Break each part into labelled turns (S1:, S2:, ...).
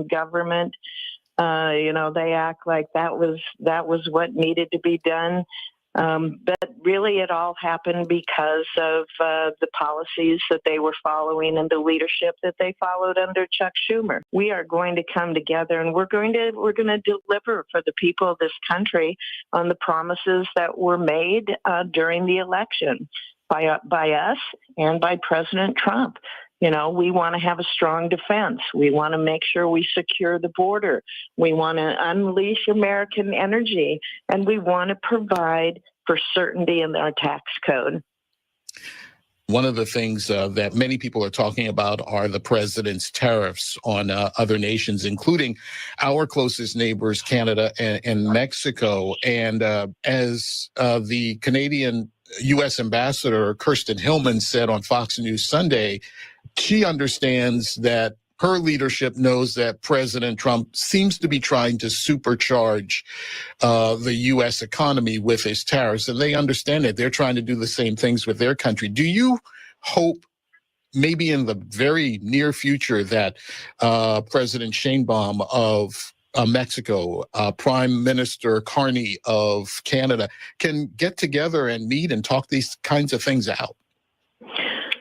S1: government. They act like that was what needed to be done. But really, it all happened because of the policies that they were following and the leadership that they followed under Chuck Schumer. We are going to come together, and we're going to deliver for the people of this country on the promises that were made during the election by us and by President Trump. We want to have a strong defense. We want to make sure we secure the border. We want to unleash American energy, and we want to provide for certainty in our tax code.
S2: One of the things that many people are talking about are the president's tariffs on other nations, including our closest neighbors, Canada and Mexico. And as the Canadian U.S. Ambassador Kirsten Hillman said on Fox News Sunday, she understands that her leadership knows that President Trump seems to be trying to supercharge the U.S. economy with his tariffs, and they understand that they're trying to do the same things with their country. Do you hope maybe in the very near future that President Sheinbaum of Mexico, Prime Minister Carney of Canada can get together and meet and talk these kinds of things out?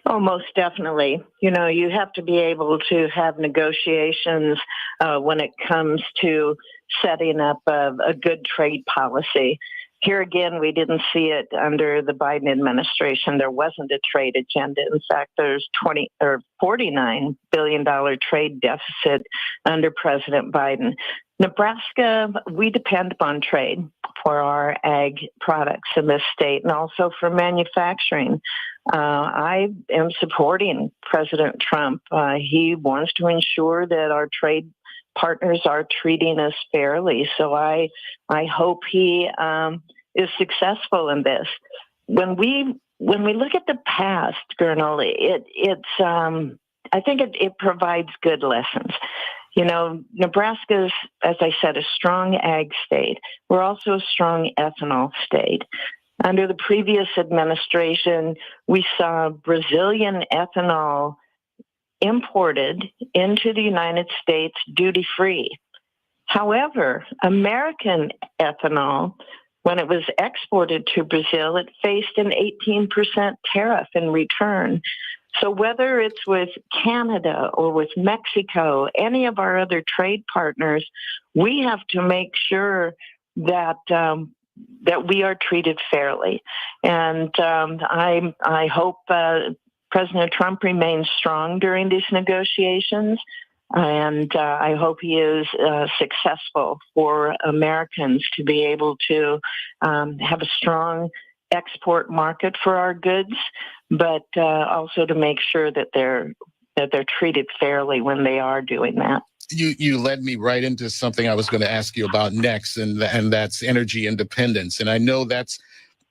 S1: Oh, most definitely. You have to be able to have negotiations when it comes to setting up a good trade policy. Here again, we didn't see it under the Biden administration. There wasn't a trade agenda. In fact, there's $49 billion trade deficit under President Biden. Nebraska, we depend upon trade for our ag products in this state and also for manufacturing. I am supporting President Trump. He wants to ensure that our trade partners are treating us fairly. So I hope he is successful in this. When we look at the past, Colonel, I think it provides good lessons. Nebraska's, as I said, a strong ag state. We're also a strong ethanol state. Under the previous administration, we saw Brazilian ethanol imported into the United States duty-free. However, American ethanol, when it was exported to Brazil, it faced an 18% tariff in return. So whether it's with Canada or with Mexico, any of our other trade partners, we have to make sure that we are treated fairly. And I hope President Trump remains strong during these negotiations, and I hope he is successful for Americans to be able to have a strong export market for our goods, but also to make sure that they're treated fairly when they are doing that.
S2: You led me right into something I was going to ask you about next, and that's energy independence. And I know that's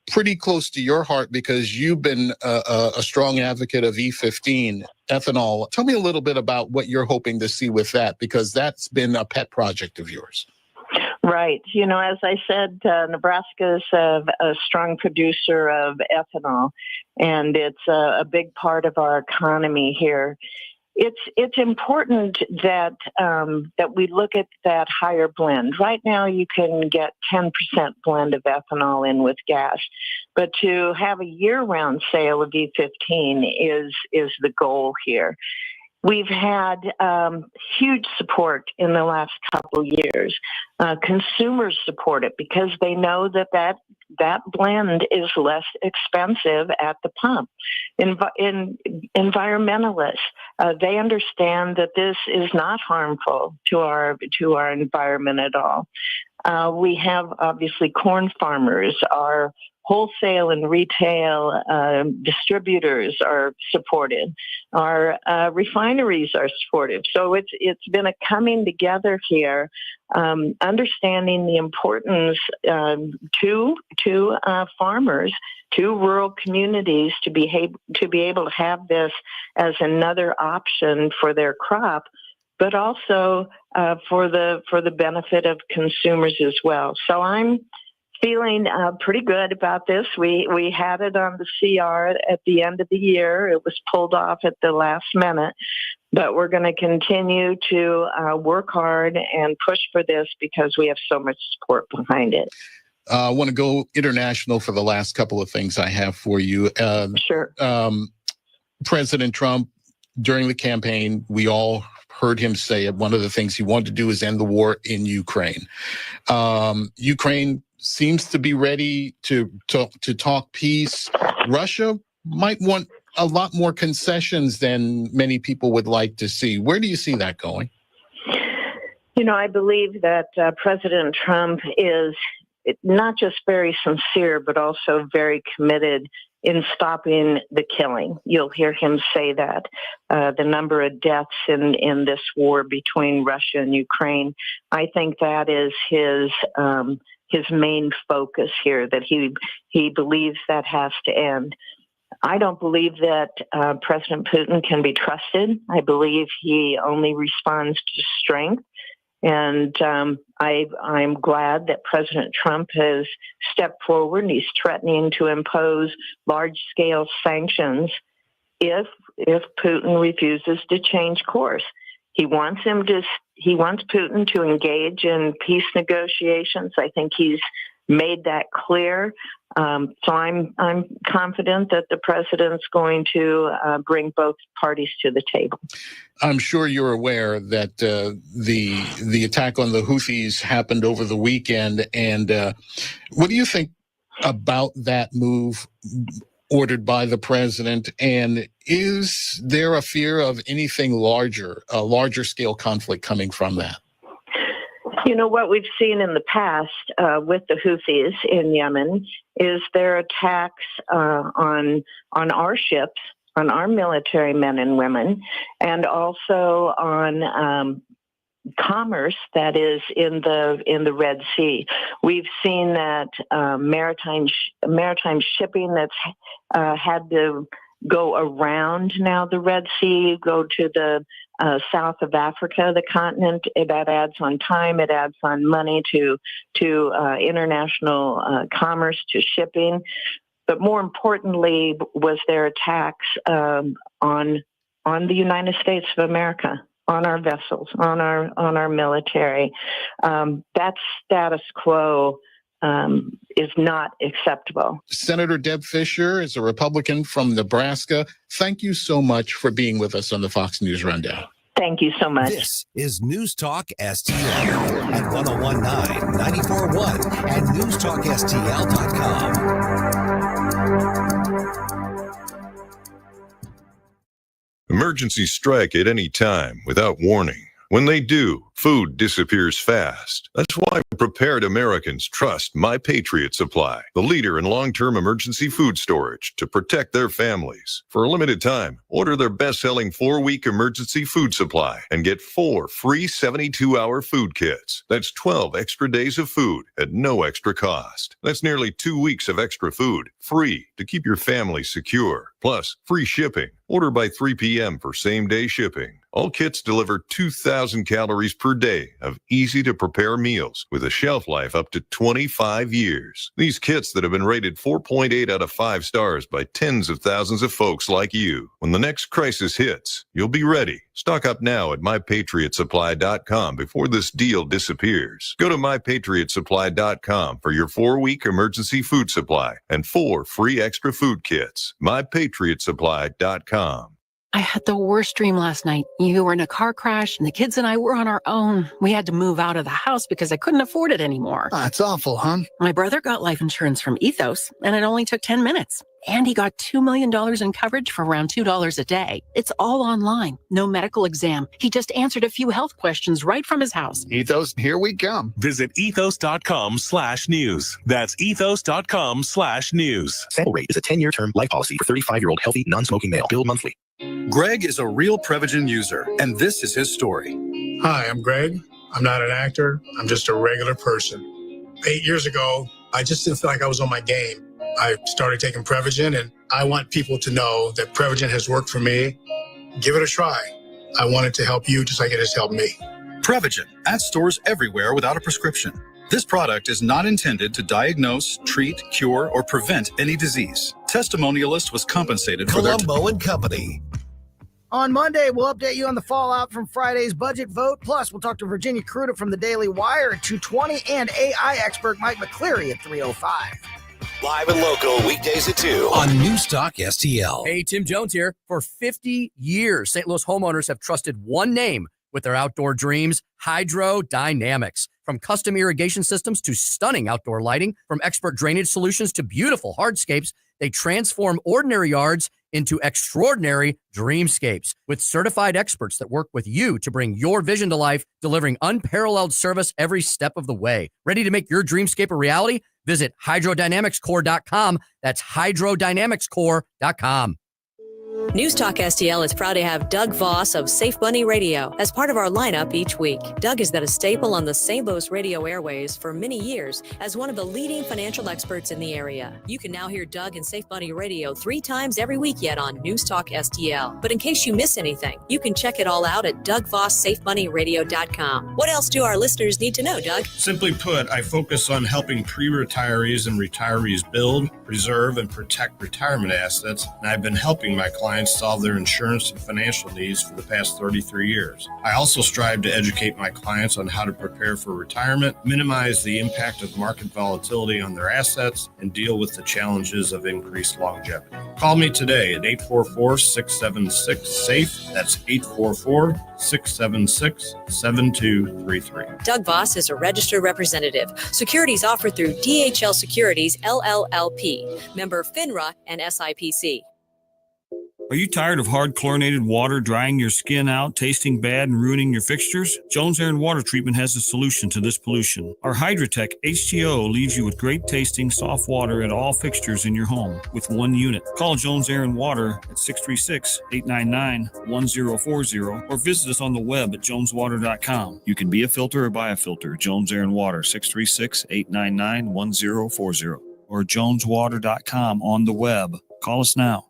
S2: pretty close to your heart because you've been a strong advocate of E15 ethanol. Tell me a little bit about what you're hoping to see with that, because that's been a pet project of yours.
S1: Right. As I said, Nebraska is a strong producer of ethanol, and it's a big part of our economy here. It's important that we look at that higher blend. Right now, you can get 10% blend of ethanol in with gas, but to have a year-round sale of E15 is the goal here. We've had huge support in the last couple of years. Consumers support it because they know that blend is less expensive at the pump. Environmentalists, they understand that this is not harmful to our environment at all. We have obviously corn farmers, our wholesale and retail distributors are supported. Our refineries are supportive. So it's been a coming together here, understanding the importance to farmers, to rural communities to be able to have this as another option for their crop, but also for the benefit of consumers as well. So I'm Feeling pretty good about this. We had it on the CR at the end of the year. It was pulled off at the last minute, but we're going to continue to work hard and push for this because we have so much support behind it.
S2: I want to go international for the last couple of things I have for you.
S1: Sure.
S2: President Trump, during the campaign, we all heard him say one of the things he wanted to do is end the war in Ukraine. Ukraine seems to be ready to talk peace. Russia might want a lot more concessions than many people would like to see. Where do you see that going?
S1: I believe that President Trump is not just very sincere, but also very committed in stopping the killing. You'll hear him say that. The number of deaths in this war between Russia and Ukraine, I think that is his main focus here, that he believes that has to end. I don't believe that President Putin can be trusted. I believe he only responds to strength. And I'm glad that President Trump has stepped forward and he's threatening to impose large-scale sanctions if Putin refuses to change course. He wants Putin to engage in peace negotiations. I think he's made that clear. So I'm confident that the president's going to bring both parties to the table.
S2: I'm sure you're aware that the attack on the Houthis happened over the weekend. And what do you think about that move ordered by the president? And is there a fear of anything larger, a larger scale conflict coming from that?
S1: What we've seen in the past with the Houthis in Yemen is their attacks on our ships, on our military men and women, and also on commerce that is in the Red Sea. We've seen that maritime shipping that's had to go around now the Red Sea, go to the south of Africa, the continent. That adds on time, it adds on money to international commerce, to shipping. But more importantly was their attacks on the United States of America, on our vessels, on our military. That status quo is not acceptable.
S2: Senator Deb Fischer is a Republican from Nebraska. Thank you so much for being with us on the Fox News Rundown.
S1: Thank you so much.
S3: This is News Talk STL at 1019, 94.1 and newstalkstl.com.
S4: Emergencies strike at any time without warning. When they do, food disappears fast. That's why prepared Americans trust My Patriot Supply, the leader in long-term emergency food storage, to protect their families. For a limited time, order their best-selling 4-week emergency food supply and get 4 free 72-hour food kits. That's 12 extra days of food at no extra cost. That's nearly 2 weeks of extra food, free to keep your family secure. Plus, free shipping. Order by 3 p.m. for same-day shipping. All kits deliver 2,000 calories per day of easy-to-prepare meals with a shelf life up to 25 years. These kits that have been rated 4.8 out of 5 stars by tens of thousands of folks like you. When the next crisis hits, you'll be ready. Stock up now at MyPatriotSupply.com before this deal disappears. Go to MyPatriotSupply.com for your 4-week emergency food supply and 4 free extra food kits. MyPatriotSupply.com.
S5: I had the worst dream last night. You were in a car crash and the kids and I were on our own. We had to move out of the house because I couldn't afford it anymore.
S6: That's awful, huh?
S5: My brother got life insurance from Ethos and it only took 10 minutes. And he got $2 million in coverage for around $2 a day. It's all online. No medical exam. He just answered a few health questions right from his house.
S6: Ethos, here we come.
S7: Visit ethos.com/news. That's ethos.com/news.
S8: Sample rate is a 10-year term life policy for 35-year-old healthy, non-smoking male. Billed monthly.
S9: Greg is a real Prevagen user, and this is his story.
S10: Hi, I'm Greg. I'm not an actor. I'm just a regular person. 8 years ago, I just didn't feel like I was on my game. I started taking Prevagen, and I want people to know that Prevagen has worked for me. Give it a try. I want it to help you just like it has helped me.
S9: Prevagen, at stores everywhere without a prescription. This product is not intended to diagnose, treat, cure, or prevent any disease. Testimonialist was compensated for their
S3: Colombo and Company.
S7: On Monday, we'll update you on the fallout from Friday's budget vote. Plus, we'll talk to Virginia Cruda from the Daily Wire at 2:20 and AI expert Mike McCleary at 3:05.
S3: Live and local, weekdays at 2 on News Talk STL.
S11: Hey, Tim Jones here. For 50 years, St. Louis homeowners have trusted one name with their outdoor dreams, Hydro Dynamics. From custom irrigation systems to stunning outdoor lighting, from expert drainage solutions to beautiful hardscapes, they transform ordinary yards into extraordinary dreamscapes. With certified experts that work with you to bring your vision to life, delivering unparalleled service every step of the way. Ready to make your dreamscape a reality? Visit hydrodynamicscore.com. That's hydrodynamicscore.com.
S12: News Talk STL is proud to have Doug Voss of Safe Money Radio as part of our lineup each week. Doug has been a staple on the St. Louis radio airways for many years as one of the leading financial experts in the area. You can now hear Doug and Safe Money Radio 3 times every week yet on News Talk STL. But in case you miss anything, you can check it all out at DougVossSafeMoneyRadio.com. What else do our listeners need to know, Doug?
S13: Simply put, I focus on helping pre-retirees and retirees build, preserve, and protect retirement assets, and I've been helping my clients solve their insurance and financial needs for the past 33 years. I also strive to educate my clients on how to prepare for retirement, minimize the impact of market volatility on their assets, and deal with the challenges of increased longevity. Call me today at 844-676-SAFE. That's 844-676-7233.
S12: Doug Voss is a registered representative. Securities offered through DHL Securities, LLLP. Member FINRA and SIPC.
S14: Are you tired of hard chlorinated water drying your skin out, tasting bad, and ruining your fixtures? Jones Air and Water Treatment has a solution to this pollution. Our Hydratech H2O leaves you with great tasting, soft water at all fixtures in your home with one unit. Call Jones Air and Water at 636-899-1040 or visit us on the web at joneswater.com. You can be a filter or buy a filter. Jones Air and Water, 636-899-1040 or joneswater.com on the web. Call us now.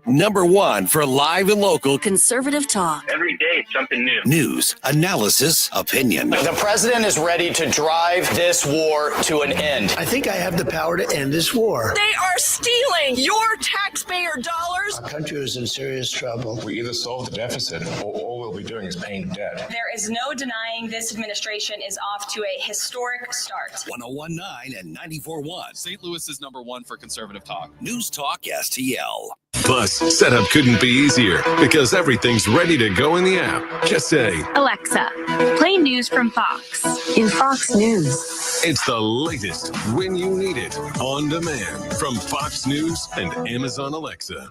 S3: Number 1 for live and local
S15: conservative talk.
S16: Every day, it's something new.
S3: News, analysis, opinion.
S8: The president is ready to drive this war to an end.
S7: I think I have the power to end this war.
S15: They are stealing your taxpayer dollars.
S17: Our country is in serious trouble.
S18: We either solve the deficit or all we'll be doing is paying debt.
S19: There is no denying this administration is off to a historic start.
S3: 101.9 and 94.1.
S20: St. Louis is number 1 for conservative talk.
S3: News Talk STL.
S21: Plus, setup couldn't be easier because everything's ready to go in the app. Just say,
S22: Alexa, play news from Fox.
S15: In Fox News.
S21: It's the latest when you need it on demand from Fox News and Amazon Alexa.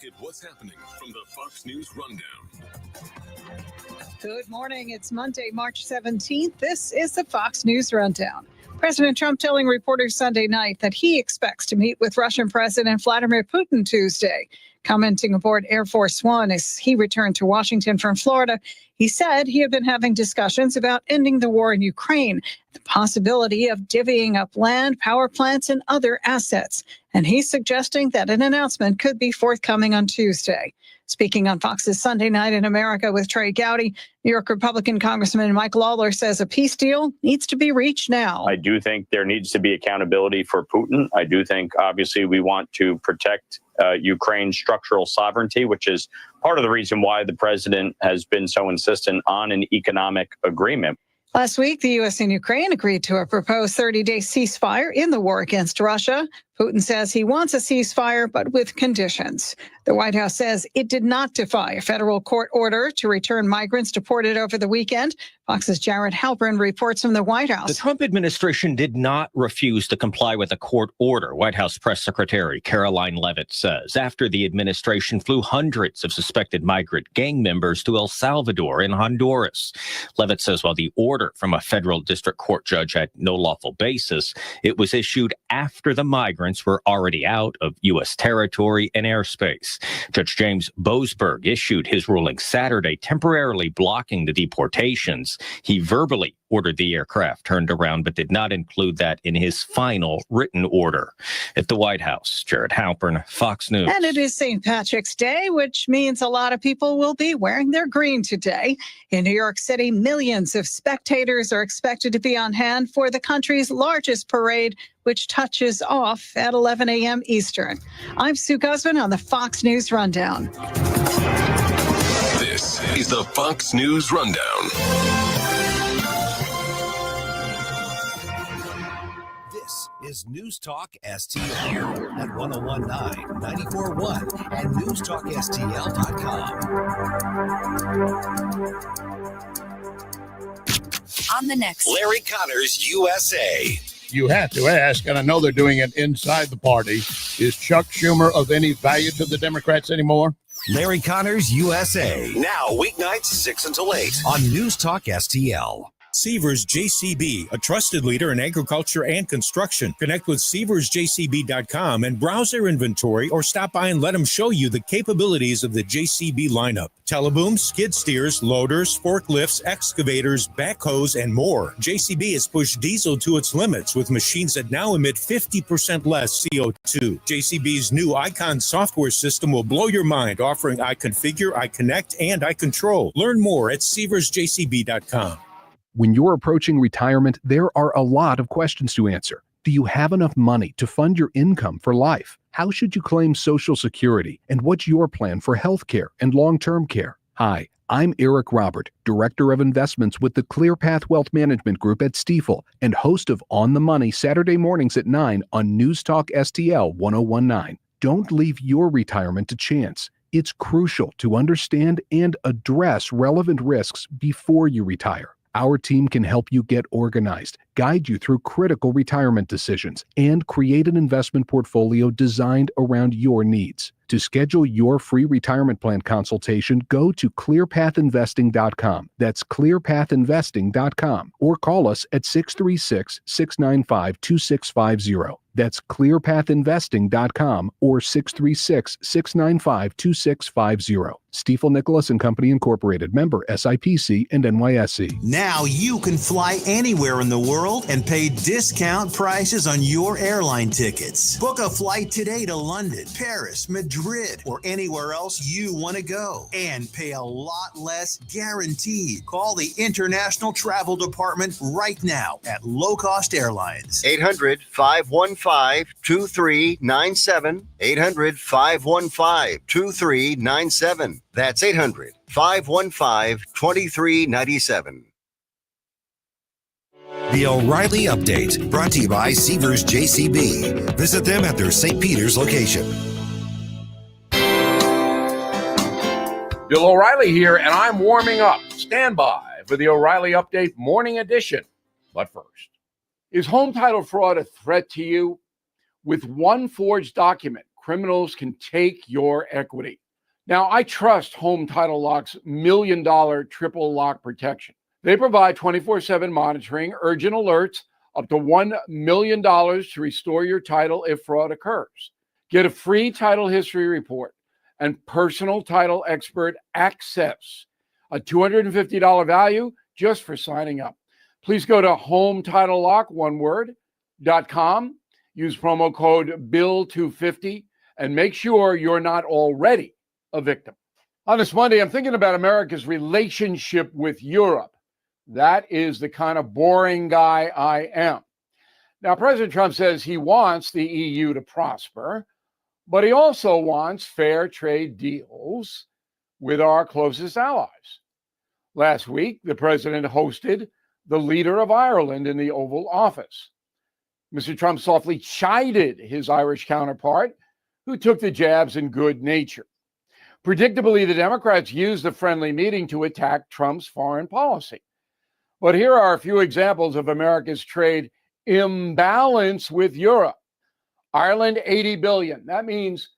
S21: At what's happening from the Fox News Rundown.
S23: Good morning. It's Monday, March 17th. This is the Fox News Rundown. President Trump telling reporters Sunday night that he expects to meet with Russian President Vladimir Putin Tuesday. Commenting aboard Air Force One as he returned to Washington from Florida, he said he had been having discussions about ending the war in Ukraine, the possibility of divvying up land, power plants, and other assets. And he's suggesting that an announcement could be forthcoming on Tuesday. Speaking on Fox's Sunday Night in America with Trey Gowdy, New York Republican Congressman Mike Lawler says a peace deal needs to be reached now.
S24: I do think there needs to be accountability for Putin. I do think, obviously, we want to protect Ukraine's structural sovereignty, which is part of the reason why the president has been so insistent on an economic agreement.
S23: Last week, the U.S. and Ukraine agreed to a proposed 30-day ceasefire in the war against Russia. Putin says he wants a ceasefire, but with conditions. The White House says it did not defy a federal court order to return migrants deported over the weekend. Fox's Jared Halpern reports from the White House.
S25: The Trump administration did not refuse to comply with a court order, White House Press Secretary Caroline Leavitt says, after the administration flew hundreds of suspected migrant gang members to El Salvador and Honduras. Leavitt says while the order from a federal district court judge had no lawful basis, it was issued after the migrants migrants were already out of U.S. territory and airspace. Judge James Boasberg issued his ruling Saturday, temporarily blocking the deportations. He verbally ordered the aircraft turned around, but did not include that in his final written order. At the White House, Jared Halpern, Fox News.
S23: And it is St. Patrick's Day, which means a lot of people will be wearing their green today. In New York City, millions of spectators are expected to be on hand for the country's largest parade, which touches off at 11 a.m. Eastern. I'm Sue Guzman on the Fox News Rundown.
S21: This is the Fox News Rundown.
S3: This is News Talk STL at 1019, 94.1 and newstalkstl.com.
S22: On the next,
S3: Larry Connors, USA.
S1: You have to ask, and I know they're doing it inside the party, is Chuck Schumer of any value to the Democrats anymore?
S3: Larry Connors, USA. Now, weeknights 6 until 8 on News Talk STL.
S2: Seavers JCB, a trusted leader in agriculture and construction. Connect with SeaversJCB.com and browse their inventory or stop by and let them show you the capabilities of the JCB lineup. Telebooms, skid steers, loaders, forklifts, excavators, backhoes, and more. JCB has pushed diesel to its limits with machines that now emit 50% less CO2. JCB's new Icon software system will blow your mind, offering iConfigure, iConnect, and iControl. Learn more at SeaversJCB.com.
S4: When you're approaching retirement, there are a lot of questions to answer. Do you have enough money to fund your income for life? How should you claim Social Security? And what's your plan for health care and long-term care? Hi, I'm Eric Robert, Director of Investments with the ClearPath Wealth Management Group at Stifel and host of On the Money Saturday mornings at 9 on News Talk STL 1019. Don't leave your retirement to chance. It's crucial to understand and address relevant risks before you retire. Our team can help you get organized, guide you through critical retirement decisions, and create an investment portfolio designed around your needs. To schedule your free retirement plan consultation, go to clearpathinvesting.com. That's clearpathinvesting.com. Or call us at 636-695-2650. That's clearpathinvesting.com or 636-695-2650. Stifel Nicholas and Company Incorporated, member SIPC and NYSE.
S5: Now you can fly anywhere in the world and pay discount prices on your airline tickets. Book a flight today to London, Paris, Madrid, or anywhere else you want to go and pay a lot less guaranteed. Call the International Travel Department right now at Low Cost Airlines.
S16: 800-515-2397. 800-515-2397. That's 800-515-2397.
S3: The O'Reilly Update, brought to you by Seavers JCB. Visit them at their St. Peter's location.
S26: Bill O'Reilly here, and I'm warming up. Stand by for the O'Reilly Update Morning Edition. But first, is home title fraud a threat to you? With one forged document, criminals can take your equity. Now, I trust Home Title Lock's $1 million triple lock protection. They provide 24/7 monitoring, urgent alerts, up to $1 million to restore your title if fraud occurs. Get a free title history report and personal title expert access, a $250 value just for signing up. Please go to HomeTitleLock.com, use promo code BILL250, and make sure you're not already a victim. On this Monday, I'm thinking about America's relationship with Europe. That is the kind of boring guy I am. Now, President Trump says he wants the EU to prosper, but he also wants fair trade deals with our closest allies. Last week, the president hosted the leader of Ireland in the Oval Office. Mr. Trump softly chided his Irish counterpart, who took the jabs in good nature. Predictably, the Democrats used the friendly meeting to attack Trump's foreign policy. But here are a few examples of America's trade imbalance with Europe. Ireland, $80 billion. That means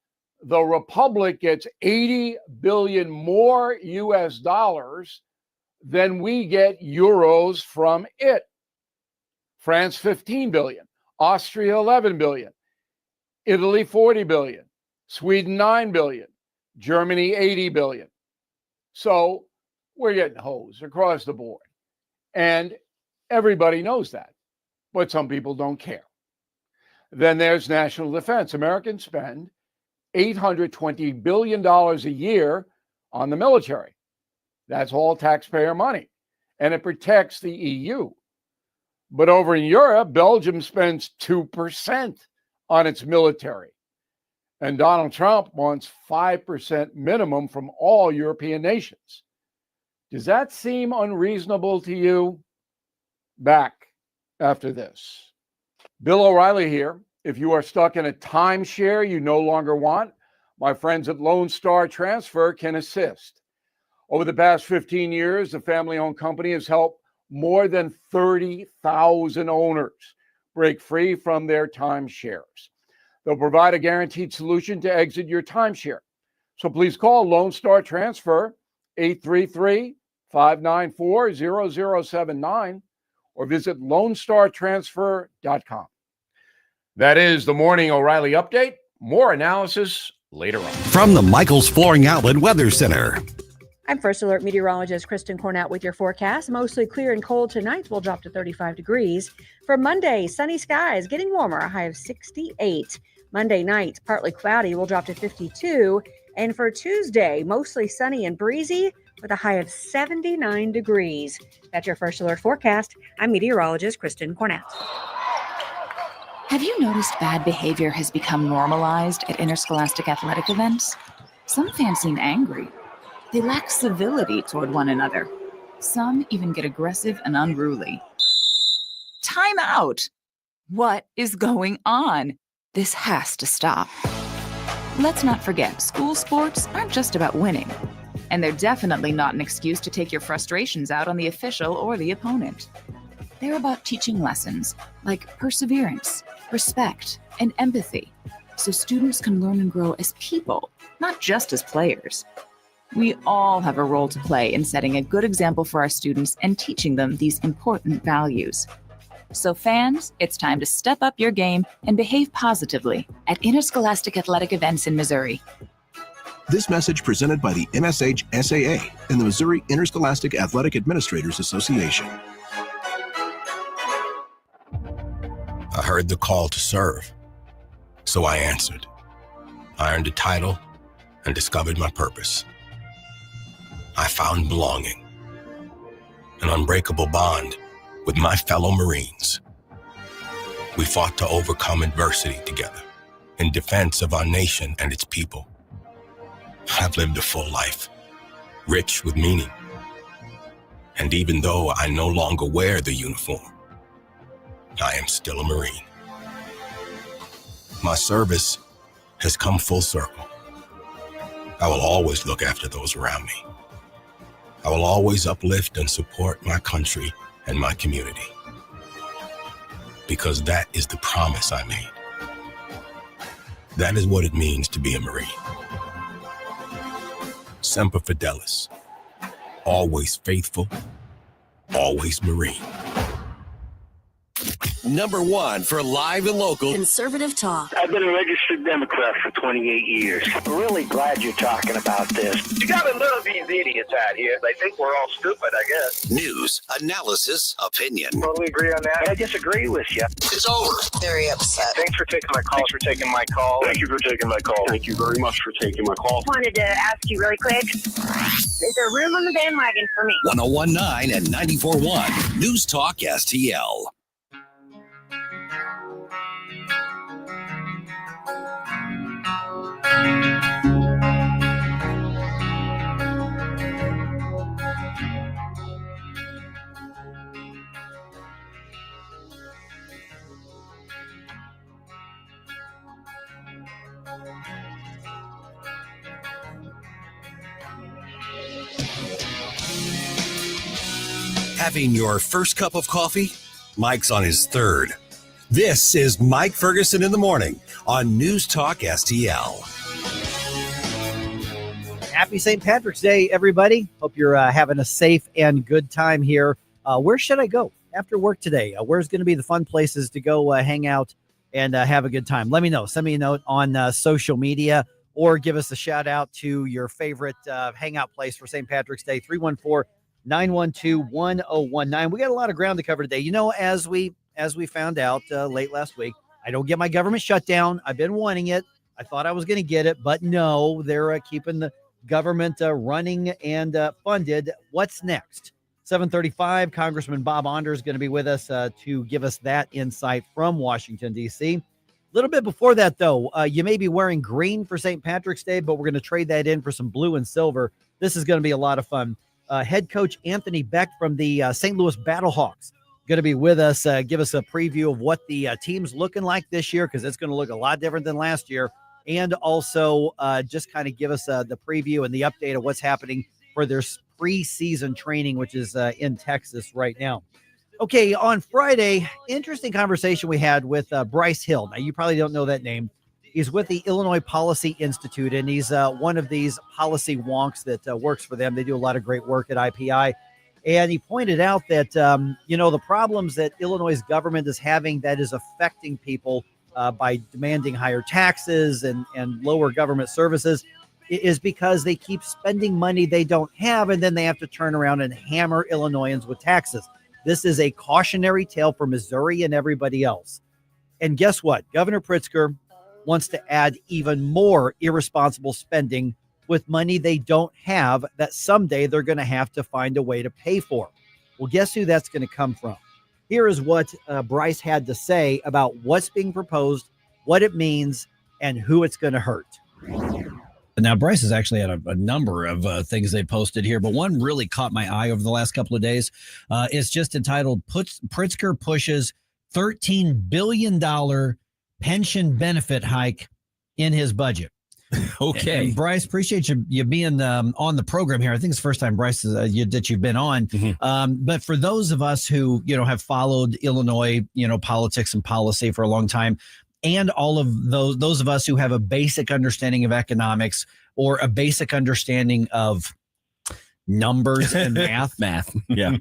S26: the Republic gets $80 billion more US dollars than we get euros from it. France, $15 billion. Austria, $11 billion. Italy, 40 billion. Sweden, 9 billion. Germany, 80 billion. So we're getting hosed across the board. And everybody knows that. But some people don't care. Then there's national defense. Americans spend $820 billion a year on the military. That's all taxpayer money. And it protects the EU. But over in Europe, Belgium spends 2% on its military. And Donald Trump wants 5% minimum from all European nations. Does that seem unreasonable to you? Back after this. Bill O'Reilly here. If you are stuck in a timeshare you no longer want, my friends at Lone Star Transfer can assist. Over the past 15 years, the family-owned company has helped more than 30,000 owners break free from their timeshares. They'll provide a guaranteed solution to exit your timeshare. So please call Lone Star Transfer 833-594-0079 or visit LoneStarTransfer.com. That is the Morning O'Reilly Update. More analysis later on.
S3: From the Michael's Flooring Outlet Weather Center.
S6: I'm First Alert meteorologist Kristen Cornett with your forecast. Mostly clear and cold tonight. Will drop to 35 degrees. For Monday, sunny skies, getting warmer, a high of 68. Monday night, partly cloudy, will drop to 52. And for Tuesday, mostly sunny and breezy with a high of 79 degrees. That's your First Alert forecast. I'm meteorologist Kristen Cornett.
S9: Have you noticed bad behavior has become normalized at interscholastic athletic events? Some fans seem angry. They lack civility toward one another. Some even get aggressive and unruly. Time out! What is going on? This has to stop. Let's not forget, school sports aren't just about winning. And they're definitely not an excuse to take your frustrations out on the official or the opponent. They're about teaching lessons like perseverance, respect, and empathy, so students can learn and grow as people, not just as players. We all have a role to play in setting a good example for our students and teaching them these important values. So fans, it's time to step up your game and behave positively at interscholastic athletic events in Missouri.
S10: This message presented by the MSH SAA and the Missouri Interscholastic Athletic Administrators Association.
S11: I heard the call to serve, so I answered. I earned a title and discovered my purpose. I found belonging, an unbreakable bond with my fellow Marines. We fought to overcome adversity together in defense of our nation and its people. I've lived a full life, rich with meaning. And even though I no longer wear the uniform, I am still a Marine. My service has come full circle. I will always look after those around me. I will always uplift and support my country and my community. Because that is the promise I made. That is what it means to be a Marine. Semper Fidelis. Always faithful, always Marine.
S3: Number one for live and local
S12: conservative talk.
S13: I've been a registered Democrat for 28 years.
S12: I'm really glad you're talking about this.
S13: You gotta love these idiots out here. They think we're all stupid, I guess.
S3: news, analysis, opinion.
S13: Totally agree on that. I disagree with you.
S3: It's over.
S12: Very upset.
S13: Thanks for taking my call. Thanks for taking my call.
S18: Thank you for taking my call. Thank you very much for taking my call.
S27: Wanted to ask you really quick. Is there room on the bandwagon for me?
S3: 101.9 and 94.1 News Talk STL. Having your first cup of coffee? Mike's on his third. This is Mike Ferguson in the Morning on News Talk STL.
S28: Happy St. Patrick's Day, everybody. Hope you're having a safe and good time here. Where should I go after work today? Where's going to be the fun places to go hang out and have a good time. Let me know. Send me a note on social media or give us a shout out to your favorite hangout place for St. Patrick's Day, 314-912-1019. We got a lot of ground to cover today. You know, as we found out late last week, I don't get my government shutdown. I've been wanting it. I thought I was going to get it, but no, they're keeping the government running and funded. What's next? 7:35, Congressman Bob Onder is going to be with us to give us that insight from Washington, D.C. A little bit before that, though, you may be wearing green for St. Patrick's Day, but we're going to trade that in for some blue and silver. This is going to be a lot of fun. Head coach Anthony Becht from the St. Louis Battlehawks going to be with us, give us a preview of what the team's looking like this year, because it's going to look a lot different than last year, and also just kind of give us the preview and the update of what's happening for their preseason training, which is in Texas right now. Okay, on Friday, interesting conversation we had with Bryce Hill. Now, you probably don't know that name. He's with the Illinois Policy Institute, and he's one of these policy wonks that works for them. They do a lot of great work at IPI. And he pointed out that, the problems that Illinois' government is having that is affecting people by demanding higher taxes and lower government services is because they keep spending money they don't have, and then they have to turn around and hammer Illinoisans with taxes. This is a cautionary tale for Missouri and everybody else. And guess what? Governor Pritzker wants to add even more irresponsible spending with money they don't have that someday they're going to have to find a way to pay for. Well, guess who that's going to come from? Here is what Bryce had to say about what's being proposed, what it means, and who it's going to hurt.
S7: Now, Bryce has actually had a number of things they posted here, but one really caught my eye over the last couple of days. It's just entitled, Pritzker Pushes $13 billion pension benefit hike in his budget.
S8: Okay.
S7: And Bryce, appreciate you being on the program here. I think it's the first time, Bryce, that you've been on. Mm-hmm. But for those of us who, have followed Illinois, politics and policy for a long time, and all of those of us who have a basic understanding of economics or a basic understanding of numbers and math.
S8: Yeah.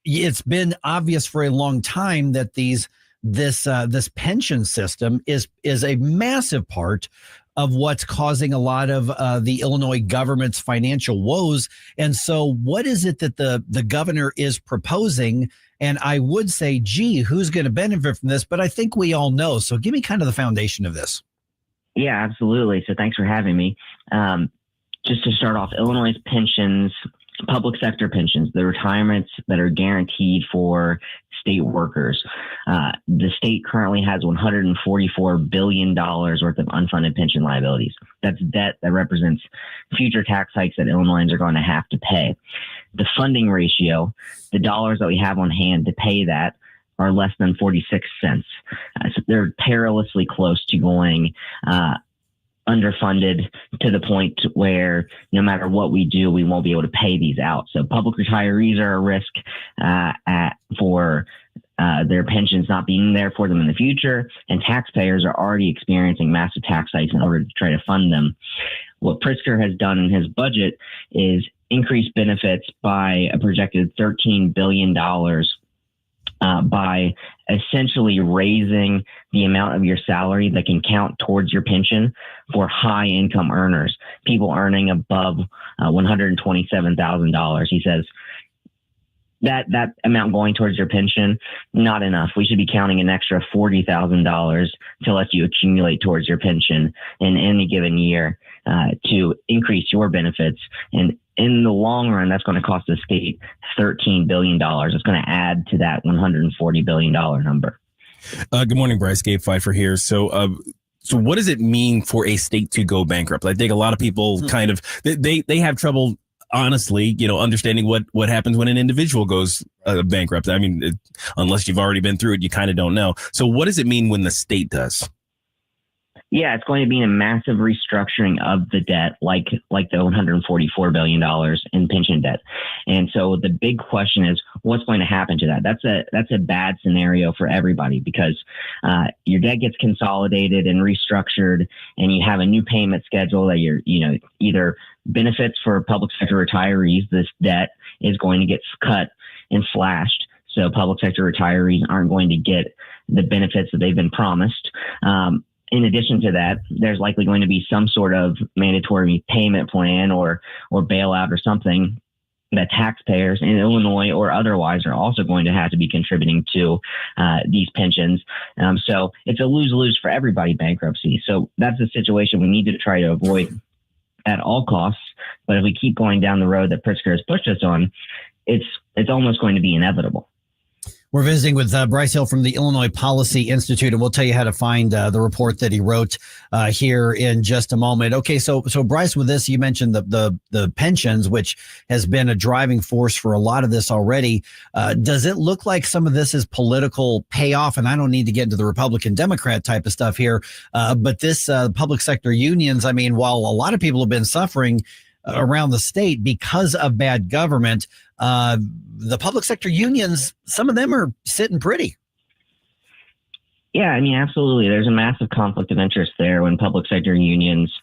S7: It's been obvious for a long time that this pension system is a massive part of what's causing a lot of the Illinois government's financial woes. And so what is it that the governor is proposing? And I would say, gee, who's going to benefit from this? But I think we all know. So give me kind of the foundation of this.
S14: Yeah, absolutely. So thanks for having me. Just to start off, Illinois' pensions, public sector pensions, the retirements that are guaranteed for state workers. The state currently has $144 billion worth of unfunded pension liabilities. That's debt that represents future tax hikes that Illinoisans are going to have to pay. The funding ratio, the dollars that we have on hand to pay that, are less than 46 cents. So they're perilously close to going underfunded to the point where no matter what we do, we won't be able to pay these out. So public retirees are at risk for their pensions not being there for them in the future, and taxpayers are already experiencing massive tax hikes in order to try to fund them. What Pritzker has done in his budget is increase benefits by a projected $13 billion by essentially raising the amount of your salary that can count towards your pension for high income earners, people earning above $127,000. He says that amount going towards your pension, not enough. We should be counting an extra $40,000 to let you accumulate towards your pension in any given year to increase your benefits. And in the long run, that's going to cost the state $13 billion. It's going to add to that $140 billion number.
S8: Good morning, Bryce. Gabe Pfeiffer here. So what does it mean for a state to go bankrupt? I think a lot of people kind of, they have trouble, honestly, understanding what happens when an individual goes bankrupt. I mean, unless you've already been through it, you kind of don't know. So what does it mean when the state does?
S14: Yeah, it's going to be a massive restructuring of the debt, like the $144 billion in pension debt. And so the big question is, what's going to happen to that? That's a bad scenario for everybody, because your debt gets consolidated and restructured, and you have a new payment schedule that you're, either benefits for public sector retirees. This debt is going to get cut and slashed. So public sector retirees aren't going to get the benefits that they've been promised. In addition to that, there's likely going to be some sort of mandatory payment plan or bailout or something that taxpayers in Illinois or otherwise are also going to have to be contributing to these pensions. So it's a lose-lose for everybody, bankruptcy. So that's a situation we need to try to avoid at all costs. But if we keep going down the road that Pritzker has pushed us on, it's almost going to be inevitable.
S7: We're visiting with Bryce Hill from the Illinois Policy Institute, and we'll tell you how to find the report that he wrote here in just a moment. Okay, so Bryce, with this, you mentioned the pensions, which has been a driving force for a lot of this already. Does it look like some of this is political payoff? And I don't need to get into the Republican Democrat type of stuff here, but this public sector unions, I mean, while a lot of people have been suffering around the state because of bad government, the public sector unions, some of them are sitting pretty.
S14: Yeah, I mean, absolutely. There's a massive conflict of interest there when public sector unions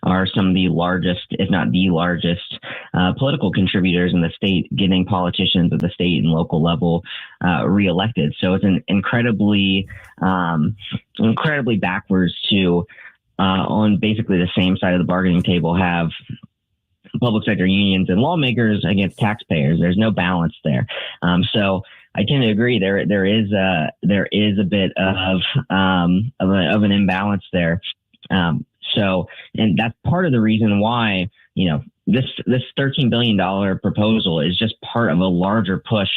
S14: are some of the largest, if not the largest, political contributors in the state, getting politicians at the state and local level reelected. So it's an incredibly backwards to, on basically the same side of the bargaining table, have public sector unions and lawmakers against taxpayers. There's no balance there. So I tend to agree. There is a bit of an imbalance there. So, and that's part of the reason why, this $13 billion proposal is just part of a larger push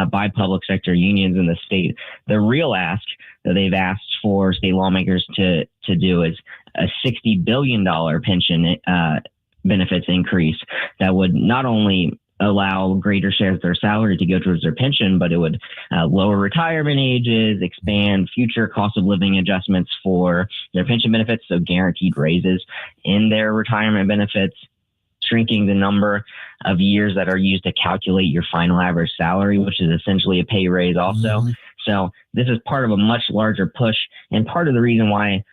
S14: by public sector unions in the state. The real ask that they've asked for state lawmakers to do is a $60 billion pension benefits increase that would not only allow greater shares of their salary to go towards their pension, but it would lower retirement ages, expand future cost of living adjustments for their pension benefits, so guaranteed raises in their retirement benefits, shrinking the number of years that are used to calculate your final average salary, which is essentially a pay raise also. Mm-hmm. So this is part of a much larger push, and part of the reason why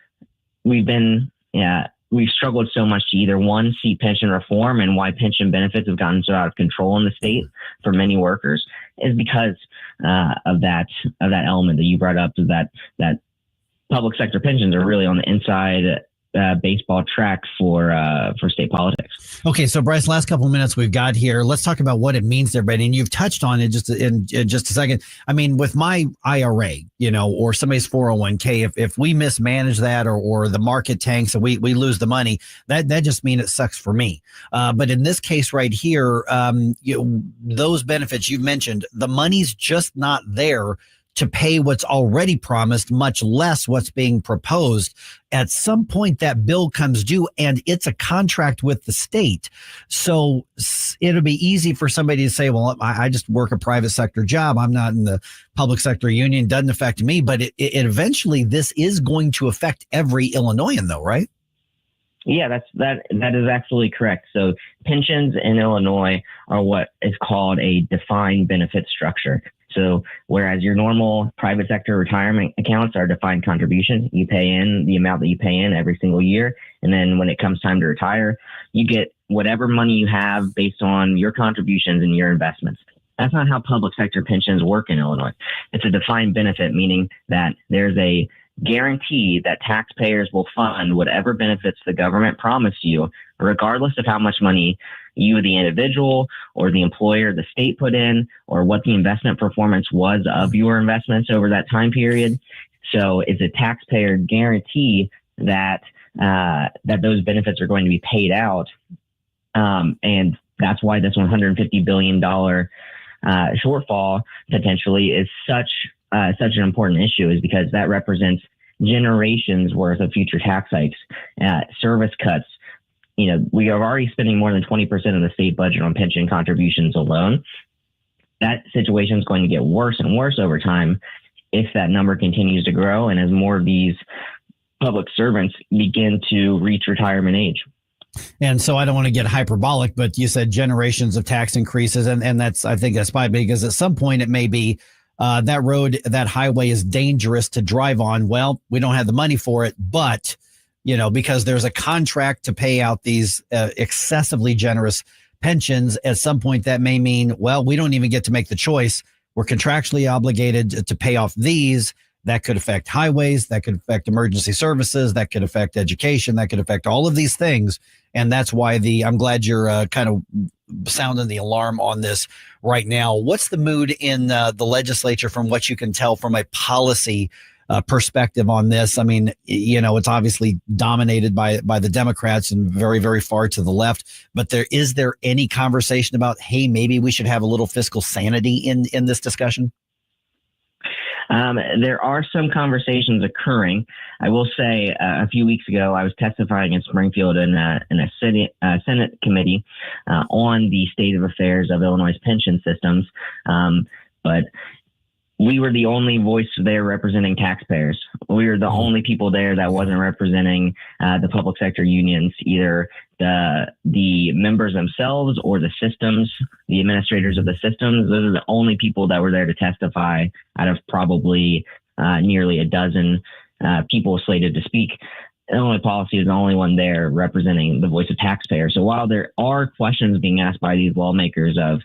S14: we've struggled so much to either, one, see pension reform, and why pension benefits have gotten so out of control in the state for many workers is because of that element that you brought up, that public sector pensions are really on the inside baseball track for state politics.
S7: Okay, so Bryce, last couple of minutes we've got here. Let's talk about what it means to everybody. And you've touched on it just in just a second. I mean, with my IRA, or somebody's 401k, if we mismanage that or the market tanks and we lose the money, that just means it sucks for me. But in this case right here, those benefits you've mentioned, the money's just not there to pay what's already promised, much less what's being proposed. At some point, that bill comes due, and it's a contract with the state. So it'll be easy for somebody to say, well, I just work a private sector job. I'm not in the public sector union. It doesn't affect me. But it eventually, this is going to affect every Illinoisan, though, right?
S14: Yeah, that is absolutely correct. So pensions in Illinois are what is called a defined benefit structure. So whereas your normal private sector retirement accounts are defined contribution, you pay in the amount that you pay in every single year. And then when it comes time to retire, you get whatever money you have based on your contributions and your investments. That's not how public sector pensions work in Illinois. It's a defined benefit, meaning that there's a guarantee that taxpayers will fund whatever benefits the government promised you, regardless of how much money you, the individual, or the employer, the state put in, or what the investment performance was of your investments over that time period. So it's a taxpayer guarantee that those benefits are going to be paid out. And that's why this $150 billion shortfall potentially is such an important issue, is because that represents generations worth of future tax hikes, service cuts. We are already spending more than 20% of the state budget on pension contributions alone. That situation is going to get worse and worse over time if that number continues to grow and as more of these public servants begin to reach retirement age.
S7: And so I don't want to get hyperbolic, but you said generations of tax increases. And I think that's fine, because at some point it may be that highway is dangerous to drive on. Well, we don't have the money for it, but because there's a contract to pay out these excessively generous pensions, at some point that may mean, well, we don't even get to make the choice. We're contractually obligated to pay off these. That could affect highways. That could affect emergency services. That could affect education. That could affect all of these things. And that's why I'm glad you're kind of sounding the alarm on this right now. What's the mood in the legislature from what you can tell from a policy perspective on this? I mean, it's obviously dominated by the Democrats and very, very far to the left. But is there any conversation about, hey, maybe we should have a little fiscal sanity in this discussion?
S14: There are some conversations occurring. I will say a few weeks ago, I was testifying in Springfield in a Senate committee on the state of affairs of Illinois' pension systems. But we were the only voice there representing taxpayers. We were the only people there that wasn't representing the public sector unions, either the members themselves or the systems, the administrators of the systems. Those are the only people that were there to testify out of probably nearly a dozen people slated to speak. Illinois Policy is the only one there representing the voice of taxpayers. So while there are questions being asked by these lawmakers of,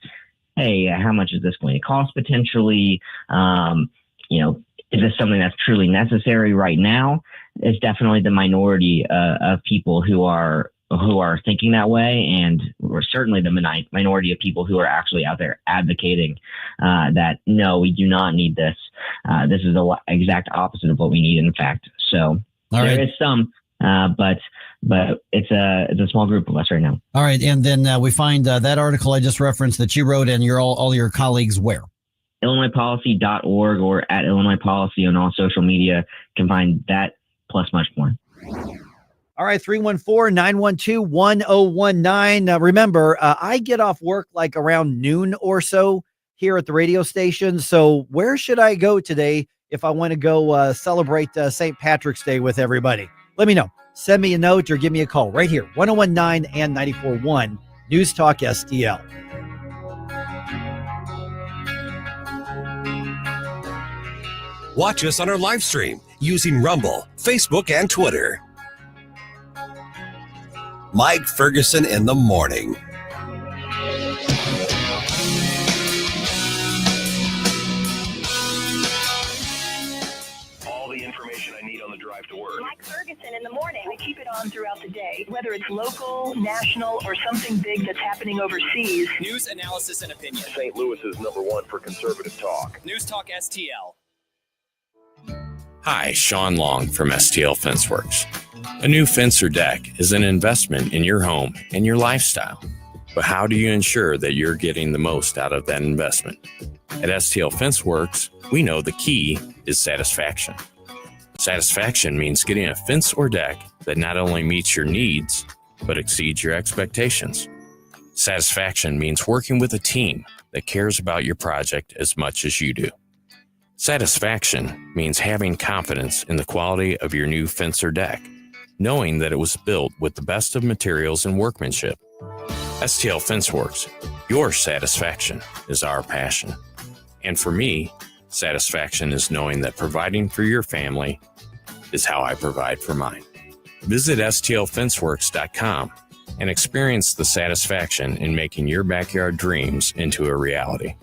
S14: hey, how much is this going to cost potentially? Is this something that's truly necessary right now? It's definitely the minority of people who are thinking that way, and we're certainly the minority of people who are actually out there advocating that no, we do not need this. This is the exact opposite of what we need, in fact. So there is some, but it's a small group of us right now.
S7: All right, and then we find that article I just referenced that you wrote, and all your colleagues where?
S14: IllinoisPolicy.org or at Illinois Policy on all social media. Can find that plus much more.
S28: All right, 314-912-1019. Remember, I get off work like around noon or so here at the radio station. So where should I go today if I want to go celebrate St. Patrick's Day with everybody? Let me know. Send me a note or give me a call right here, 1019 and 94.1 News Talk STL.
S3: Watch us on our live stream using Rumble, Facebook, and Twitter. Mike Ferguson in the morning.
S18: All the information I need on the drive to work.
S27: Mike Ferguson in the morning. We keep it on throughout the day, whether it's local, national, or something big that's happening overseas.
S15: News, analysis, and opinion.
S18: St. Louis is #1 for conservative talk.
S15: News Talk STL.
S17: Hi, Sean Long from STL Fenceworks. A new fence or deck is an investment in your home and your lifestyle. But how do you ensure that you're getting the most out of that investment? At STL Fenceworks, we know the key is satisfaction. Satisfaction means getting a fence or deck that not only meets your needs, but exceeds your expectations. Satisfaction means working with a team that cares about your project as much as you do. Satisfaction means having confidence in the quality of your new fence or deck, knowing that it was built with the best of materials and workmanship. STL Fenceworks, your satisfaction is our passion. And for me, satisfaction is knowing that providing for your family is how I provide for mine. Visit stlfenceworks.com and experience the satisfaction in making your backyard dreams into a reality.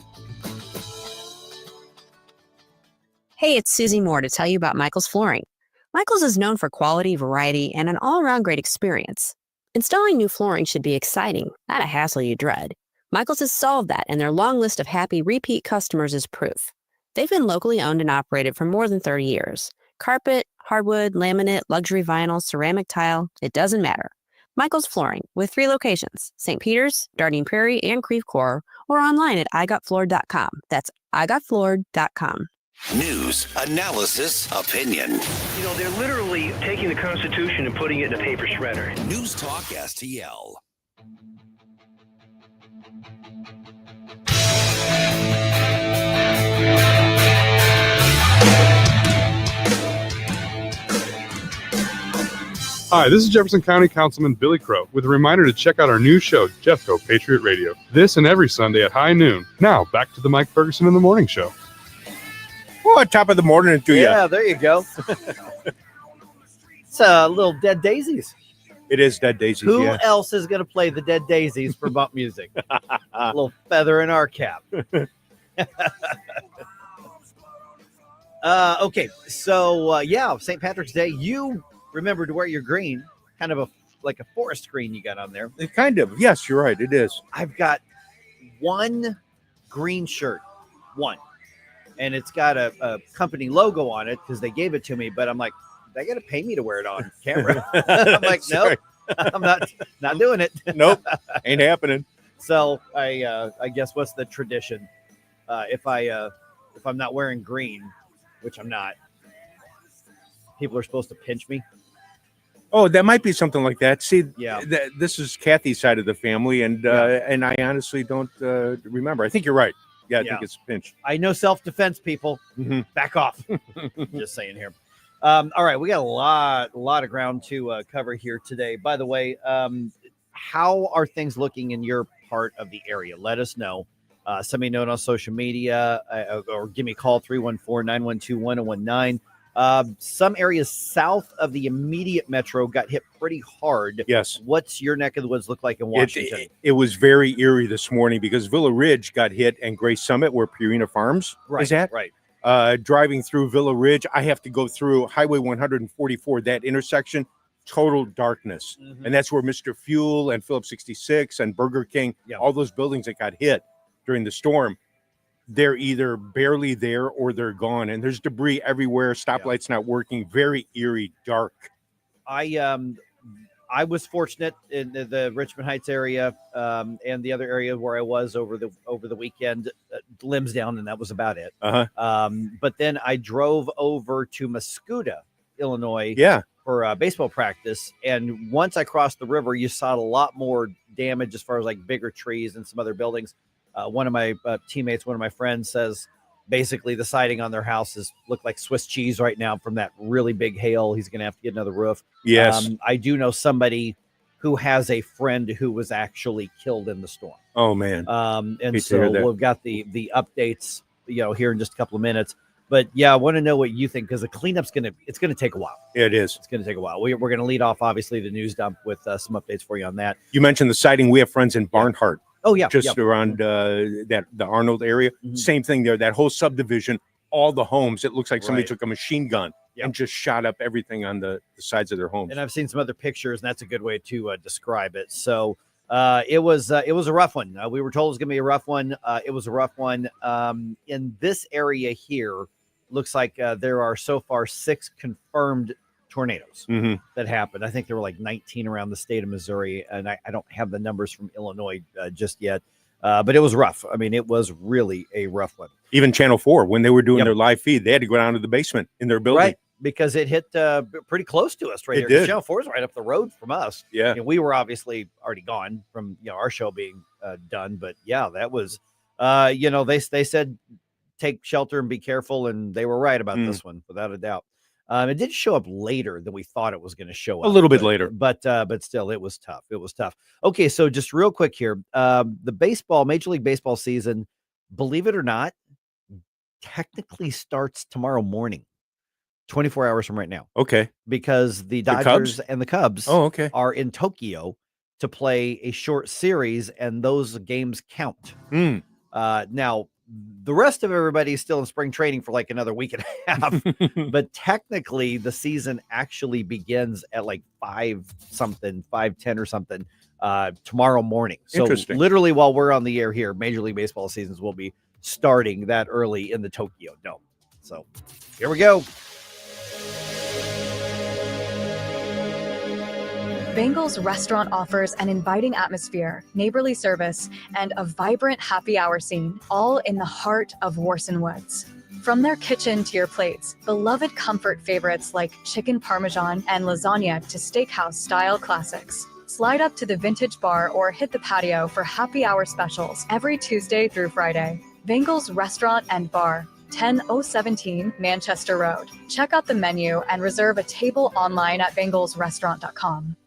S19: Hey, it's Susie Moore to tell you about Michael's Flooring. Michael's is known for quality, variety, and an all-around great experience. Installing new flooring should be exciting, not a hassle you dread. Michael's has solved that, and their long list of happy repeat customers is proof. They've been locally owned and operated for more than 30 years. Carpet, hardwood, laminate, luxury vinyl, ceramic tile, it doesn't matter. Michael's Flooring, with 3 locations, St. Peter's, Darting Prairie, and Creve Coeur, or online at igotfloored.com. That's igotfloored.com.
S3: News, analysis, opinion.
S13: You know, they're literally taking the Constitution and putting it in a paper shredder.
S3: News Talk STL.
S20: Hi, this is Jefferson County Councilman Billy Crow with a reminder to check out our new show, Jeffco Patriot Radio, this and every Sunday at high noon. Now, back to the Mike Ferguson in the Morning Show.
S21: Oh, top of the morning to you.
S28: Yeah, there you go. It's a little Dead Daisies.
S21: It is Dead Daisies.
S28: Who
S21: yeah.
S28: else is going to play the Dead Daisies for bump music? A little feather in our cap. Okay, so yeah, St. Patrick's Day. You remember to wear your green, kind of like a forest green you got on there.
S21: Kind of. Yes, you're right. It is.
S28: I've got one green shirt, one, and it's got a company logo on it because they gave it to me. But I'm like, they got to pay me to wear it on camera. I'm like, nope, I'm not doing it.
S21: Nope, ain't happening.
S28: So I guess what's the tradition? If I'm not wearing green, which I'm not, people are supposed to pinch me.
S21: Oh, that might be something like that. See,
S28: yeah,
S21: this is Kathy's side of the family, and I honestly don't remember. I think you're right. Yeah, I think it's a pinch.
S28: I know self-defense, people.
S21: Mm-hmm.
S28: Back off. Just saying here. All right, we got a lot of ground to cover here today. By the way, how are things looking in your part of the area? Let us know. Send me a note on social media or give me a call, 314-912-1019. Some areas south of the immediate metro got hit pretty hard.
S21: Yes.
S28: What's your neck of the woods look like in Washington?
S21: It was very eerie this morning because Villa Ridge got hit and Gray Summit, where Purina Farms is at.
S28: Right.
S21: Driving through Villa Ridge, I have to go through Highway 144, that intersection, total darkness.
S28: Mm-hmm.
S21: And that's where Mr. Fuel and Phillips 66 and Burger King, all those buildings that got hit during the storm, they're either barely there or they're gone. And there's debris everywhere. Stoplights not working. Very eerie, dark.
S28: I was fortunate in the Richmond Heights area and the other area where I was over the weekend, limbs down, and that was about it. But then I drove over to Mascoutah, Illinois, for baseball practice. And once I crossed the river, you saw a lot more damage as far as like bigger trees and some other buildings. One of my teammates, one of my friends, says basically the siding on their houses look like Swiss cheese right now from that really big hail. He's going to have to get another roof.
S21: Yes.
S28: I do know somebody who has a friend who was actually killed in the storm.
S21: Oh, man.
S28: And so we've got the updates, here in just a couple of minutes. But yeah, I want to know what you think, because the cleanup's it's going to take a while.
S21: It is.
S28: It's going to take a while. We're going to lead off, obviously, the news dump with some updates for you on that.
S21: You mentioned the siding. We have friends in Barnhart.
S28: Oh, yeah.
S21: Just around the Arnold area. Mm-hmm. Same thing there. That whole subdivision, all the homes, it looks like somebody took a machine gun and just shot up everything on the sides of their homes.
S28: And I've seen some other pictures, and that's a good way to describe it. So it was a rough one. We were told it was going to be a rough one. It was a rough one. In this area here, looks like there are so far 6 confirmed tornadoes that happened. I think there were like 19 around the state of Missouri, and I don't have the numbers from Illinois just yet, but it was rough. I mean, it was really a rough one.
S21: Even Channel 4, when they were doing their live feed, they had to go down to the basement in their building.
S28: Right, because it hit pretty close to us right here.
S21: Did.
S28: Channel 4 is right up the road from us.
S21: Yeah.
S28: And we were obviously already gone from our show being done, but yeah, that was, they said take shelter and be careful, and they were right about this one, without a doubt. It did show up later than we thought it was going to show up.
S21: A little bit later.
S28: But still, it was tough. It was tough. Okay, so just real quick here. The Major League Baseball season, believe it or not, technically starts tomorrow morning, 24 hours from right now.
S21: Okay.
S28: Because the Dodgers and the Cubs are in Tokyo to play a short series, and those games count. Now, the rest of everybody is still in spring training for like another week and a half, but technically the season actually begins at like 5:10 or something tomorrow morning. So literally while we're on the air here, Major League Baseball seasons will be starting that early in the Tokyo Dome. So here we go.
S1: Bengal's restaurant offers an inviting atmosphere, neighborly service, and a vibrant happy hour scene, all in the heart of Warson Woods. From their kitchen to your plates, beloved comfort favorites like chicken parmesan and lasagna to steakhouse-style classics. Slide up to the vintage bar or hit the patio for happy hour specials every Tuesday through Friday. Bengal's Restaurant and Bar, 10017 Manchester Road. Check out the menu and reserve a table online at bengalsrestaurant.com.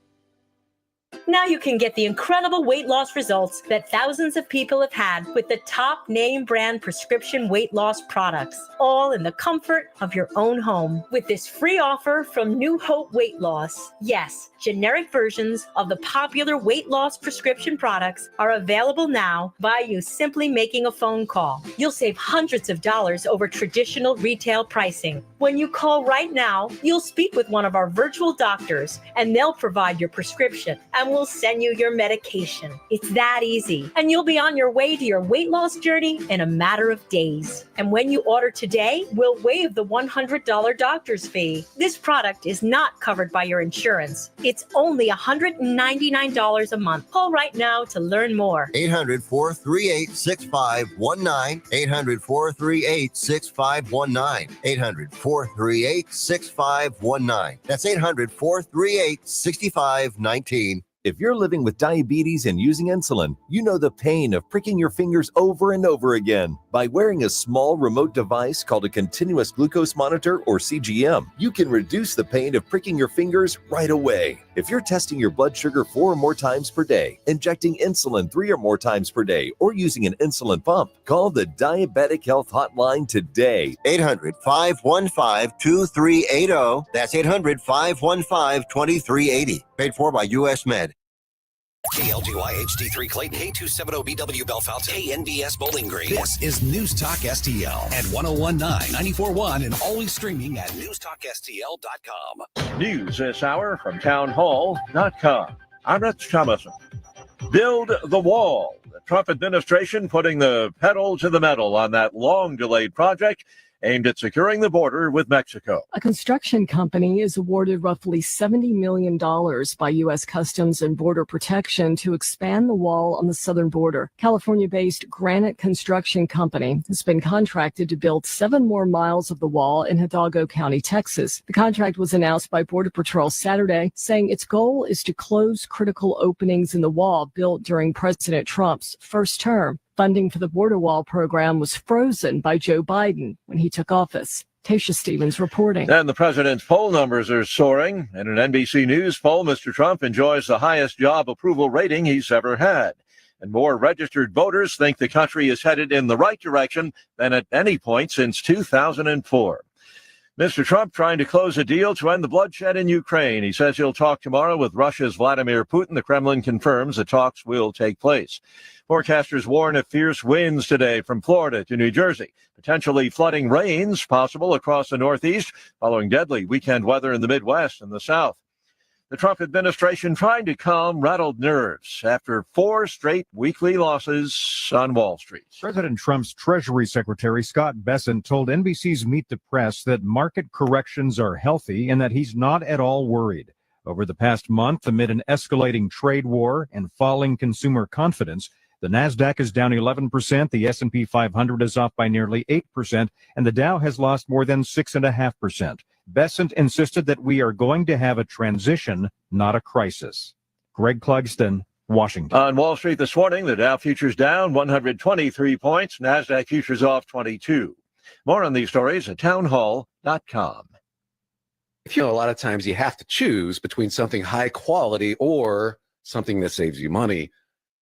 S2: Now you can get the incredible weight loss results that thousands of people have had with the top name brand prescription weight loss products, all in the comfort of your own home. With this free offer from New Hope Weight Loss. Yes, generic versions of the popular weight loss prescription products are available now by you simply making a phone call. You'll save hundreds of dollars over traditional retail pricing. When you call right now, you'll speak with one of our virtual doctors and they'll provide your prescription and we'll send you your medication. It's that easy. And you'll be on your way to your weight loss journey in a matter of days. And when you order today, we'll waive the $100 doctor's fee. This product is not covered by your insurance. It's only $199 a month. Call right now to learn more.
S4: 800-438-6519. 800-438-6519. 800-438-6519. That's 800-438-6519.
S5: If you're living with diabetes and using insulin, you know the pain of pricking your fingers over and over again. By wearing a small remote device called a continuous glucose monitor or CGM, you can reduce the pain of pricking your fingers right away. If you're testing your blood sugar 4 or more times per day, injecting insulin 3 or more times per day, or using an insulin pump, call the Diabetic Health Hotline today.
S4: 800-515-2380. That's 800-515-2380. Paid for by U.S. Med.
S3: KLGY HD3 Clayton, K270BW Bellefonte, KNBS Bowling Green. This is News Talk STL at 1019, 94.1, and always streaming at newstalkstl.com.
S16: News this hour from townhall.com. I'm Rich Thomason. Build the wall. The Trump administration putting the pedal to the metal on that long-delayed project aimed at securing the border with Mexico.
S22: A construction company is awarded roughly $70 million by U.S. Customs and Border Protection to expand the wall on the southern border. California-based Granite Construction Company has been contracted to build 7 more miles of the wall in Hidalgo County, Texas. The contract was announced by Border Patrol Saturday, saying its goal is to close critical openings in the wall built during President Trump's first term. Funding for the border wall program was frozen by Joe Biden when he took office. Tasha Stevens reporting.
S16: And the president's poll numbers are soaring. In an NBC News poll, Mr. Trump enjoys the highest job approval rating he's ever had. And more registered voters think the country is headed in the right direction than at any point since 2004. Mr. Trump trying to close a deal to end the bloodshed in Ukraine. He says he'll talk tomorrow with Russia's Vladimir Putin. The Kremlin confirms the talks will take place. Forecasters warn of fierce winds today from Florida to New Jersey. Potentially flooding rains possible across the Northeast following deadly weekend weather in the Midwest and the South. The Trump administration trying to calm rattled nerves after 4 straight weekly losses on Wall Street.
S23: President Trump's Treasury Secretary Scott Bessent told NBC's Meet the Press that market corrections are healthy and that he's not at all worried. Over the past month, amid an escalating trade war and falling consumer confidence, the Nasdaq is down 11%, the S&P 500 is off by nearly 8%, and the Dow has lost more than 6.5%. Bessent insisted that we are going to have a transition, not a crisis. Greg Clugston, Washington.
S16: On Wall Street this morning, the Dow futures down 123 points, Nasdaq futures off 22. More on these stories at townhall.com.
S24: A lot of times you have to choose between something high quality or something that saves you money.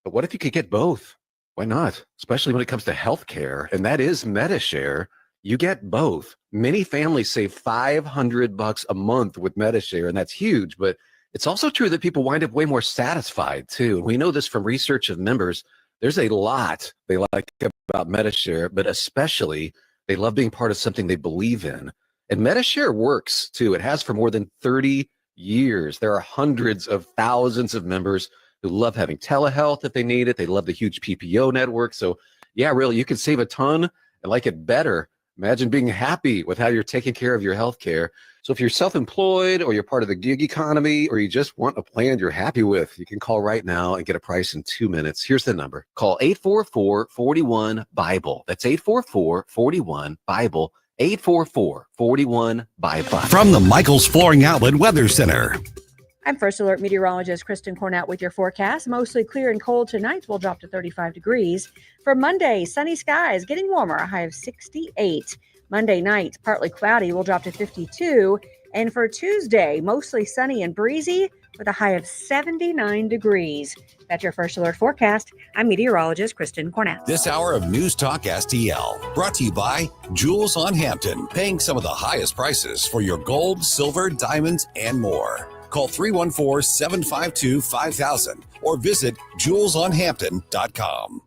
S24: But what if you could get both? Why not? Especially when it comes to healthcare, and that is MediShare. You get both. Many families save $500 a month with MediShare, and that's huge. But it's also true that people wind up way more satisfied, too. And we know this from research of members. There's a lot they like about MediShare, but especially they love being part of something they believe in. And MediShare works, too. It has for more than 30 years. There are hundreds of thousands of members who love having telehealth if they need it. They love the huge PPO network. So, yeah, really, you can save a ton and like it better. Imagine being happy with how you're taking care of your health care. So if you're self-employed or you're part of the gig economy or you just want a plan you're happy with, you can call right now and get a price in 2 minutes. Here's the number. Call 844-41-BIBLE. That's 844-41-BIBLE. 844-41-BIBLE.
S3: From the Michaels Flooring Outlet Weather Center.
S6: I'm First Alert meteorologist Kristen Cornett with your forecast. Mostly clear and cold tonight. We'll drop to 35 degrees. For Monday, sunny skies, getting warmer, a high of 68. Monday night, partly cloudy, we'll drop to 52. And for Tuesday, mostly sunny and breezy, with a high of 79 degrees. That's your first alert forecast. I'm meteorologist Kristen Cornett.
S3: This hour of News Talk STL brought to you by Jewels on Hampton, paying some of the highest prices for your gold, silver, diamonds, and more. Call 314-752-5000 or visit jewelsonhampton.com.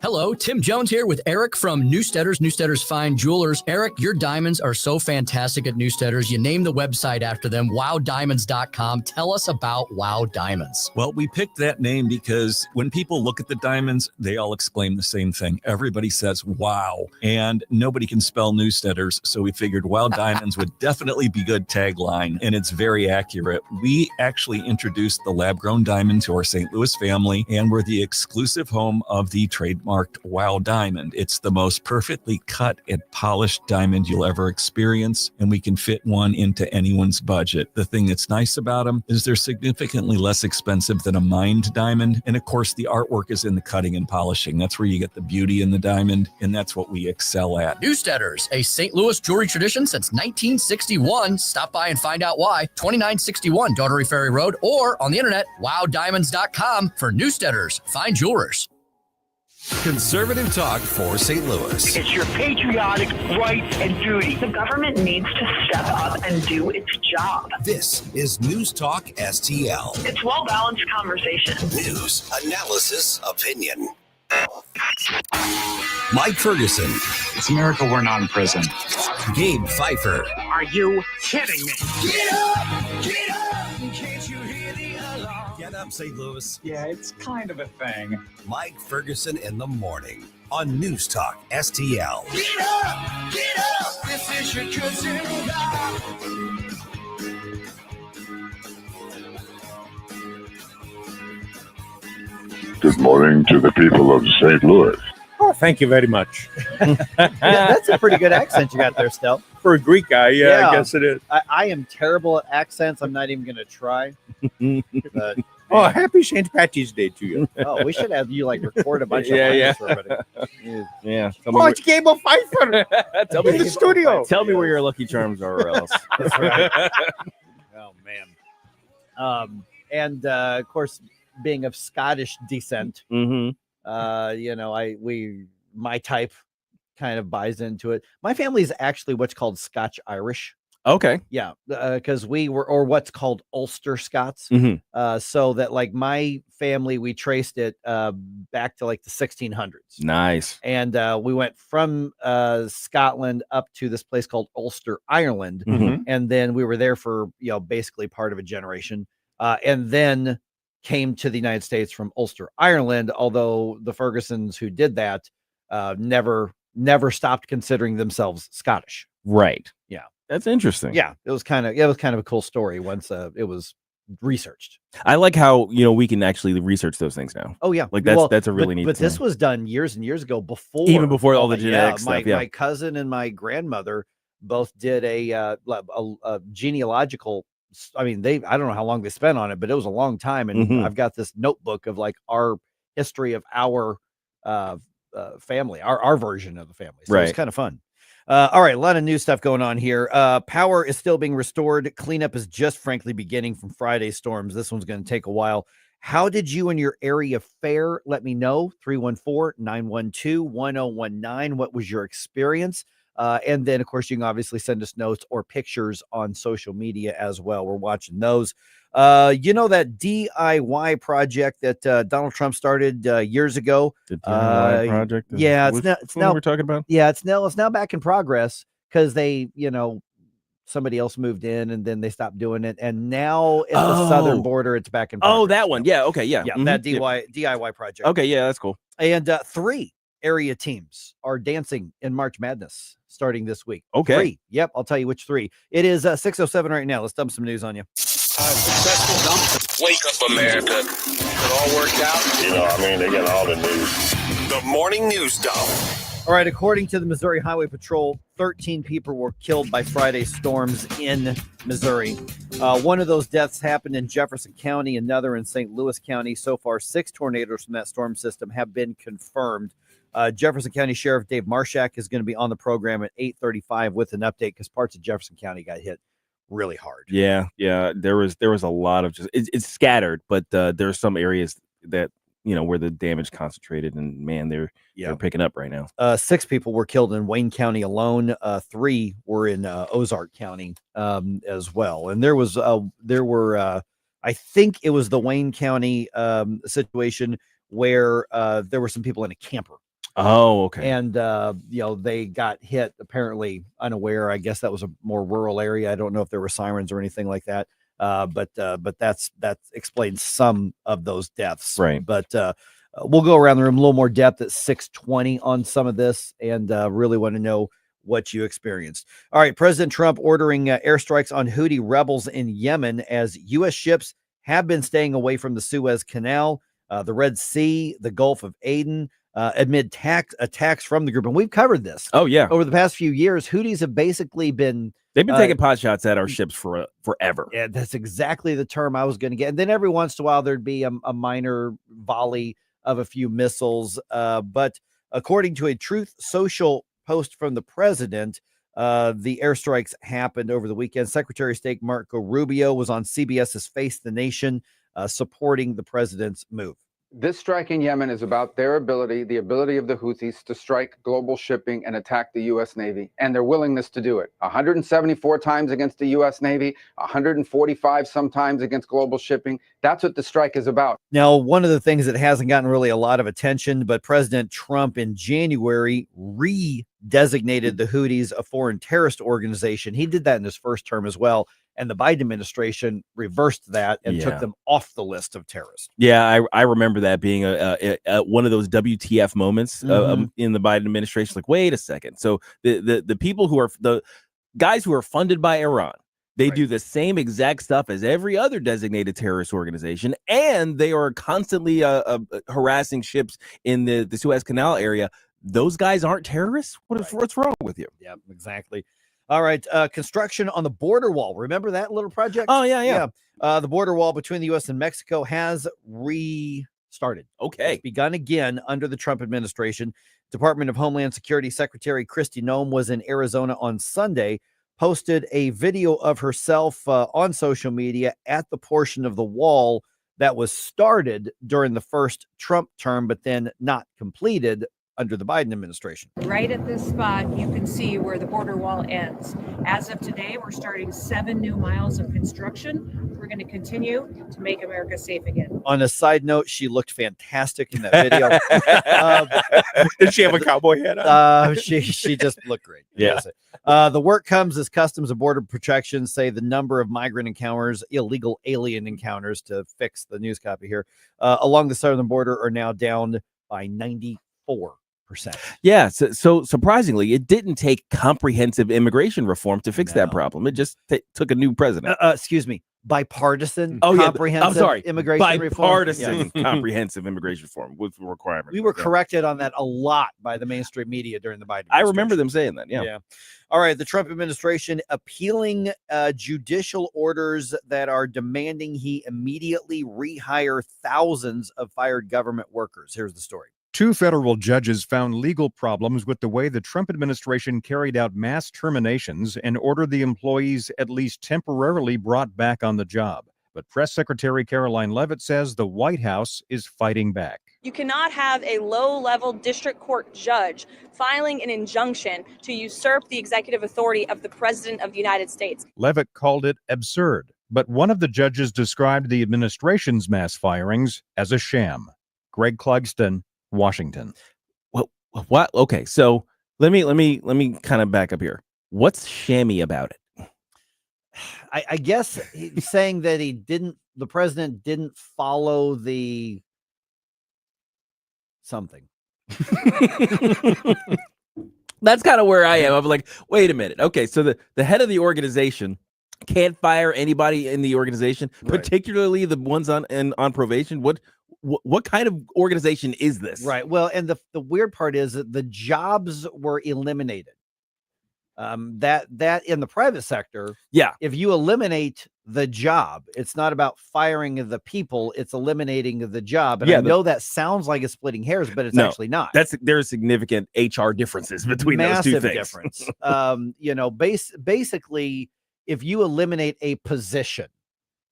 S7: Hello, Tim Jones here with Eric from Newsteaders Fine Jewelers. Eric, your diamonds are so fantastic at Newsteaders. You named the website after them, wowdiamonds.com. Tell us about Wow Diamonds.
S8: Well, we picked that name because when people look at the diamonds, they all exclaim the same thing. Everybody says, wow. And nobody can spell Newsteaders, so we figured Wow Diamonds would definitely be good tagline, and it's very accurate. We actually introduced the lab-grown diamond to our St. Louis family, and we're the exclusive home of the trademarked Wow Diamond. It's the most perfectly cut and polished diamond you'll ever experience, and we can fit one into anyone's budget. The thing that's nice about them is they're significantly less expensive than a mined diamond, and of course the artwork is in the cutting and polishing. That's where you get the beauty in the diamond, and that's what we excel at.
S7: Newsteaders, a St. Louis jewelry tradition since 1961. Stop by and find out why. 2961 Daughtery Ferry Road, or on the internet, wowdiamonds.com for Newsteaders Fine Jewelers.
S3: Conservative talk for St. Louis.
S27: It's your patriotic right and duty. The government needs to step up and do its job.
S3: This is News Talk STL.
S27: It's well-balanced conversation.
S3: News, analysis, opinion. Mike Ferguson.
S9: It's a miracle we're not in prison.
S3: Gabe Pfeiffer.
S9: Are you kidding me?
S3: Get up! Get up! Can't you hear the alarm? Get up, St. Louis.
S9: Yeah, it's kind of a thing.
S3: Mike Ferguson in the morning on News Talk STL.
S9: Get up! Get up! This is your cousin.
S18: Good morning to the people of St. Louis.
S21: Oh, thank you very much.
S28: That's a pretty good accent you got there, Stel.
S21: For a Greek guy, yeah, I guess it is.
S28: I am terrible at accents. I'm not even going to try. But,
S21: oh, happy St. Patty's Day to you.
S28: Oh, we should have you record a bunch of lines for everybody.
S10: Yeah.
S21: Oh, it's Gabe Pfeiffer in the studio.
S10: Tell me where your Lucky Charms are, or else.
S28: That's right. Oh man. And of course, being of Scottish descent, my type kind of buys into it. My family is actually what's called Scotch Irish.
S10: Okay.
S28: Yeah, because we were, or what's called Ulster Scots. So that my family, we traced it back to the 1600s.
S10: Nice.
S28: And we went from Scotland up to this place called Ulster, Ireland. And then we were there for, basically part of a generation. And then came to the United States from Ulster, Ireland, although the Fergusons who did that never stopped considering themselves Scottish.
S10: Right.
S28: Yeah.
S10: That's interesting.
S28: Yeah. It was kind of a cool story once it was researched.
S10: I like how, we can actually research those things now.
S28: Oh yeah.
S10: That's a really neat
S28: But
S10: thing.
S28: this was done years and years ago
S10: even before all the genetic stuff.
S28: My cousin and my grandmother both did a genealogical. I don't know how long they spent on it, but it was a long time. And I've got this notebook of our history of our family, our version of the family. So it's kind of fun. All right. A lot of new stuff going on here. Power is still being restored. Cleanup is just frankly beginning from Friday's storms. This one's going to take a while. How did you and your area fare? Let me know. 314-912-1019. What was your experience? And then, of course, you can obviously send us notes or pictures on social media as well. We're watching those. That DIY project that Donald Trump started years ago.
S10: The DIY project?
S28: Yeah, it's now
S10: we're talking about.
S28: Yeah, it's now back in progress because they, somebody else moved in and then they stopped doing it. And now at the southern border, it's back in progress.
S10: Oh, that one. Yeah. Okay. Yeah.
S28: That DIY project.
S10: Okay. Yeah, that's cool.
S28: And 3 area teams are dancing in March Madness starting this week.
S10: Okay.
S28: 3. Yep. I'll tell you which 3. It is 6:07 right now. Let's dump some news on you.
S13: Successful dump. Wake up, America. It all worked out.
S18: They got all the news.
S3: The morning news dump.
S28: All right. According to the Missouri Highway Patrol, 13 people were killed by Friday's storms in Missouri. One of those deaths happened in Jefferson County, another in St. Louis County. So far, 6 tornadoes from that storm system have been confirmed. Jefferson County Sheriff Dave Marshak is going to be on the program at 8:35 with an update because parts of Jefferson County got hit really hard.
S10: Yeah. There was a lot of just it's scattered, but there are some areas that where the damage concentrated, and man, they're picking up right now.
S28: 6 people were killed in Wayne County alone. 3 were in Ozark County as well. And there were I think it was the Wayne County situation where there were some people in a camper.
S10: Oh, okay.
S28: And they got hit apparently unaware. I guess that was a more rural area. I don't know if there were sirens or anything like that. But that explains some of those deaths.
S10: Right.
S28: But we'll go around the room a little more depth at 6:20 on some of this, and really want to know what you experienced. All right, President Trump ordering airstrikes on Houthi rebels in Yemen as U.S. ships have been staying away from the Suez Canal, the Red Sea, the Gulf of Aden, amid attacks from the group. And we've covered this.
S10: Oh, yeah.
S28: Over the past few years, Houthis have basically been...
S10: They've been taking pot shots at our ships forever.
S28: Yeah, that's exactly the term I was going to get. And then every once in a while, there'd be a minor volley of a few missiles. But according to a Truth Social post from the president, the airstrikes happened over the weekend. Secretary of State Marco Rubio was on CBS's Face the Nation supporting the president's move.
S11: This strike in Yemen is about their ability, the ability of the Houthis to strike global shipping and attack the U.S. Navy, and their willingness to do it. 174 times against the U.S. Navy, 145 sometimes against global shipping. That's what the strike is about.
S28: Now, one of the things that hasn't gotten really a lot of attention, but President Trump in January designated the Houthis a foreign terrorist organization. He did that in his first term as well. And the Biden administration reversed that and took them off the list of terrorists.
S10: Yeah, I remember that being a one of those WTF moments in the Biden administration. Like, wait a second. So the people who are the guys who are funded by Iran, they do the same exact stuff as every other designated terrorist organization, and they are constantly harassing ships in the Suez Canal area. Those guys aren't terrorists? What's wrong with you?
S28: Yeah, exactly. All right. Construction on the border wall. Remember that little project?
S10: Oh, yeah.
S28: The border wall between the U.S. and Mexico has restarted.
S10: Okay.
S28: It's begun again under the Trump administration. Department of Homeland Security Secretary Kristi Noem was in Arizona on Sunday, posted a video of herself on social media at the portion of the wall that was started during the first Trump term, but then not completed under the Biden administration.
S12: Right at this spot, you can see where the border wall ends. As of today, we're starting 7 new miles of construction. We're going to continue to make America safe again.
S28: On a side note, she looked fantastic in that video.
S21: Did she have a cowboy hat on?
S28: She just looked great.
S10: Yeah.
S28: The work comes as Customs and Border Protection say the number of migrant encounters, illegal alien encounters, to fix the news copy here, along the southern border are now down by 94%.
S10: Yeah, so surprisingly, it didn't take comprehensive immigration reform to fix that problem. It just took a new president.
S28: Excuse me, bipartisan comprehensive immigration reform.
S10: Bipartisan comprehensive immigration reform with requirements.
S28: We were corrected on that a lot by the mainstream media during the Biden administration.
S10: I remember them saying that. Yeah.
S28: All right. The Trump administration appealing judicial orders that are demanding he immediately rehire thousands of fired government workers. Here's the story.
S23: 2 federal judges found legal problems with the way the Trump administration carried out mass terminations and ordered the employees at least temporarily brought back on the job. But Press Secretary Caroline Leavitt says the White House is fighting back.
S14: You cannot have a low-level district court judge filing an injunction to usurp the executive authority of the President of the United States.
S23: Leavitt called it absurd, but one of the judges described the administration's mass firings as a sham. Greg Clugston, Washington.
S10: Well, what? Okay, so let me kind of back up here. What's shammy about it?
S28: I guess he's saying that the president didn't follow the something.
S10: That's kind of where I am. I'm like, wait a minute. Okay, so the head of the organization can't fire anybody in the organization, particularly the ones on probation. What kind of organization is this?
S28: Right. Well, and the weird part is that the jobs were eliminated. That in the private sector, if you eliminate the job, it's not about firing the people, it's eliminating the job. And I know that sounds like it's splitting hairs, but it's actually not.
S10: There's significant HR differences between
S28: Massive
S10: those two things.
S28: Difference. Basically, if you eliminate a position,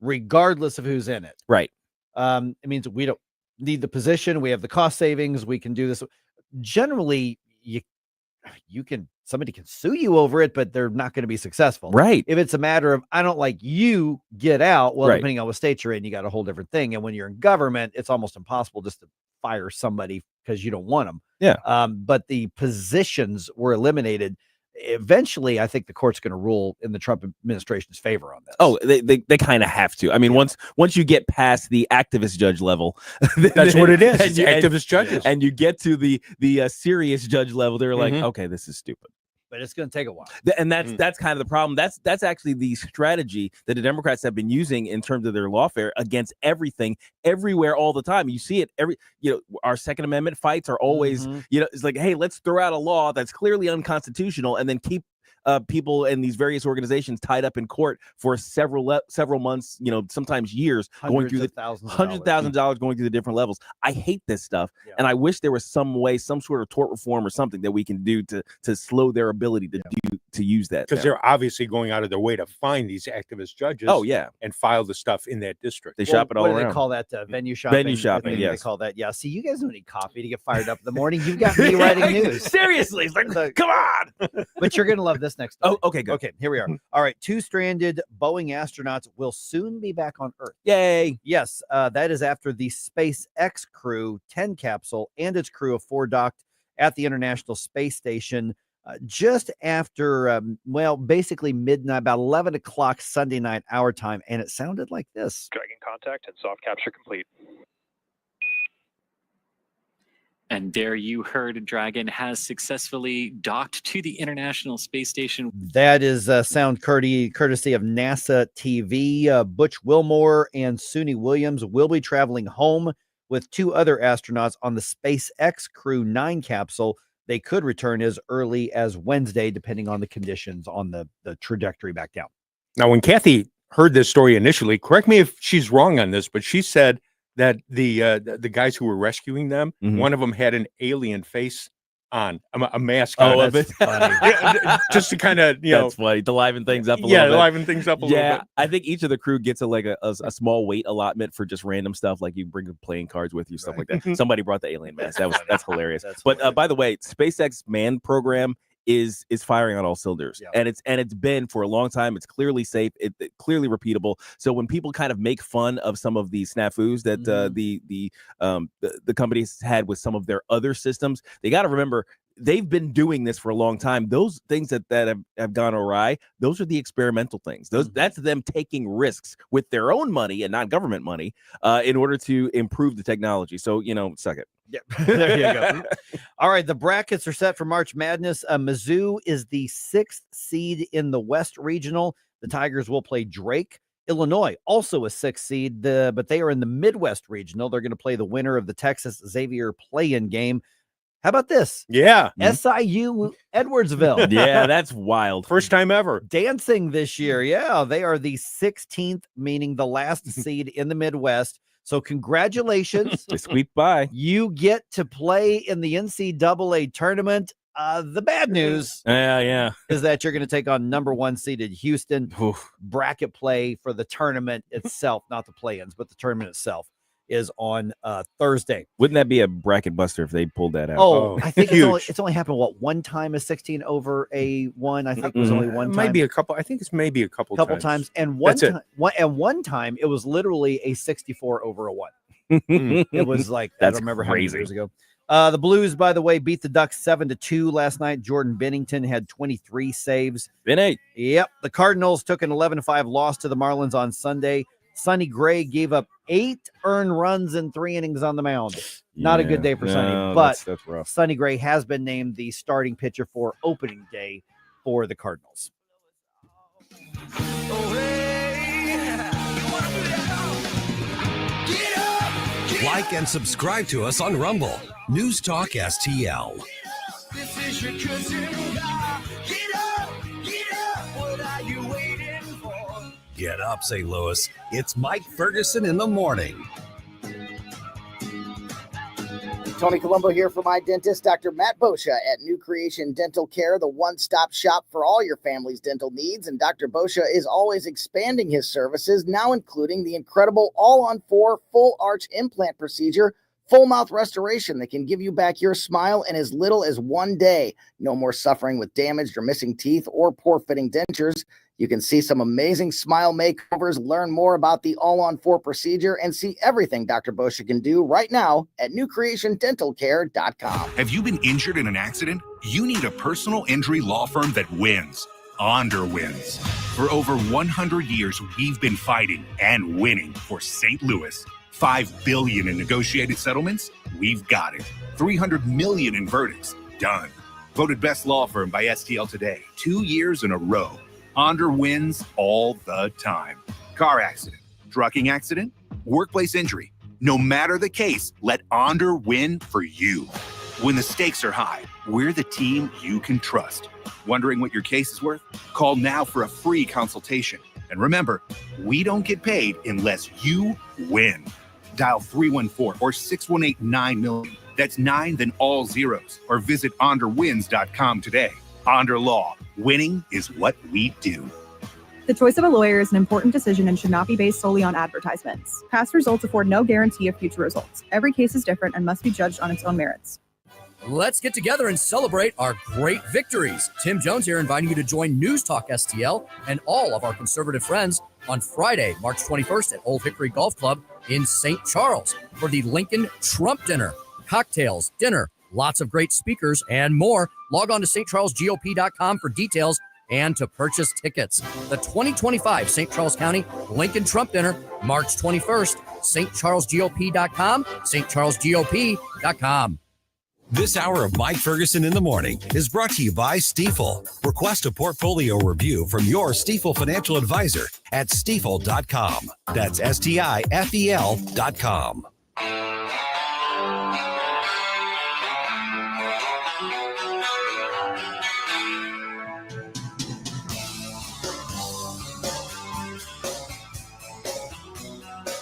S28: regardless of who's in it,
S10: right?
S28: It means we don't need the position. We have the cost savings. We can do this. Generally, somebody can sue you over it, but they're not going to be successful.
S10: Right.
S28: If it's a matter of, I don't like you, get out. Well,
S10: Right.
S28: depending on what state you're in, you got a whole different thing. And when you're in government, it's almost impossible just to fire somebody because you don't want them.
S10: Yeah.
S28: But the positions were eliminated. Eventually, I think the court's going to rule in the Trump administration's favor on this.
S10: Oh, they kind of have to. I mean, once you get past the activist judge level,
S21: That's what it is. It's
S10: you-
S21: activist judges.
S10: and you get to the serious judge level, they're like, okay, this is stupid.
S28: But it's going to take a while.
S10: And that's kind of the problem. That's actually the strategy that the Democrats have been using in terms of their lawfare against everything, everywhere, all the time. You see it our Second Amendment fights are always, it's like, hey, let's throw out a law that's clearly unconstitutional and then keep people in these various organizations tied up in court for several months, sometimes years, going through the $100,000 going through the different levels. I hate this stuff, and I wish there was some way, some sort of tort reform or something that we can do to slow their ability to use that.
S21: Because they're obviously going out of their way to find these activist judges.
S10: Oh, yeah.
S21: And file the stuff in that district.
S10: They shop it all
S28: what do
S10: around.
S28: they call that? Venue shopping.
S10: Venue shopping,
S28: I think
S10: yes.
S28: They call that. Yeah. See, you guys don't need coffee to get fired up in the morning. You've got me writing news.
S10: Seriously, it's like, come on.
S28: But you're going to love this next story.
S10: Oh, okay, good.
S28: Okay, here we are. All right, 2 stranded Boeing astronauts will soon be back on Earth.
S10: Yay.
S28: Yes, that is after the SpaceX Crew 10 capsule and its crew of 4 docked at the International Space Station just after, basically midnight, about 11 o'clock Sunday night, our time. And it sounded like this.
S1: Dragon contact and soft capture complete.
S2: And there you heard Dragon has successfully docked to the International Space Station.
S28: That is sound courtesy of NASA TV. Butch Wilmore and Suni Williams will be traveling home with 2 other astronauts on the SpaceX Crew 9 capsule. They could return as early as Wednesday, depending on the conditions on the trajectory back down.
S21: Now, when Kathy heard this story initially, correct me if she's wrong on this, but she said that the guys who were rescuing them, one of them had an alien face on, a mask on.
S10: Oh, that's funny.
S21: Just to kind of,
S10: that's funny to liven things up a little bit.
S21: Yeah, liven things up a little bit.
S10: I think each of the crew gets a small weight allotment for just random stuff, like you bring playing cards with you, stuff like that. Somebody brought the alien mask. That's hilarious. But by the way, SpaceX manned program is firing on all cylinders, and it's been for a long time. It's clearly safe, it clearly repeatable. So when people kind of make fun of some of the snafus that the companies had with some of their other systems, they got to remember they've been doing this for a long time. Those things that have gone awry, those are the experimental things. That's them taking risks with their own money and not government money in order to improve the technology. So suck it.
S28: Yeah, there you go. All right, the brackets are set for March Madness. Mizzou is the 6th seed in the West Regional. The Tigers will play Drake. Illinois, also a 6th seed, but they are in the Midwest Regional. They're going to play the winner of the Texas Xavier play-in game. How about this?
S21: Yeah.
S28: SIU Edwardsville.
S10: Yeah, that's wild.
S21: First time ever.
S28: Dancing this year. Yeah, they are the 16th, meaning the last seed in the Midwest. So congratulations.
S10: They squeak by.
S28: You get to play in the NCAA tournament. The bad news is that you're going to take on number 1 seeded Houston. Bracket play for the tournament itself, not the play-ins, but the tournament itself is on Thursday.
S10: Wouldn't that be a bracket buster if they pulled that out?
S28: Oh, I think it's only happened one time, a 16 over a 1. I think it was only one time.
S21: Maybe a couple. I think it's maybe a couple
S28: times. And one time it was literally a 64 over a 1. It was like, I don't remember how many years ago. The Blues, by the way, beat the Ducks 7-2 last night. Jordan Bennington had 23 saves. Yep. The Cardinals took an 11-5 loss to the Marlins on Sunday. Sonny Gray gave up 8 earned runs in 3 innings on the mound. Not a good day for Sonny, but
S10: that's rough.
S28: Sonny Gray has been named the starting pitcher for opening day for the Cardinals.
S3: Like and subscribe to us on Rumble. News Talk STL.
S9: This is your cousin. Get up, what are you waiting for?
S3: Get up, St. Louis. It's Mike Ferguson in the morning.
S4: Tony Colombo here for my dentist, Dr. Matt Boscia at New Creation Dental Care, the one-stop shop for all your family's dental needs. And Dr. Boscia is always expanding his services, now including the incredible all-on-4 full arch implant procedure, full mouth restoration that can give you back your smile in as little as 1 day. No more suffering with damaged or missing teeth or poor fitting dentures. You can see some amazing smile makeovers, learn more about the all-on-4 procedure, and see everything Dr. Boscia can do right now at newcreationdentalcare.com.
S5: Have you been injured in an accident? You need a personal injury law firm that wins. Onder wins. For over 100 years, we've been fighting and winning for St. Louis. $5 billion in negotiated settlements? We've got it. $300 million in verdicts? Done. Voted best law firm by STL Today 2 years in a row. Onder wins all the time. Car accident, trucking accident, workplace injury. No matter the case, let Onder win for you. When the stakes are high, we're the team you can trust. Wondering what your case is worth? Call now for a free consultation. And remember, we don't get paid unless you win. Dial 314 or 618-9 million. That's 9 then all zeros. Or visit onderwins.com today. Onder Law. Winning is what we do.
S15: The choice of a lawyer is an important decision and should not be based solely on advertisements. Past results afford no guarantee of future results. Every case is different and must be judged on its own merits.
S7: Let's get together and celebrate our great victories. Tim Jones here, inviting you to join News Talk STL and all of our conservative friends on Friday, March 21st at Old Hickory Golf Club in St. Charles for the Lincoln Trump Dinner. Cocktails, dinner, lots of great speakers, and more. Log on to stcharlesgop.com for details and to purchase tickets. The 2025 St. Charles County Lincoln Trump Dinner, March 21st, stcharlesgop.com, stcharlesgop.com.
S3: This hour of Mike Ferguson in the Morning is brought to you by Stifel. Request a portfolio review from your Stifel financial advisor at stifel.com. That's STIFEL.com.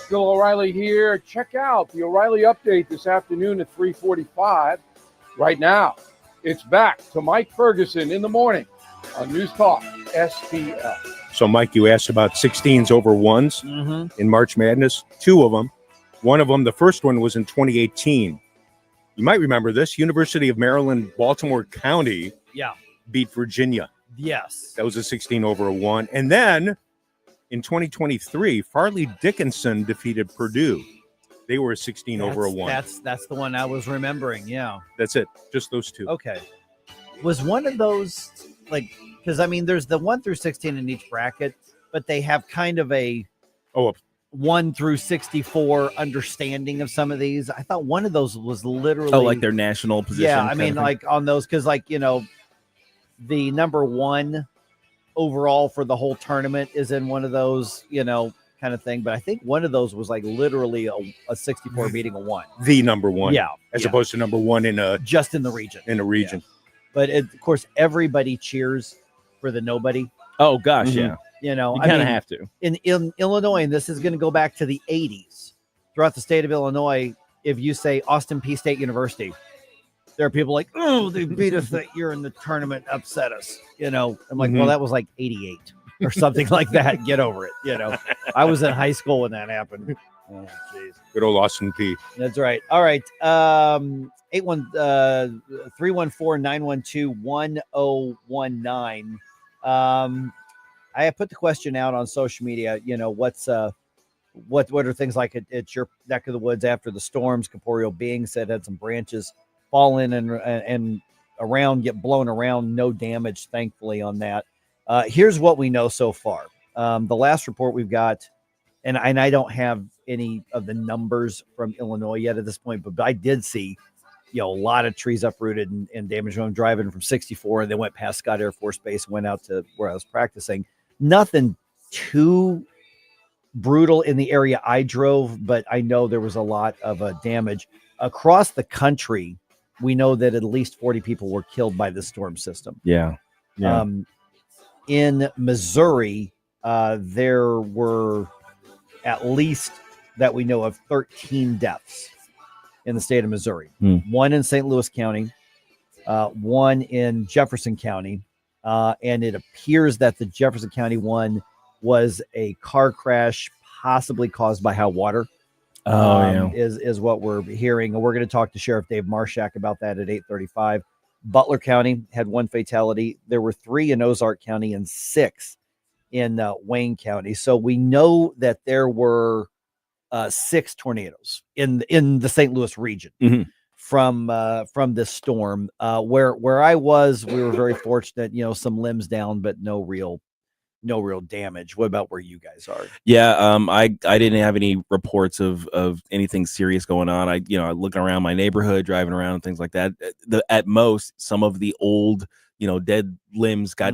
S17: Bill O'Reilly here. Check out the O'Reilly Update this afternoon at 3:45. Right now, it's back to Mike Ferguson in the morning on News Talk STL.
S21: So, Mike, you asked about 16s over ones in March Madness. Two of them. One of them, the first one was in 2018. You might remember this. University of Maryland, Baltimore County beat Virginia.
S28: Yes.
S21: That was a 16 over a one. And then in 2023, Farley Dickinson defeated Purdue. They were a 16 over a one.
S28: That's the one I was remembering. Yeah.
S21: That's it. Just those two.
S28: Okay. Was one of those like, because I mean, there's the 1 through 16 in each bracket, but they have kind of a 1 through 64 understanding of some of these. I thought one of those was literally
S10: like their national position.
S28: Yeah, I mean, like on those, because like, you know, the number one overall for the whole tournament is in one of those, you know, kind of thing. But I think one of those was like literally a 64 beating a one.
S21: The number one.
S28: Yeah.
S21: As opposed to number one in a
S28: just in the region.
S21: In a region.
S28: Yeah. But of course, everybody cheers for the nobody.
S10: Oh gosh, yeah.
S28: You know,
S10: you kind of have to.
S28: In Illinois, and this is going to go back to the 80s, throughout the state of Illinois, if you say Austin Peay State University, there are people like, oh, they beat us that year in the tournament, upset us. You know, I'm like, well, that was like 88 or something like that. Get over it. You know, I was in high school when that happened. Oh, jeez.
S21: Good old Austin Peay.
S28: That's right. All right. 314-912-1019. I put the question out on social media, you know, what are things like at your neck of the woods after the storms? Corporeal being said had some branches fall in and around, get blown around, no damage, thankfully, on that. Here's what we know so far. The last report we've got, and I don't have any of the numbers from Illinois yet at this point, but I did see, you know, a lot of trees uprooted and damaged. I'm driving from 64 and then went past Scott Air Force Base and went out to where I was practicing. Nothing too brutal in the area I drove, but I know there was a lot of damage across the country. We know that at least 40 people were killed by the storm system.
S10: Yeah.
S28: In Missouri, there were at least that we know of 13 deaths in the state of Missouri.
S10: Hmm.
S28: One in St. Louis County, one in Jefferson County, and it appears that the Jefferson County one was a car crash possibly caused by high water. Is what we're hearing. And we're going to talk to Sheriff Dave Marshak about that at 8:35. Butler County had one fatality. There were 3 in Ozark County and 6 in Wayne County. So we know that there were 6 tornadoes in the St. Louis region from this storm. Where I was, we were very fortunate. Some limbs down, but no real damage. What about where you guys are?
S10: Yeah, I didn't have any reports of anything serious going on. I looking around my neighborhood, driving around and things like that. At most, some of the old dead limbs got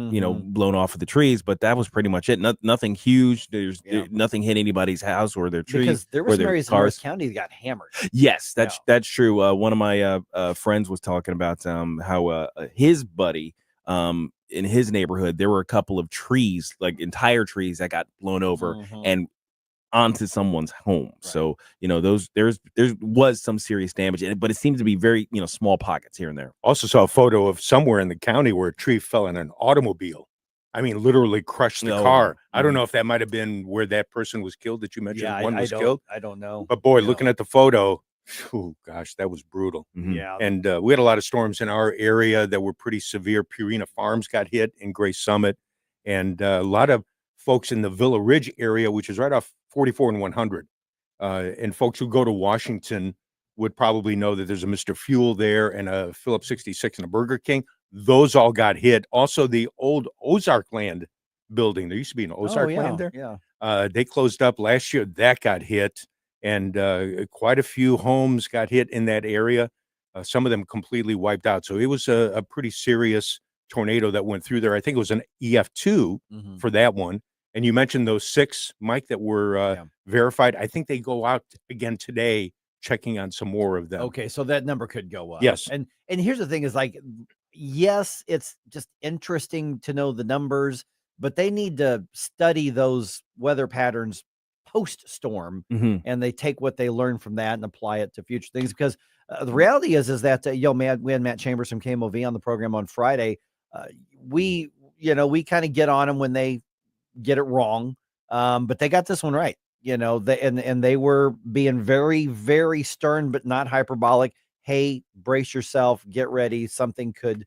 S10: blown off of the trees, but that was pretty much it. Nothing huge. There's nothing hit anybody's house or their trees.
S28: Because there were some areas in North County that got hammered.
S10: Yes, that's true. One of my friends was talking about how his buddy in his neighborhood, there were a couple of trees, like entire trees, that got blown over and onto someone's home. Right. So there was some serious damage in it, but it seems to be very small pockets here and there.
S21: Also saw a photo of somewhere in the county where a tree fell in an automobile. I mean, literally crushed the car. I don't know if that might have been where that person was killed that you mentioned. One was killed.
S28: I don't know.
S21: But boy, looking at the photo, oh gosh, that was brutal.
S28: Yeah.
S21: And we had a lot of storms in our area that were pretty severe. Purina Farms got hit in Gray Summit, and a lot of folks in the Villa Ridge area, which is right off 44 and 100. And folks who go to Washington would probably know that there's a Mr. Fuel there and a Phillips 66 and a Burger King. Those all got hit. Also, the old Ozark Land building. There used to be an Ozark Land there.
S28: Yeah.
S21: They closed up last year. That got hit. And quite a few homes got hit in that area. Some of them completely wiped out. So it was a pretty serious tornado that went through there. I think it was an EF2 for that one. And you mentioned those 6, Mike, that were verified. I think they go out again today, checking on some more of them.
S28: Okay, so that number could go up.
S21: Yes.
S28: And here's the thing is, like, yes, it's just interesting to know the numbers, but they need to study those weather patterns post-storm, and they take what they learn from that and apply it to future things. Because the reality is that we had Matt Chambers from KMOV on the program on Friday. We kind of get on them when they get it wrong, but they got this one right. They were being very, very stern, but not hyperbolic. Hey, brace yourself, get ready. Something could,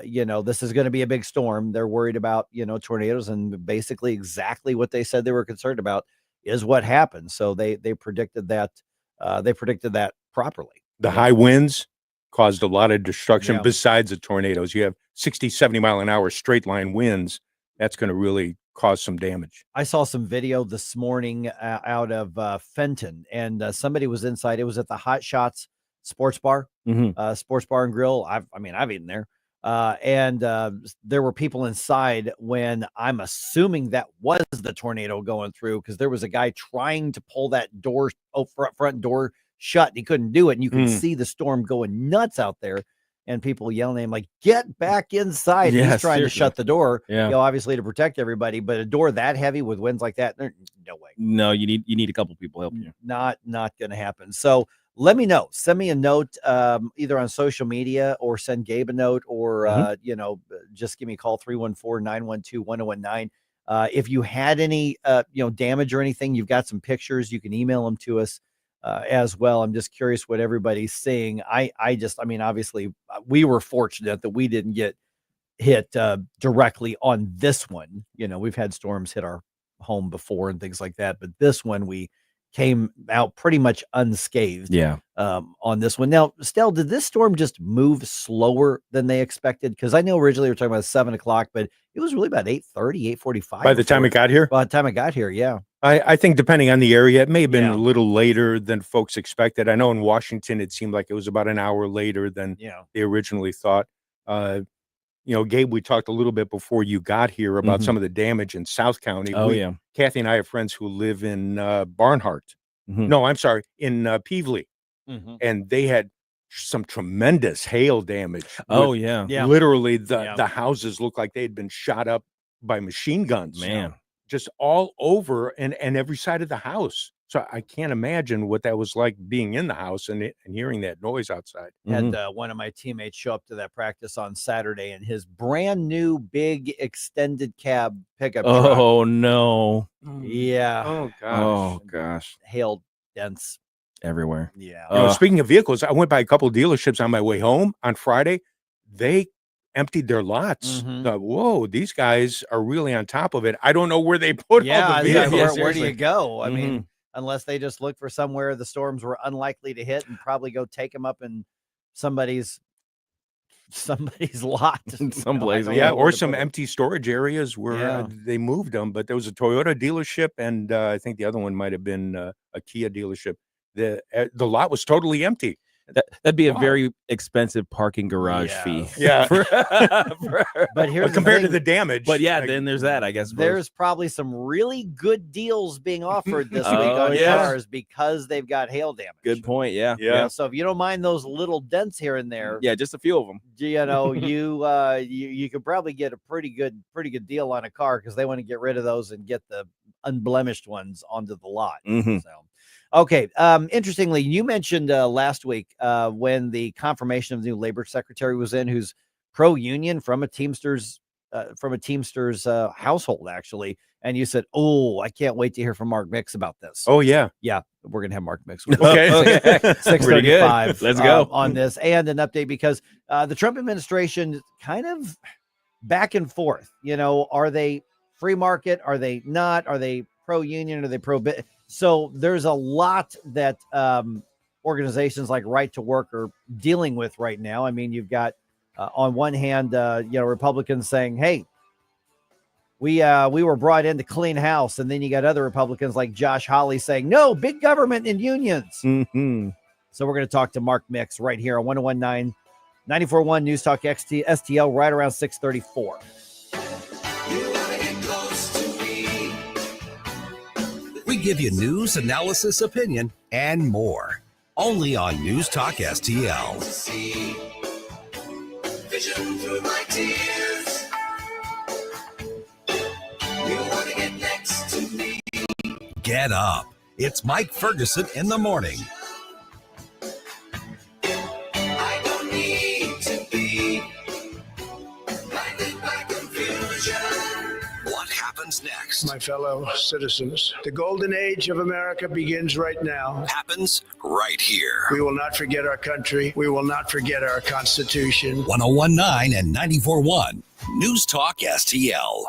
S28: this is going to be a big storm. They're worried about tornadoes, and basically exactly what they said they were concerned about is what happened. So they predicted that. They predicted that properly.
S21: The high winds caused a lot of destruction besides the tornadoes. You have 60, 70 mile an hour straight line winds. That's going to really cause some damage.
S28: I saw some video this morning out of Fenton, and somebody was inside. It was at the Hot Shots Sports Bar, Sports Bar and Grill. I've eaten there. And there were people inside when I'm assuming that was the tornado going through, because there was a guy trying to pull that door, front door shut, and he couldn't do it. And you could see the storm going nuts out there, and people yelling at him like, "Get back inside!"
S10: Yeah,
S28: he's trying to shut the door, obviously to protect everybody. But a door that heavy with winds like that, no way.
S10: No, you need a couple people helping you.
S28: Not going to happen. So let me know. Send me a note, either on social media, or send Gabe a note, or just give me a call, 314-912-1019. If you had any damage or anything, you've got some pictures, you can email them to us as well. I'm just curious what everybody's seeing. Obviously we were fortunate that we didn't get hit directly on this one. We've had storms hit our home before and things like that, but this one we came out pretty much unscathed on this one. Now, Stell, did this storm just move slower than they expected? Because I know originally we were talking about 7 o'clock, but it was really about 8:30, 8:45.
S21: By the time it got here?
S28: By the time it got here, yeah.
S21: I think depending on the area, it may have been a little later than folks expected. I know in Washington, it seemed like it was about an hour later than they originally thought. Gabe, we talked a little bit before you got here about some of the damage in South County. Kathy and I have friends who live in Barnhart. No, I'm sorry, in Peevely. And they had some tremendous hail damage. Literally, the houses looked like they had been shot up by machine guns.
S10: Man.
S21: Just all over and every side of the house. So I can't imagine what that was like being in the house and hearing that noise outside.
S28: Had one of my teammates show up to that practice on Saturday in his brand new big extended cab pickup truck.
S10: Oh no.
S28: Yeah.
S21: Oh gosh.
S10: Oh gosh.
S28: Hail dents
S10: everywhere.
S28: Yeah.
S21: You know, speaking of vehicles, I went by a couple of dealerships on my way home on Friday. They emptied their lots. Thought, whoa, these guys are really on top of it. I don't know where they put all the vehicles.
S28: Where do you go? I mean, unless they just look for somewhere the storms were unlikely to hit and probably go take them up in somebody's lot.
S10: Someplace.
S21: Yeah, or some empty storage areas where they moved them. But there was a Toyota dealership, and I think the other one might have been a Kia dealership. The lot was totally empty.
S10: That'd be a very expensive parking garage fee.
S21: Yeah.
S28: But here's
S21: compared to the damage.
S10: But yeah, then there's that, I guess.
S28: There's probably some really good deals being offered this week on cars because they've got hail damage.
S10: Good point. Yeah.
S28: You know, so if you don't mind those little dents here and there,
S10: just a few of them.
S28: You know, you could probably get a pretty good deal on a car because they want to get rid of those and get the unblemished ones onto the lot. So. Okay. Interestingly, you mentioned last week when the confirmation of the new labor secretary was in, who's pro-union from a Teamsters household, actually. And you said, "Oh, I can't wait to hear from Mark Mix about this."
S21: Oh yeah,
S28: we're gonna have Mark Mix.
S21: Okay,
S28: 6:35.
S21: Let's go
S28: on this, and an update because the Trump administration kind of back and forth. You know, are they free market? Are they not? Are they pro-union? Are they pro-bit? So there's a lot that organizations like Right to Work are dealing with right now. I mean, you've got on one hand, Republicans saying, "Hey, we were brought in to clean house," and then you got other Republicans like Josh Hawley saying, "No, big government and unions." So we're going to talk to Mark Mix right here on 101.9, 94.1 News Talk STL right around 6:34.
S3: We give you news, analysis, opinion, and more. Only on News Talk STL.
S9: Vision through my tears. You want to get next to me.
S3: Get up. It's Mike Ferguson in the morning.
S9: I don't need to be blinded by confusion.
S3: What happens next?
S6: My fellow citizens, the golden age of America begins right now.
S3: Happens right here.
S6: We will not forget our country. We will not forget our Constitution.
S3: 101.9 and 94.1 News Talk STL.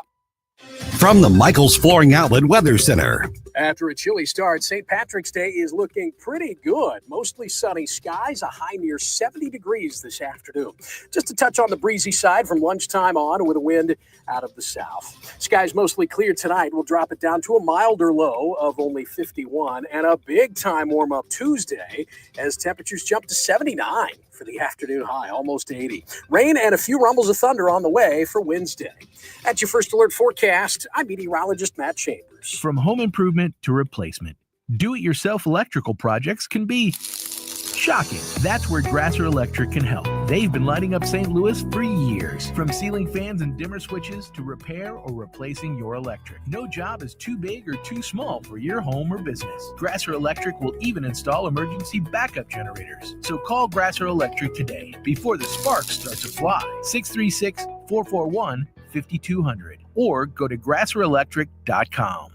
S3: From the Michaels Flooring Outlet Weather Center.
S16: After a chilly start, St. Patrick's Day is looking pretty good. Mostly sunny skies, a high near 70 degrees this afternoon. Just a touch on the breezy side from lunchtime on with a wind out of the south. Skies mostly clear tonight. We'll drop it down to a milder low of only 51 and a big time warm up Tuesday as temperatures jump to 79 for the afternoon high, almost 80. Rain and a few rumbles of thunder on the way for Wednesday. At your first alert forecast, I'm meteorologist Matt Chambers.
S19: From home improvement to replacement, do-it-yourself electrical projects can be shocking. That's where Grasser Electric can help. They've been lighting up St. Louis for years. From ceiling fans and dimmer switches to repair or replacing your electric. No job is too big or too small for your home or business. Grasser Electric will even install emergency backup generators. So call Grasser Electric today before the sparks start to fly. 636-441-5200 or go to grasserelectric.com.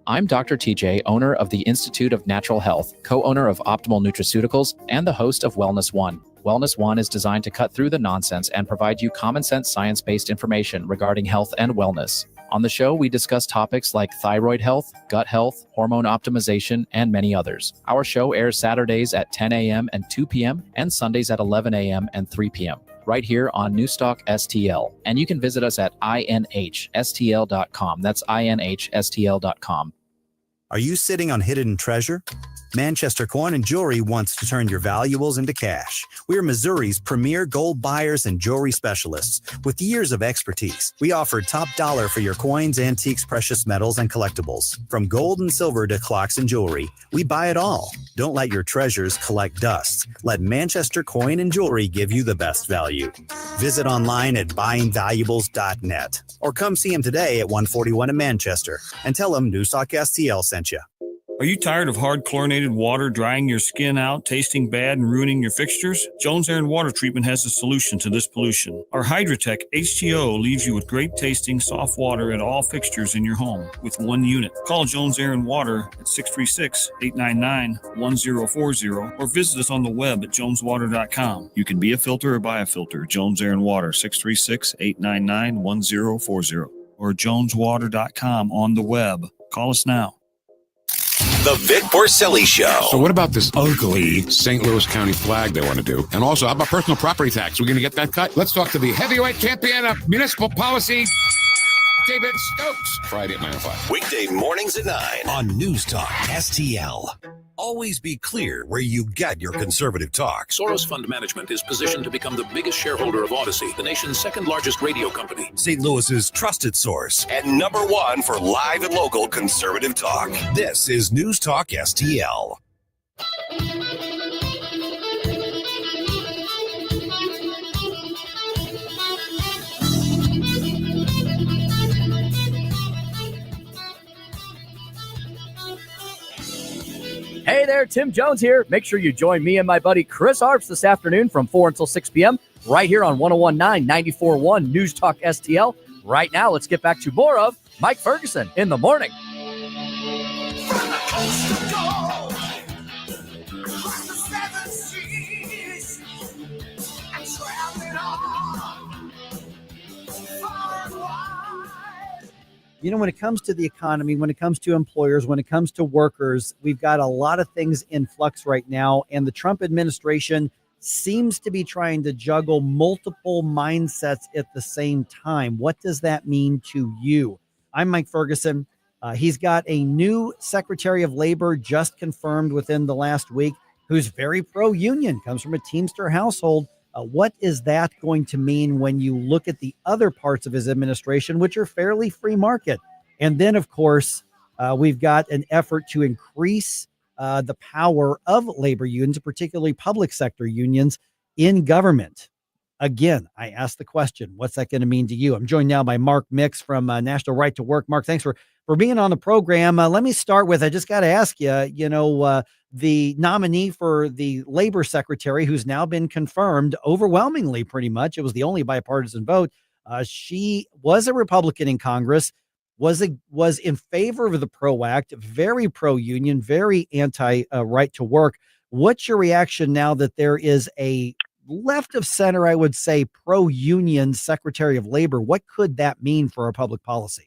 S20: I'm Dr. TJ, owner of the Institute of Natural Health, co-owner of Optimal Nutraceuticals, and the host of Wellness One. Wellness One is designed to cut through the nonsense and provide you common sense science-based information regarding health and wellness. On the show, we discuss topics like thyroid health, gut health, hormone optimization, and many others. Our show airs Saturdays at 10 a.m. and 2 p.m. and Sundays at 11 a.m. and 3 p.m. right here on Newstalk STL. And you can visit us at inhstl.com. That's inhstl.com.
S22: Are you sitting on hidden treasure? Manchester Coin and Jewelry wants to turn your valuables into cash. We're Missouri's premier gold buyers and jewelry specialists with years of expertise. We offer top dollar for your coins, antiques, precious metals, and collectibles. From gold and silver to clocks and jewelry, we buy it all. Don't let your treasures collect dust. Let Manchester Coin and Jewelry give you the best value. Visit online at buyingvaluables.net or come see him today at 141 in Manchester and tell him Newstalk STL sent you.
S8: Are you tired of hard chlorinated water drying your skin out, tasting bad, and ruining your fixtures? Jones Air and Water Treatment has a solution to this pollution. Our Hydratech H2O leaves you with great tasting, soft water at all fixtures in your home with one unit. Call Jones Air and Water at 636-899-1040 or visit us on the web at joneswater.com. You can be a filter or buy a filter. Jones Air and Water, 636-899-1040 or joneswater.com on the web. Call us now.
S3: The Vic Borselli Show.
S11: So what about this ugly St. Louis County flag they want to do? And also, how about personal property tax? We're going to get that cut? Let's talk to the heavyweight champion of municipal policy, David Stokes. Friday at 9 o'clock.
S3: Weekday mornings at 9 on News Talk STL. Always be clear where you get your conservative talk.
S13: Soros Fund Management is positioned to become the biggest shareholder of Odyssey, the nation's second largest radio company.
S3: St. Louis's trusted source and #1 for live and local conservative talk. This is News Talk STL.
S18: Hey there, Tim Jones here. Make sure you join me and my buddy Chris Harps this afternoon from 4 until 6 p.m. right here on 101.9, 94.1 News Talk STL. Right now, let's get back to more of Mike Ferguson in the morning.
S28: You know, when it comes to the economy, when it comes to employers, when it comes to workers, we've got a lot of things in flux right now. And the Trump administration seems to be trying to juggle multiple mindsets at the same time. What does that mean to you? I'm Mike Ferguson. He's got a new Secretary of Labor just confirmed within the last week, who's very pro-union, comes from a Teamster household. What is that going to mean when you look at the other parts of his administration, which are fairly free market? And then, of course, we've got an effort to increase the power of labor unions, particularly public sector unions in government. Again, I asked the question, what's that going to mean to you? I'm joined now by Mark Mix from National Right to Work. Mark, thanks for being on the program. Let me start with, I just got to ask you, the nominee for the labor secretary, who's now been confirmed overwhelmingly, pretty much, it was the only bipartisan vote. She was a Republican in Congress, was in favor of the PRO Act, very pro-union, very anti-right to work. What's your reaction now that there is a left of center, I would say, pro-union Secretary of Labor? What could that mean for our public policy?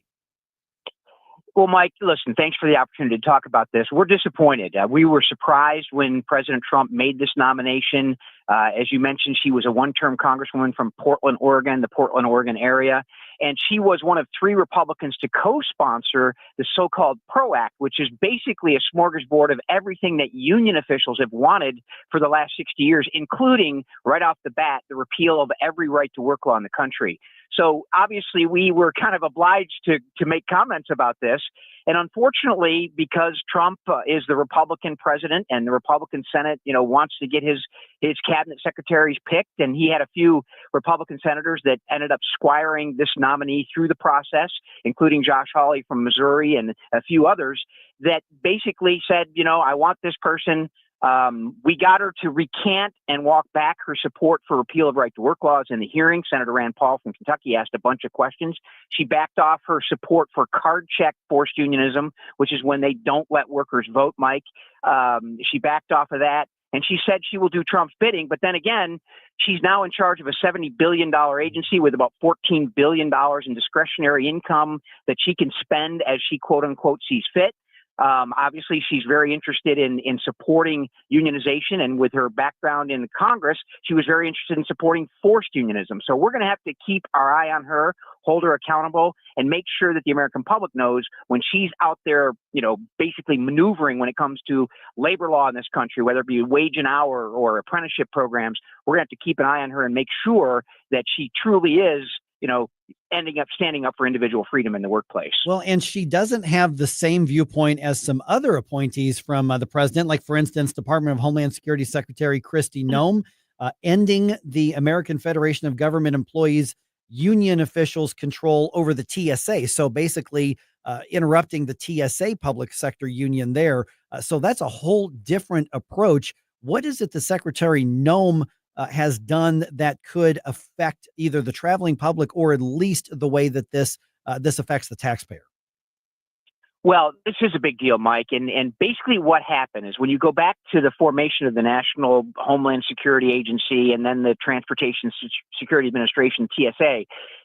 S24: Well, Mike, listen, thanks for the opportunity to talk about this. We're disappointed. We were surprised when President Trump made this nomination. As you mentioned, she was a one-term congresswoman from Portland, Oregon, the Portland, Oregon area. And she was one of 3 Republicans to co-sponsor the so-called PRO Act, which is basically a smorgasbord of everything that union officials have wanted for the last 60 years, including, right off the bat, the repeal of every right to work law in the country. So obviously we were kind of obliged to make comments about this. And unfortunately, because Trump is the Republican president and the Republican Senate, wants to get his cabinet secretaries picked, and he had a few Republican senators that ended up squiring this nominee through the process, including Josh Hawley from Missouri and a few others, that basically said, I want this person. We got her to recant and walk back her support for repeal of right to work laws in the hearing. Senator Rand Paul from Kentucky asked a bunch of questions. She backed off her support for card check forced unionism, which is when they don't let workers vote, Mike. She backed off of that. And she said she will do Trump's bidding. But then again, she's now in charge of a $70 billion agency with about $14 billion in discretionary income that she can spend as she, quote unquote, sees fit. Obviously, she's very interested in supporting unionization, and with her background in Congress, she was very interested in supporting forced unionism. So we're going to have to keep our eye on her, hold her accountable, and make sure that the American public knows when she's out there, basically maneuvering when it comes to labor law in this country, whether it be wage and hour or apprenticeship programs. We're going to have to keep an eye on her and make sure that she truly is, ending up standing up for individual freedom in the workplace.
S28: Well, and she doesn't have the same viewpoint as some other appointees from the president, like, for instance, Department of Homeland Security Secretary Kristi Noem, ending the American Federation of Government Employees union officials' control over the TSA. So basically, interrupting the TSA public sector union there. So that's a whole different approach. What is it the Secretary Noem has done that could affect either the traveling public or at least the way that this affects the taxpayer?
S24: Well, this is a big deal, Mike. And basically what happened is when you go back to the formation of the National Homeland Security Agency and then the Transportation Security Administration, TSA,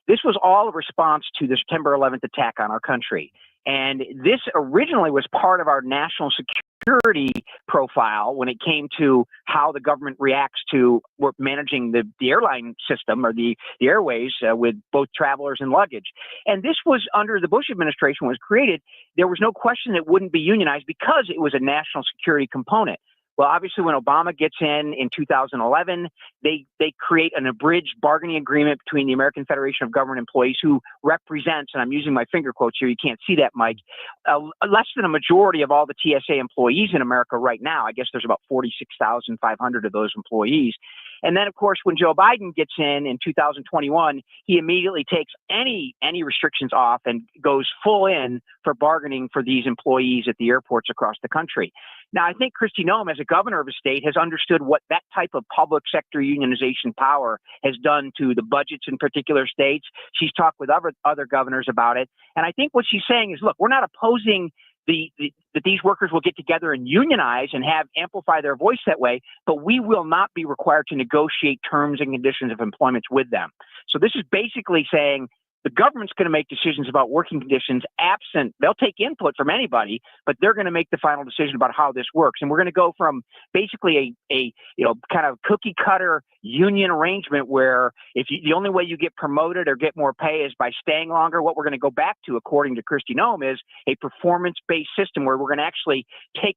S24: this was all a response to the September 11th attack on our country. And this originally was part of our national security profile when it came to how the government reacts to managing the airline system or the airways with both travelers and luggage. And this was under the Bush administration was created. There was no question it wouldn't be unionized because it was a national security component. Well, obviously, when Obama gets in 2011, they create an abridged bargaining agreement between the American Federation of Government Employees, who represents, and I'm using my finger quotes here, you can't see that, Mike, less than a majority of all the TSA employees in America right now. I guess there's about 46,500 of those employees. And then, of course, when Joe Biden gets in 2021, he immediately takes any restrictions off and goes full in for bargaining for these employees at the airports across the country. Now, I think Kristi Noem, as a governor of a state, has understood what that type of public sector unionization power has done to the budgets in particular states. She's talked with other governors about it. And I think what she's saying is, look, we're not opposing that these workers will get together and unionize and amplify their voice that way, but we will not be required to negotiate terms and conditions of employment with them. So this is basically saying the government's going to make decisions about working conditions absent. They'll take input from anybody, but they're going to make the final decision about how this works. And we're going to go from basically a kind of cookie cutter union arrangement where the only way you get promoted or get more pay is by staying longer. What we're going to go back to, according to Kristi Noem, is a performance-based system where we're going to actually pay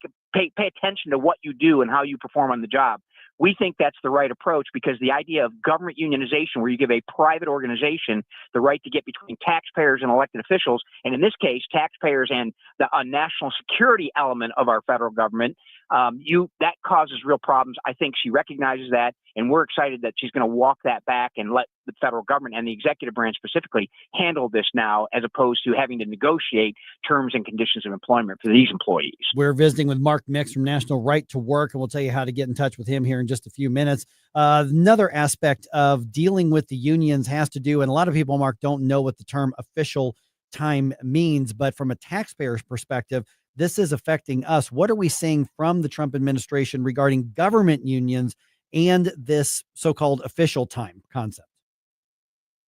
S24: attention to what you do and how you perform on the job. We think that's the right approach because the idea of government unionization, where you give a private organization the right to get between taxpayers and elected officials, and in this case, taxpayers and the national security element of our federal government, that causes real problems. I think she recognizes that, and we're excited that she's going to walk that back and let the federal government and the executive branch specifically handle this now, as opposed to having to negotiate terms and conditions of employment for these employees.
S28: We're visiting with Mark Mix from National Right to Work, and we'll tell you how to get in touch with him here in just a few minutes. Another aspect of dealing with the unions has to do, and a lot of people, Mark, don't know what the term official time means, but from a taxpayer's perspective, this is affecting us. What are we seeing from the Trump administration regarding government unions and this so-called official time concept?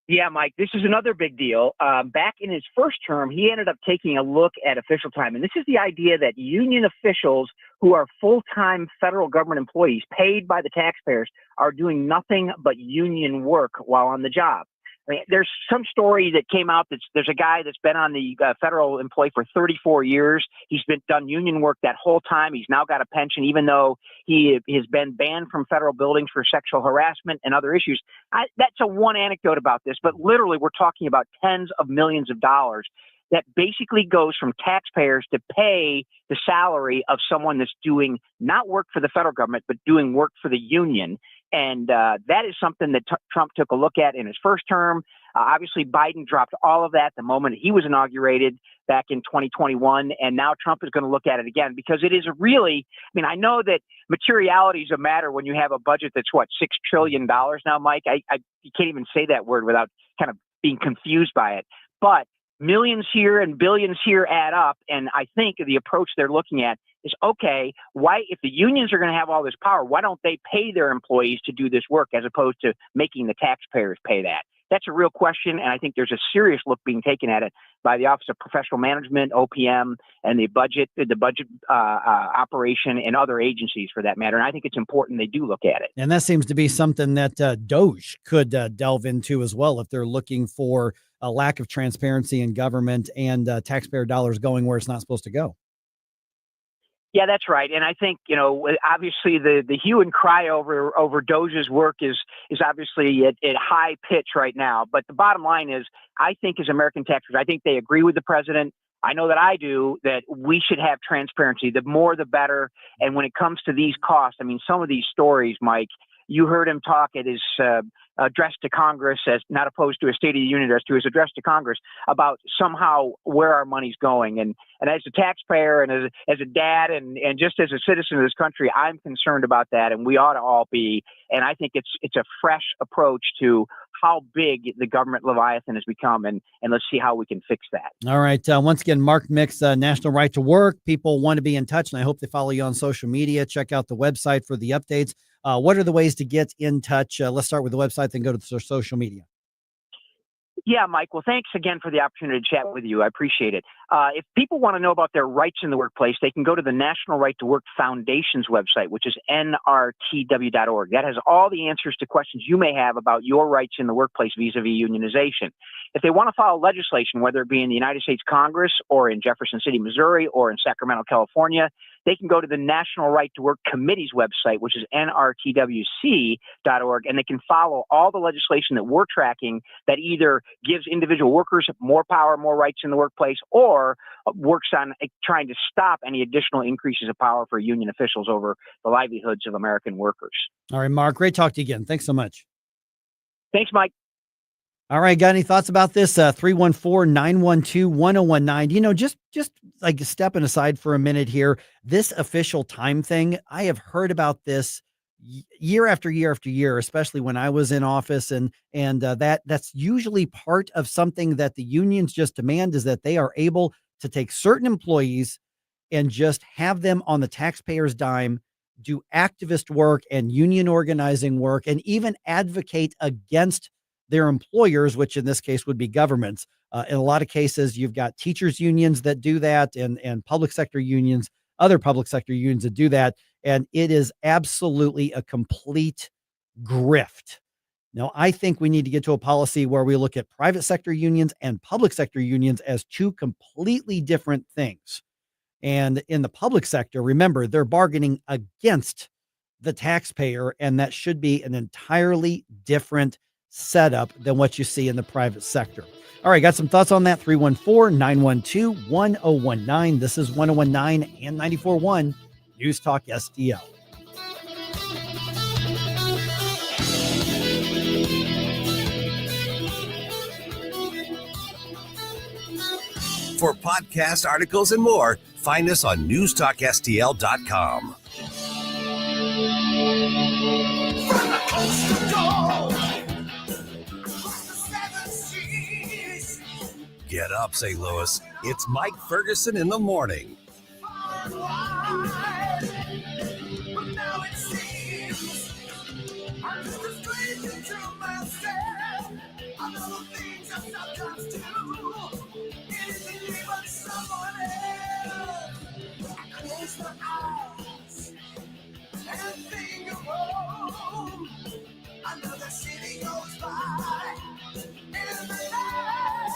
S24: Yeah, Mike, this is another big deal. Back in his first term, he ended up taking a look at official time. And this is the idea that union officials who are full-time federal government employees paid by the taxpayers are doing nothing but union work while on the job. I mean, there's some story that came out that there's a guy that's been on the federal employee for 34 years. He's done union work that whole time. He's now got a pension, even though he has been banned from federal buildings for sexual harassment and other issues. That's one anecdote about this, but literally we're talking about tens of millions of dollars that basically goes from taxpayers to pay the salary of someone that's doing not work for the federal government, but doing work for the union. And that is something that Trump took a look at in his first term. Obviously, Biden dropped all of that the moment he was inaugurated back in 2021. And now Trump is going to look at it again because it is really, I mean, I know that materiality is a matter when you have a budget that's, $6 trillion now, Mike. You can't even say that word without kind of being confused by it. But millions here and billions here add up. And I think the approach they're looking at is, okay, why, if the unions are going to have all this power, why don't they pay their employees to do this work as opposed to making the taxpayers pay that? That's a real question. And I think there's a serious look being taken at it by the Office of Professional Management, OPM, and the budget operation and other agencies for that matter. And I think it's important they do look at it.
S28: And that seems to be something that DOJ could delve into as well if they're looking for a lack of transparency in government and taxpayer dollars going where it's not supposed to go.
S24: Yeah, that's right. And I think, obviously the hue and cry over DOJ's work is obviously at high pitch right now. But the bottom line is, I think as American taxpayers, I think they agree with the president. I know that I do, that we should have transparency. The more, the better. And when it comes to these costs, I mean, some of these stories, Mike, You heard him talk at his address to Congress, as not opposed to a State of the Union address, to his address to Congress, about somehow where our money's going. And as a taxpayer and as a dad and just as a citizen of this country, I'm concerned about that, and we ought to all be. And I think it's a fresh approach to how big the government Leviathan has become, and let's see how we can fix that.
S28: All right. Once again, Mark Mix, National Right to Work. People want to be in touch, and I hope they follow you on social media. Check out the website for the updates. What are the ways to get in touch? Let's start with the website, then go to the social media.
S24: Yeah, Mike. Well, thanks again for the opportunity to chat with you. I appreciate it. If people want to know about their rights in the workplace, they can go to the National Right to Work Foundation's website, which is nrtw.org. That has all the answers to questions you may have about your rights in the workplace vis-a-vis unionization. If they want to follow legislation, whether it be in the United States Congress or in Jefferson City, Missouri, or in Sacramento, California, they can go to the National Right to Work Committee's website, which is nrtwc.org, and they can follow all the legislation that we're tracking that either gives individual workers more power, more rights in the workplace, or works on trying to stop any additional increases of power for union officials over the livelihoods of American workers.
S28: All right, Mark, great talk to you again. Thanks so much.
S24: Thanks, Mike.
S28: All right, got any thoughts about this? 314-912-1019. You know, just like stepping aside for a minute here, this official time thing, I have heard about this year after year after year, especially when I was in office, and that's usually part of something that the unions just demand, is that they are able to take certain employees and just have them on the taxpayer's dime, do activist work and union organizing work, and even advocate against their employers, which in this case would be governments. In a lot of cases, you've got teachers unions that do that, and public sector unions, other public sector unions that do that. And it is absolutely a complete grift. Now, I think we need to get to a policy where we look at private sector unions and public sector unions as two completely different things. And in the public sector, remember, they're bargaining against the taxpayer, and that should be an entirely different setup than what you see in the private sector. All right, got some thoughts on that? 314-912-1019. This is 1019 and 94.1 News Talk STL.
S3: For podcasts, articles, and more, find us on newstalkstl.com.
S9: From the coast to dawn.
S3: Get up, St. Louis. It's Mike Ferguson in the morning.
S9: But now it seems I'm just a stranger to myself. I know the things I sometimes do. It isn't me but someone else. I close my eyes and think of home. Another city goes by in the night.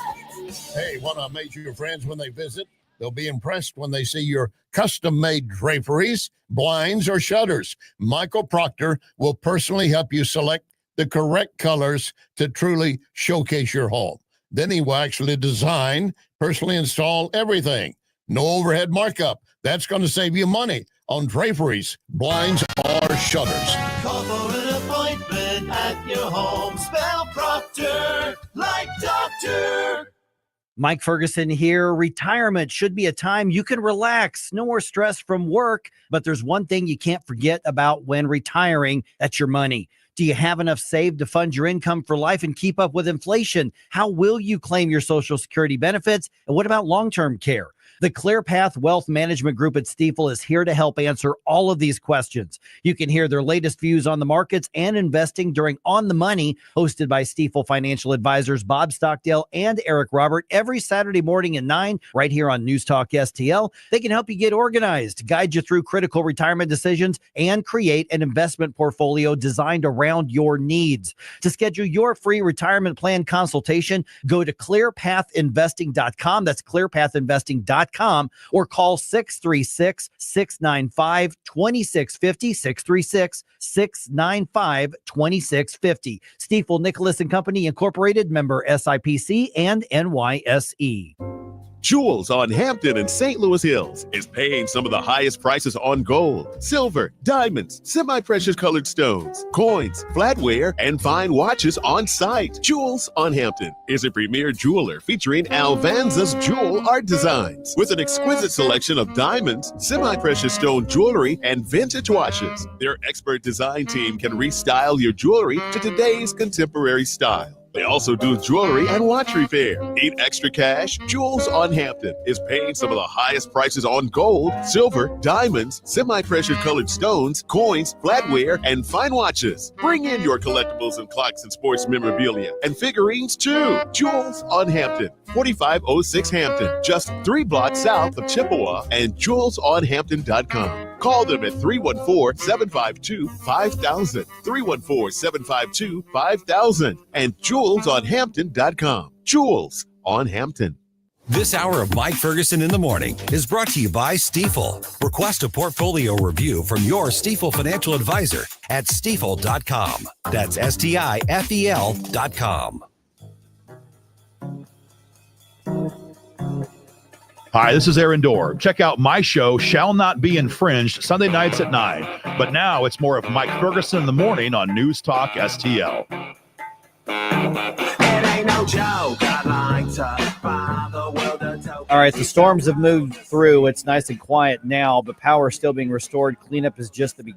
S1: Hey, want to make your friends when they visit? They'll be impressed when they see your custom-made draperies, blinds, or shutters. Michael Proctor will personally help you select the correct colors to truly showcase your home. Then he will actually design, personally install everything. No overhead markup. That's going to save you money on draperies, blinds, or shutters.
S9: Call for an appointment at your home. Spell Proctor like doctor.
S28: Mike Ferguson here. Retirement should be a time you can relax. No more stress from work. But there's one thing you can't forget about when retiring. That's your money. Do you have enough saved to fund your income for life and keep up with inflation? How will you claim your Social Security benefits? And what about long-term care? The ClearPath Wealth Management Group at Stifel is here to help answer all of these questions. You can hear their latest views on the markets and investing during On the Money, hosted by Stifel financial advisors Bob Stockdale and Eric Robert, every Saturday morning at 9, right here on News Talk STL. They can help you get organized, guide you through critical retirement decisions, and create an investment portfolio designed around your needs. To schedule your free retirement plan consultation, go to clearpathinvesting.com. That's clearpathinvesting.com. Or call 636-695-2650, 636-695-2650. Stifel Nicholas and Company Incorporated, member SIPC and NYSE.
S2: Jewels on Hampton and St. Louis Hills is paying some of the highest prices on gold, silver, diamonds, semi-precious colored stones, coins, flatware, and fine watches on site. Jewels on Hampton is a premier jeweler featuring Alvanza's jewel art designs with an exquisite selection of diamonds, semi-precious stone jewelry, and vintage watches. Their expert design team can restyle your jewelry to today's contemporary style. They also do jewelry and watch repair. Need extra cash? Jewels on Hampton is paying some of the highest prices on gold, silver, diamonds, semi-pressure colored stones, coins, flatware, and fine watches. Bring in your collectibles and clocks and sports memorabilia and figurines too. Jewels on Hampton, 4506 Hampton, just 3 blocks south of Chippewa, and jewelsonhampton.com. Call them at 314-752-5000, 314-752-5000, and jewelsonhampton.com. Jewels on Hampton.
S3: This hour of Mike Ferguson in the Morning is brought to you by Stifel. Request a portfolio review from your Stifel financial advisor at stifel.com. That's STIFEL.com.
S4: Hi, this is Aaron Dorr. Check out my show, Shall Not Be Infringed, Sunday nights at 9. But now it's more of Mike Ferguson in the morning on News Talk STL.
S28: All right, the storms have moved through. It's nice and quiet now, but power is still being restored. Cleanup is just in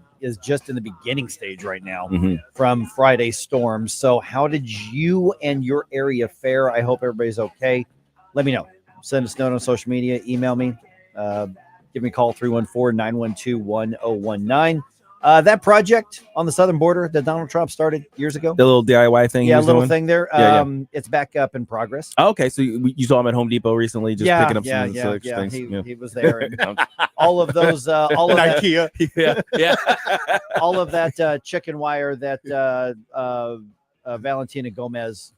S28: the beginning stage right now from Friday's storms. So how did you and your area fare? I hope everybody's okay. Let me know. Send us a note on social media. Email me. Give me a call, 314-912-1019. That project on the southern border that Donald Trump started years ago.
S10: The little DIY thing.
S28: Yeah, a little thing there.
S10: Yeah.
S28: It's back up in progress.
S10: Oh, okay, so you saw him at Home Depot recently, just picking up some things.
S28: He was there. And all of those, all of that,
S10: IKEA. Yeah.
S28: all of that chicken wire that Valentina Gomez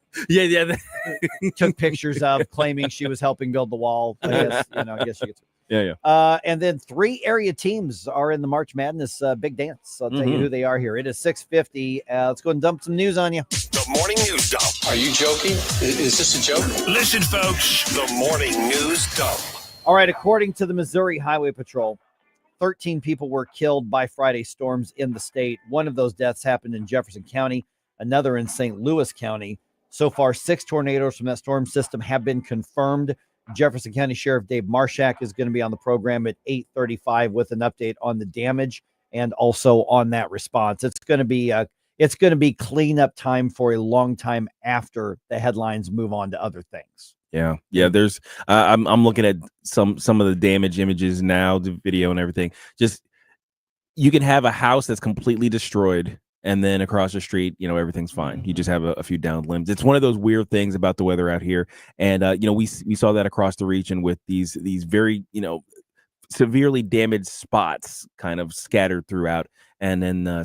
S28: took pictures of, claiming she was helping build the wall. I guess you could.
S10: Yeah.
S28: And then 3 area teams are in the March Madness big dance. I'll tell you who they are here. It is 6:50. Let's go and dump some news on you.
S3: The Morning News Dump. Are you joking? Is this a joke?
S2: Listen, folks.
S3: The Morning News Dump.
S28: All right. According to the Missouri Highway Patrol, 13 people were killed by Friday's storms in the state. One of those deaths happened in Jefferson County, another in St. Louis County. So far, 6 tornadoes from that storm system have been confirmed. Jefferson County Sheriff Dave Marshak is going to be on the program at 8:35 with an update on the damage and also on that response. It's going to be cleanup time for a long time after the headlines move on to other things.
S10: Yeah. There's I'm looking at some of the damage images now, the video and everything. Just you can have a house that's completely destroyed, and then across the street, everything's fine. You just have a few downed limbs. It's one of those weird things about the weather out here. And, we saw that across the region with these very, severely damaged spots kind of scattered throughout. And then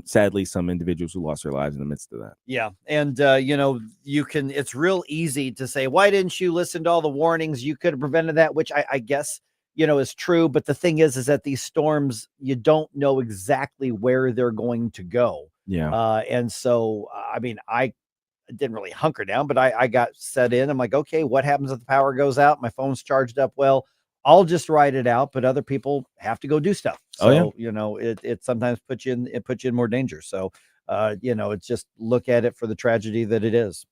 S10: sadly, some individuals who lost their lives in the midst of that.
S28: Yeah. And, it's real easy to say, why didn't you listen to all the warnings? You could have prevented that, which I guess, is true. But the thing is that these storms, you don't know exactly where they're going to go.
S10: Yeah.
S28: And so, I didn't really hunker down, but I got set in. I'm like, okay, what happens if the power goes out? My phone's charged up. Well, I'll just ride it out, but other people have to go do stuff. So, it sometimes puts you in more danger. So, it's just look at it for the tragedy that it is.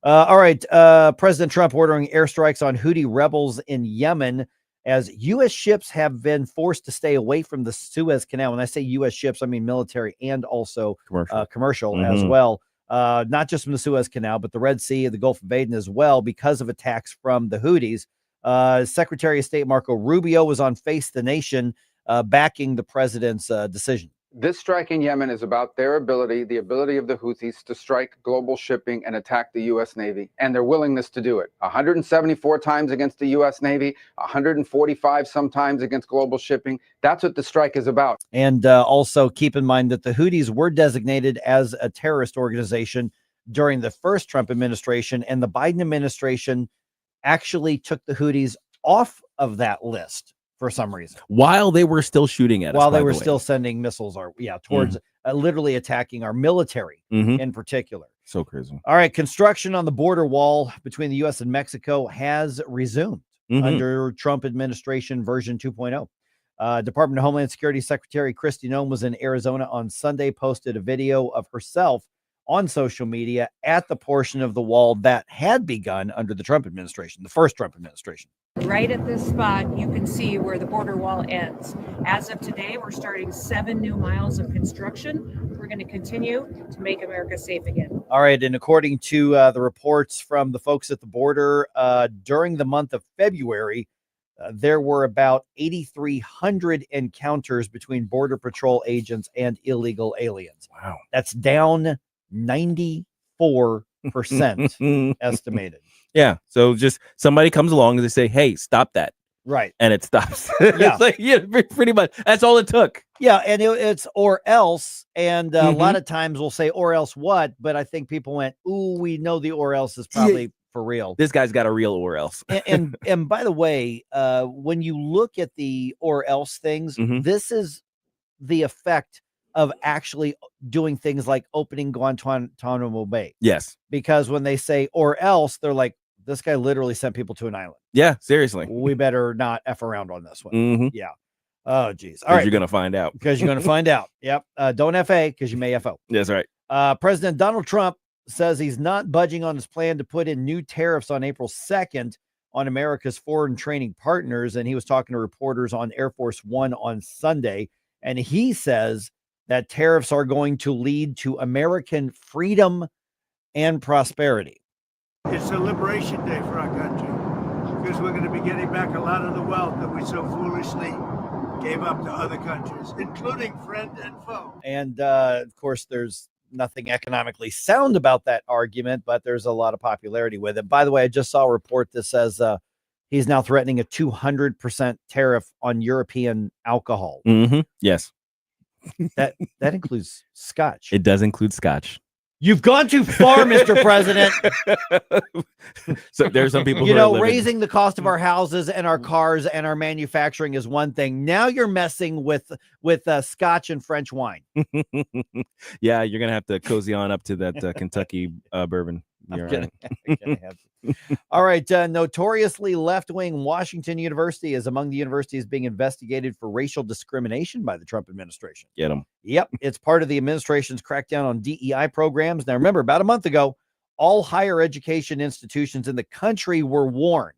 S28: All right. President Trump ordering airstrikes on Houthi rebels in Yemen as U.S. ships have been forced to stay away from the Suez Canal. When I say U.S. ships, I mean military and also commercial as well. Not just from the Suez Canal, but the Red Sea and the Gulf of Aden as well, because of attacks from the Houthis. Secretary of State Marco Rubio was on Face the Nation backing the president's decision.
S12: This strike in Yemen is about the ability of the Houthis to strike global shipping and attack the U.S. Navy, and their willingness to do it. 174 times against the U.S. Navy, 145 sometimes against global shipping. That's what the strike is about.
S28: And also keep in mind that the Houthis were designated as a terrorist organization during the first Trump administration, and the Biden administration actually took the Houthis off of that list for some reason,
S10: while they were still shooting at us,
S28: while they were still sending missiles towards literally attacking our military in particular.
S10: So crazy.
S28: All right. Construction on the border wall between the U.S. and Mexico has resumed. under Trump administration version 2.0. Department of Homeland Security Secretary Kristi Noem was in Arizona on Sunday, posted a video of herself on social media at the portion of the wall that had begun under the Trump administration, the first Trump administration.
S5: Right at this spot, you can see where the border wall ends. As of today, we're starting 7 new miles of construction. We're going to continue to make America safe again.
S28: All right. And according to the reports from the folks at the border, during the month of February, there were about 8,300 encounters between Border Patrol agents and illegal aliens.
S10: Wow.
S28: That's down 94% estimated.
S10: Yeah. So just somebody comes along and they say, hey, stop that.
S28: Right.
S10: And it stops.
S28: Yeah.
S10: It's like, yeah, pretty much. That's all it took.
S28: Yeah. And it's or else. And a lot of times we'll say, or else what? But I think people went, ooh, we know the or else is probably for real.
S10: This guy's got a real or else.
S28: and by the way, when you look at the or else things, this is the effect of actually doing things like opening Guantanamo Bay.
S10: Yes.
S28: Because when they say or else, they're like, this guy literally sent people to an island.
S10: Yeah, seriously.
S28: We better not F around on this one. Yeah. Oh, geez.
S10: All right. You're going to find out.
S28: Because you're going to find out. Yep. Don't FA because you may FO.
S10: That's right.
S28: President Donald Trump says he's not budging on his plan to put in new tariffs on April 2nd on America's foreign training partners. And he was talking to reporters on Air Force One on Sunday. And he says that tariffs are going to lead to American freedom and prosperity.
S6: It's a liberation day for our country because we're going to be getting back a lot of the wealth that we so foolishly gave up to other countries, including friend and foe.
S28: And of course, there's nothing economically sound about that argument, but there's a lot of popularity with it. By the way, I just saw a report that says he's now threatening a 200% tariff on European alcohol.
S10: Yes.
S28: That includes scotch.
S10: It does include scotch.
S28: You've gone too far, Mr. President.
S10: So there's some people
S28: you
S10: who
S28: know,
S10: are
S28: raising the cost of our houses and our cars and our manufacturing is one thing. Now you're messing with scotch and French wine.
S10: Yeah, you're gonna have to cozy on up to that Kentucky bourbon.
S28: All right. Notoriously left-wing Washington University is among the universities being investigated for racial discrimination by the Trump administration.
S10: Get them.
S28: Yep. It's part of the administration's crackdown on DEI programs. Now, remember, about a month ago, all higher education institutions in the country were warned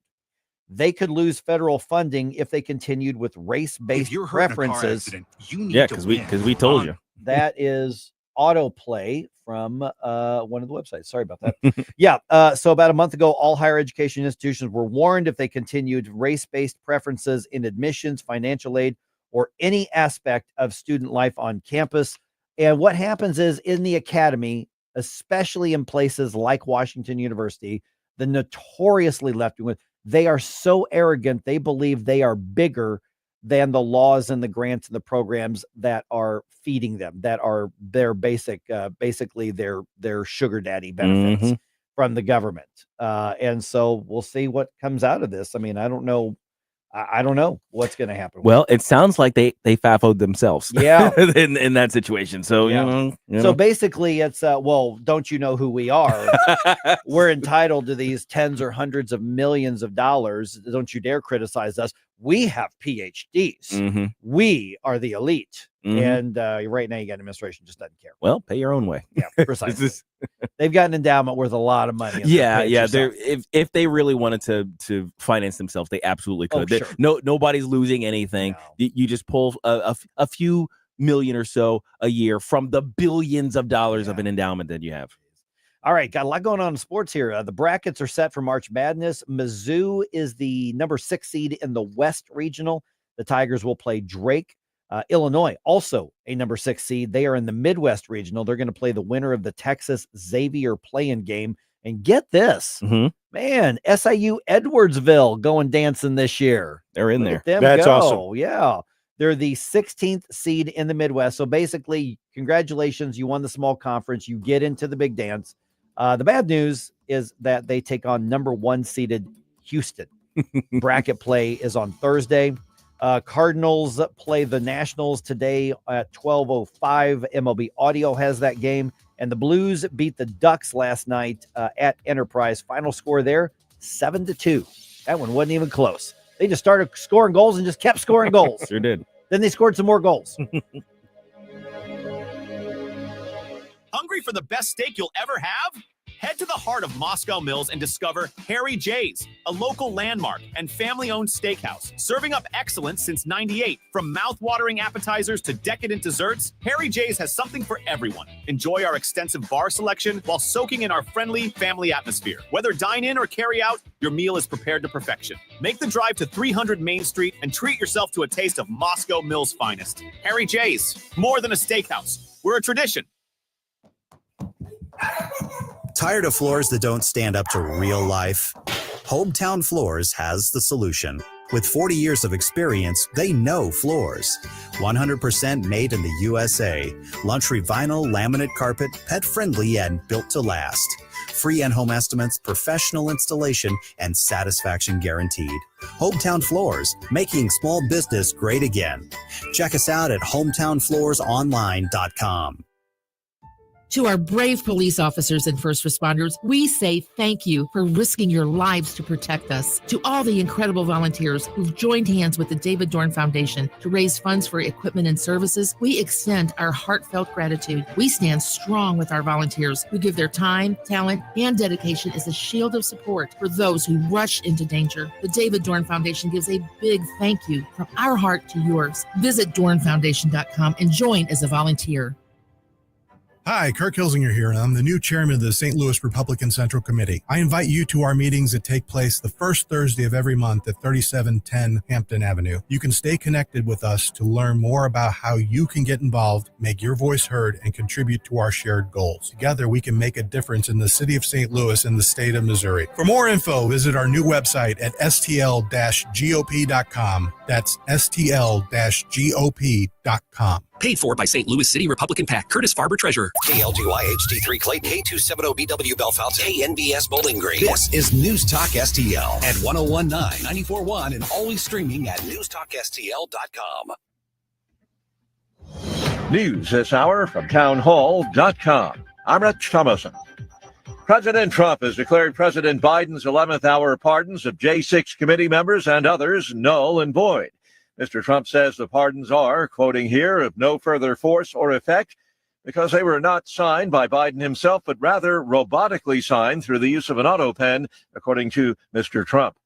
S28: they could lose federal funding if they continued with race-based preferences.
S10: Yeah, because we told you.
S28: That is autoplay from one of the websites. Sorry about that. Yeah. So about a month ago, all higher education institutions were warned if they continued race-based preferences in admissions, financial aid, or any aspect of student life on campus. And what happens is in the academy, especially in places like Washington University, the notoriously left-wing, they are so arrogant. They believe they are bigger than the laws and the grants and the programs that are feeding them, that are their basically their sugar daddy benefits from the government. And so we'll see what comes out of this. I mean, I don't know what's going to happen.
S10: Well, it sounds like they fafoed themselves.
S28: Yeah.
S10: in that situation. So,
S28: yeah.
S10: you know.
S28: So basically it's, well, don't you know who we are? We're entitled to these tens or hundreds of millions of dollars. Don't you dare criticize us. We have PhDs. We are the elite. And right now you got an administration just doesn't care.
S10: Well, pay your own way.
S28: Yeah, precisely. They've got an endowment worth a lot of money.
S10: Yeah. If they really wanted to finance themselves, they absolutely could.
S28: Sure.
S10: Nobody's losing anything. No. You just pull a few million or so a year from the billions of dollars of an endowment that you have.
S28: All right, got a lot going on in sports here. The brackets are set for March Madness. Mizzou is the number 6 seed in the West Regional. The Tigers will play Drake. Illinois, also a number 6 seed. They are in the Midwest Regional. They're going to play the winner of the Texas Xavier play-in game. And get this, man, SIU Edwardsville going dancing this year.
S10: They're in there.
S28: That's awesome. Yeah. They're the 16th seed in the Midwest. So basically, congratulations. You won the small conference. You get into the big dance. The bad news is that they take on number 1 seeded Houston. Bracket play is on Thursday. Cardinals play the Nationals today at 12:05. MLB Audio has that game. And the Blues beat the Ducks last night at Enterprise. Final score there, 7-2. That one wasn't even close. They just started scoring goals and just kept scoring goals.
S10: Sure did.
S28: Then they scored some more goals.
S7: Hungry for the best steak you'll ever have? Head to the heart of Moscow Mills and discover Harry J's, a local landmark and family-owned steakhouse, serving up excellence since '98. From mouth-watering appetizers to decadent desserts, Harry J's has something for everyone. Enjoy our extensive bar selection while soaking in our friendly family atmosphere. Whether dine in or carry out, your meal is prepared to perfection. Make the drive to 300 Main Street and treat yourself to a taste of Moscow Mills' finest. Harry J's, more than a steakhouse. We're a tradition.
S22: Tired of floors that don't stand up to real life? Hometown Floors has the solution. With 40 years of experience, they know floors. 100% made in the USA. Luxury vinyl, laminate carpet, pet-friendly, and built to last. Free in-home estimates, professional installation, and satisfaction guaranteed. Hometown Floors, making small business great again. Check us out at hometownfloorsonline.com.
S14: To our brave police officers and first responders, we say thank you for risking your lives to protect us. To all the incredible volunteers who've joined hands with the David Dorn Foundation to raise funds for equipment and services, we extend our heartfelt gratitude. We stand strong with our volunteers who give their time, talent, and dedication as a shield of support for those who rush into danger. The David Dorn Foundation gives a big thank you from our heart to yours. Visit dornfoundation.com and join as a volunteer.
S15: Hi, Kirk Hilsinger here, and I'm the new chairman of the St. Louis Republican Central Committee. I invite you to our meetings that take place the first Thursday of every month at 3710 Hampton Avenue. You can stay connected with us to learn more about how you can get involved, make your voice heard, and contribute to our shared goals. Together, we can make a difference in the city of St. Louis and the state of Missouri. For more info, visit our new website at stl-gop.com. That's stl-gop.com.
S13: Paid for by St. Louis City Republican PAC. Curtis Farber, Treasurer.
S3: KLGY HD3 Clayton, K270BW Bellefontaine, KNBS Bowling Green. This is News Talk STL at 1019, 94.1, and always streaming at newstalkstl.com.
S17: News this hour from townhall.com. I'm Rich Thomason. President Trump has declared President Biden's 11th hour pardons of J6 committee members and others null and void. Mr. Trump says the pardons are, quoting here, of no further force or effect because they were not signed by Biden himself, but rather robotically signed through the use of an auto pen, according to Mr. Trump.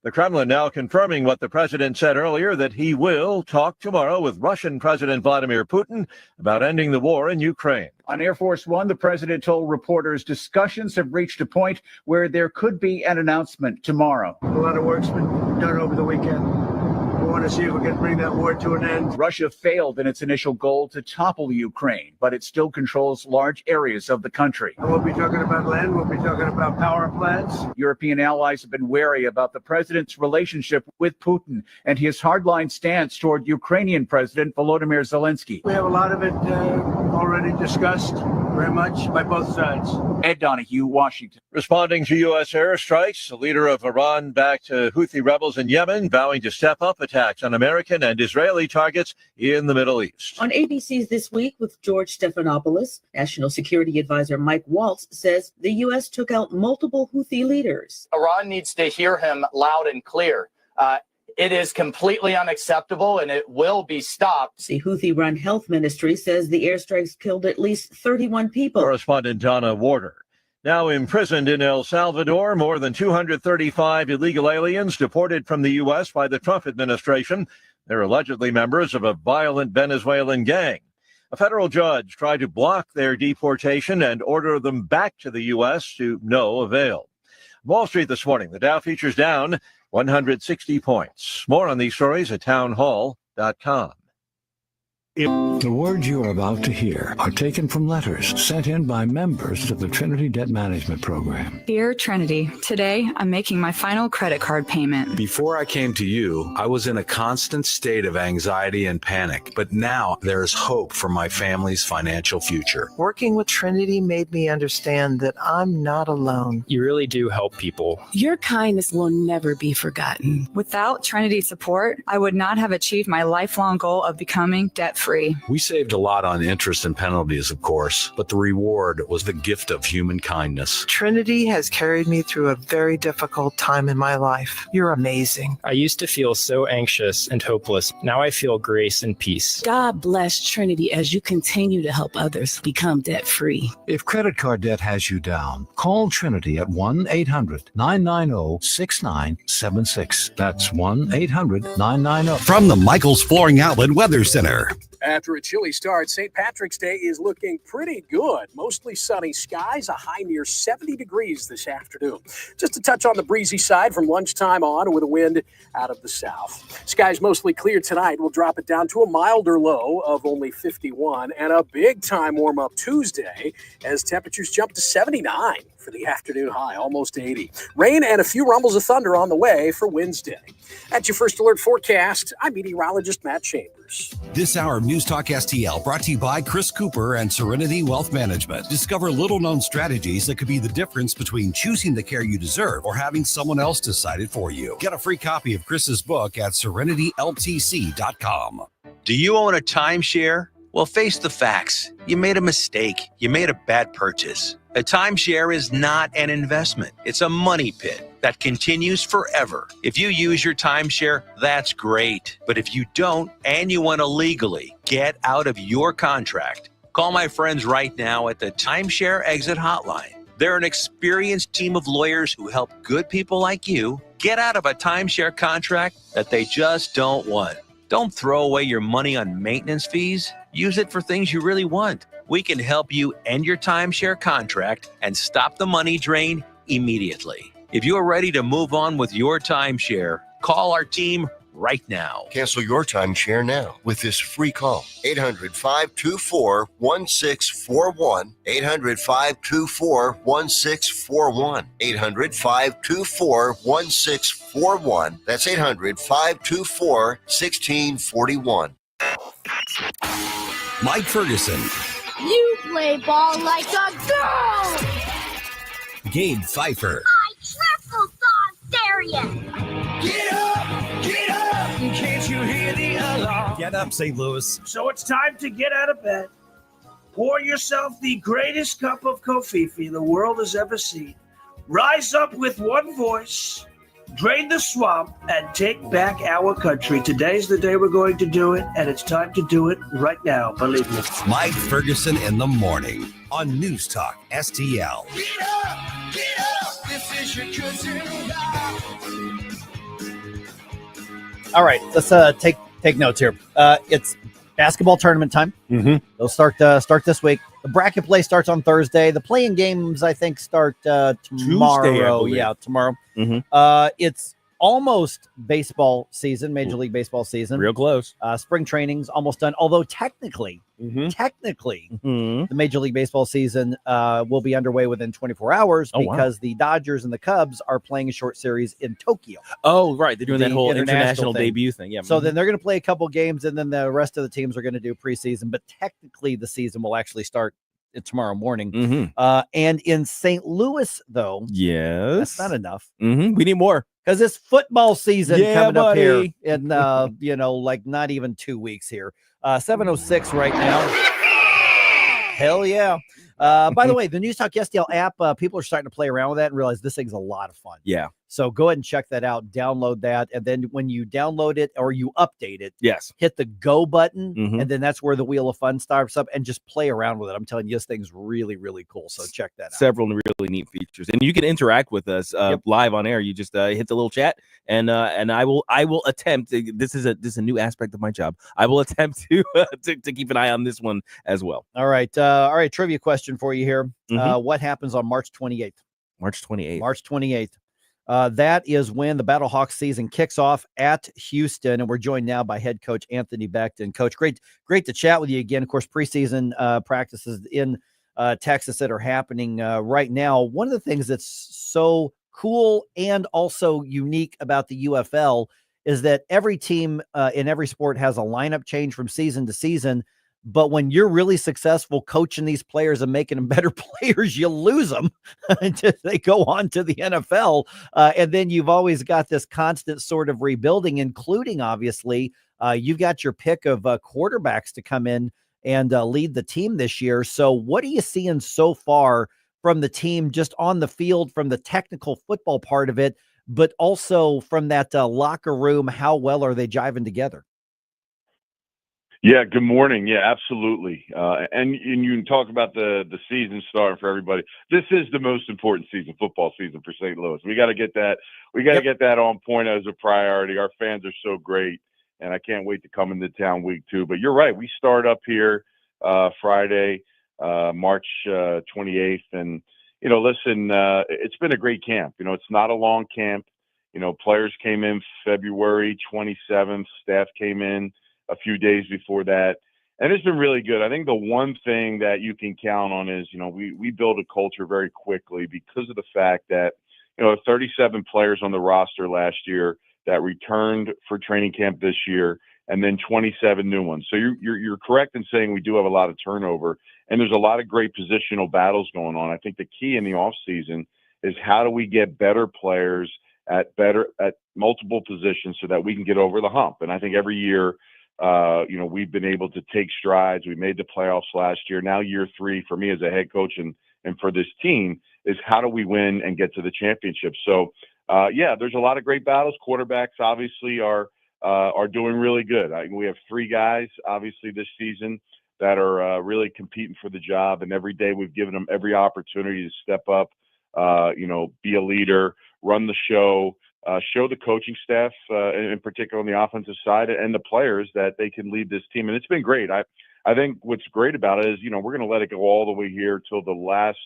S17: The Kremlin now confirming what the president said earlier, that he will talk tomorrow with Russian President Vladimir Putin about ending the war in Ukraine.
S23: On Air Force One, the president told reporters discussions have reached a point where there could be an announcement tomorrow.
S6: A lot of work's been done over the weekend. We want to see if we can bring that war to an end.
S23: Russia failed in its initial goal to topple Ukraine, but it still controls large areas of the country.
S6: We'll be talking about land. We'll be talking about power plants.
S23: European allies have been wary about the president's relationship with Putin and his hardline stance toward Ukrainian President Volodymyr Zelensky.
S6: We have a lot of it already discussed very much by both sides.
S23: Ed Donahue, Washington.
S17: Responding to U.S. airstrikes, the leader of Iran-backed Houthi rebels in Yemen vowing to step up attacks on American and Israeli targets in the Middle East.
S25: On ABC's This Week with George Stephanopoulos, National Security Advisor Mike Waltz says the U.S. took out multiple Houthi leaders.
S26: Iran needs to hear him loud and clear. It is completely unacceptable and it will be stopped.
S25: The Houthi-run health ministry says the airstrikes killed at least 31 people.
S17: Correspondent Donna Warder. Now imprisoned in El Salvador, more than 235 illegal aliens deported from the U.S. by the Trump administration. They're allegedly members of a violent Venezuelan gang. A federal judge tried to block their deportation and order them back to the U.S. to no avail. Wall Street this morning, the Dow features down 160 points. More on these stories at townhall.com.
S27: The words you are about to hear are taken from letters sent in by members of the Trinity Debt Management Program.
S29: Dear Trinity, today I'm making my final credit card payment.
S30: Before I came to you, I was in a constant state of anxiety and panic, but now there is hope for my family's financial future.
S31: Working with Trinity made me understand that I'm not alone.
S32: You really do help people.
S29: Your kindness will never be forgotten. Without Trinity's support, I would not have achieved my lifelong goal of becoming debt-free. debt-free.
S30: We saved a lot on interest and penalties, of course, but the reward was the gift of human kindness.
S31: Trinity has carried me through a very difficult time in my life. You're amazing.
S1: I used to feel so anxious and hopeless. Now I feel grace and peace.
S4: God bless Trinity as you continue to help others become debt-free.
S27: If credit card debt has you down, call Trinity at 1-800-990-6976. That's 1-800-990.
S3: From the Michaels Flooring Outlet Weather Center.
S13: After a chilly start, St. Patrick's Day is looking pretty good. Mostly sunny skies, a high near 70 degrees this afternoon. Just a touch on the breezy side from lunchtime on with a wind out of the south. Skies mostly clear tonight. We'll drop it down to a milder low of only 51 and a big time warm up Tuesday as temperatures jump to 79 for the afternoon high, almost 80. Rain and a few rumbles of thunder on the way for Wednesday. At your first alert forecast, I'm meteorologist Matt Chambers.
S3: This hour of News Talk STL brought to you by Chris Cooper and Serenity Wealth Management. Discover little-known strategies that could be the difference between choosing the care you deserve or having someone else decide it for you. Get a free copy of Chris's book at serenityltc.com.
S8: Do you own a timeshare? Well, face the facts. You made a mistake. You made a bad purchase. A timeshare is not an investment. It's a money pit that continues forever. If you use your timeshare, that's great. But if you don't, and you want to legally get out of your contract, call my friends right now at the Timeshare Exit Hotline. They're an experienced team of lawyers who help good people like you get out of a timeshare contract that they just don't want. Don't throw away your money on maintenance fees. Use it for things you really want. We can help you end your timeshare contract and stop the money drain immediately. If you are ready to move on with your timeshare, call our team right now.
S9: Cancel your timeshare now with this free call. 800-524-1641. 800-524-1641. 800-524-1641. That's 800-524-1641.
S3: Mike Ferguson,
S11: You play ball like a girl!
S3: Gabe Pfeiffer,
S11: I triple dog Darian!
S6: Get up! Get up! Can't you hear the alarm?
S16: Get up, St. Louis.
S6: So it's time to get out of bed. Pour yourself the greatest cup of Kofifi the world has ever seen. Rise up with one voice, drain the swamp, and take back our country. Today's the day we're going to do it, and it's time to do it right now, believe me.
S3: Mike Ferguson in the morning on News Talk STL.
S6: Get up! Get up! This is your cousin.
S28: All right, let's take notes here. It's basketball tournament time.
S10: Mm-hmm.
S28: They'll start this week. The bracket play starts on Thursday. The playing games, I think, start tomorrow.
S10: Tuesday,
S28: yeah, tomorrow.
S10: Mm-hmm.
S28: It's almost baseball season, Major League Baseball season.
S10: Real close.
S28: Spring training's almost done. Although technically, the Major League Baseball season will be underway within 24 hours because the Dodgers and the Cubs are playing a short series in Tokyo.
S10: Oh, right. They're doing that whole international
S28: thing.
S10: debut thing. Yeah.
S28: So then they're going to play a couple games, and then the rest of the teams are going to do preseason. But technically, the season will actually start tomorrow morning. And in St. Louis, though,
S10: yes,
S28: that's not enough.
S10: We need more
S28: because it's football season coming up here
S10: buddy.
S28: in like not even 2 weeks here. 7:06 right now. Hell yeah. By the way, the News Talk STL app, people are starting to play around with that and realize this thing's a lot of fun.
S10: Yeah.
S28: So go ahead and check that out. Download that. And then when you download it or you update it, hit the go button. And then that's where the Wheel of Fun starts up and just play around with it. I'm telling you, this thing's really, really cool. So check that out.
S10: Several really neat features. And you can interact with us live on air. You just hit the little chat and I will attempt. This is a new aspect of my job. I will attempt to keep an eye on this one as well.
S28: All right. Trivia question for you here. What happens on March 28th?
S10: March
S28: 28th. That is when the Battlehawks season kicks off at Houston, and we're joined now by head coach Anthony Becht. And Coach, great to chat with you again. Of course, preseason practices in Texas that are happening right now. One of the things that's so cool and also unique about the UFL is that every team in every sport has a lineup change from season to season. But when you're really successful coaching these players and making them better players, you lose them until they go on to the NFL. And then you've always got this constant sort of rebuilding, including, obviously, You've got your pick of quarterbacks to come in and lead the team this year. So what are you seeing so far from the team, just on the field, from the technical football part of it, but also from that locker room? How well are they jiving together?
S2: Yeah, good morning. Yeah, absolutely. And you can talk about the season starting for everybody. This is the most important football season for St. Louis. We got to get that. We got to get that on point as a priority. Our fans are so great, and I can't wait to come into town week 2. But you're right. We start up here Friday, March 28th, and listen, it's been a great camp. It's not a long camp. Players came in February 27th. Staff came in a few days before that, and it's been really good. I think the one thing that you can count on is, we build a culture very quickly because of the fact that, 37 players on the roster last year that returned for training camp this year, and then 27 new ones. So you're correct in saying we do have a lot of turnover, and there's a lot of great positional battles going on. I think the key in the off season is how do we get better players at multiple positions so that we can get over the hump. And I think every year, we've been able to take strides. We made the playoffs last year. Now year 3 for me as a head coach and for this team is how do we win and get to the championship? So, there's a lot of great battles. Quarterbacks obviously are doing really good. We have 3 guys obviously this season that are really competing for the job. And every day we've given them every opportunity to step up, be a leader, run the show, show the coaching staff, in particular on the offensive side, and the players that they can lead this team. And it's been great. I think what's great about it is, we're going to let it go all the way here till the last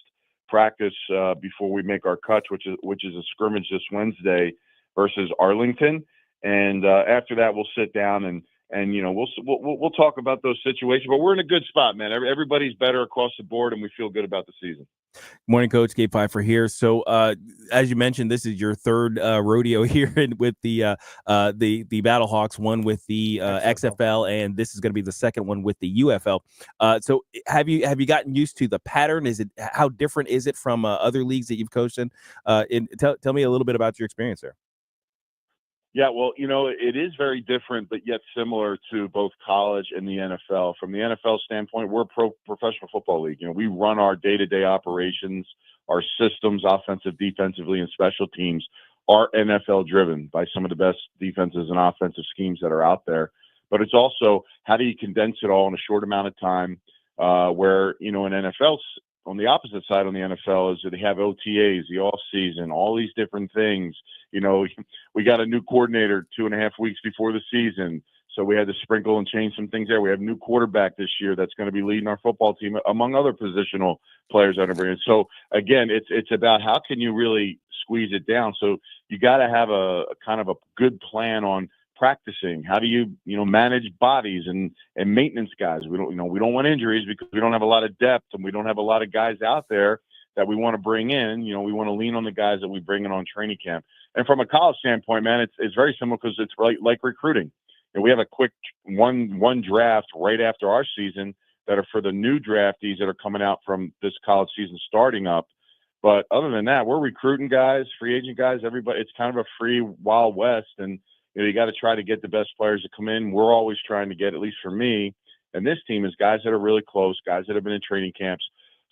S2: practice before we make our cuts, which is a scrimmage this Wednesday versus Arlington. And after that, we'll sit down and we'll talk about those situations. But we're in a good spot, man. Everybody's better across the board, and we feel good about the season.
S10: Morning, Coach. Gabe Pfeiffer here. So, as you mentioned, this is your third rodeo here with the Battlehawks, one with the XFL, and this is going to be the second one with the UFL. So, have you gotten used to the pattern? How different is it from other leagues that you've coached in? Tell me a little bit about your experience there.
S2: Yeah, well, it is very different, but yet similar to both college and the NFL. From the NFL standpoint, we're a professional football league. We run our day-to-day operations, our systems, offensive, defensively, and special teams are NFL-driven by some of the best defenses and offensive schemes that are out there. But it's also how do you condense it all in a short amount of time where, in NFL, on the opposite side on the NFL is that they have OTAs, the off season, all these different things. We got a new coordinator 2.5 weeks before the season, so we had to sprinkle and change some things there. We have a new quarterback this year that's going to be leading our football team, among other positional players that are bringing. So again, it's about how can you really squeeze it down. So you got to have a kind of a good plan on practicing. How do you manage bodies and maintenance guys? We don't want injuries because we don't have a lot of depth and we don't have a lot of guys out there that we want to bring in. We want to lean on the guys that we bring in on training camp. And from a college standpoint, man, it's very similar because it's like recruiting. And we have a quick one draft right after our season that are for the new draftees that are coming out from this college season starting up. But other than that, we're recruiting guys, free agent guys, everybody. It's kind of a free Wild West. And you got to try to get the best players to come in. We're always trying to get, at least for me, and this team is guys that are really close, guys that have been in training camps.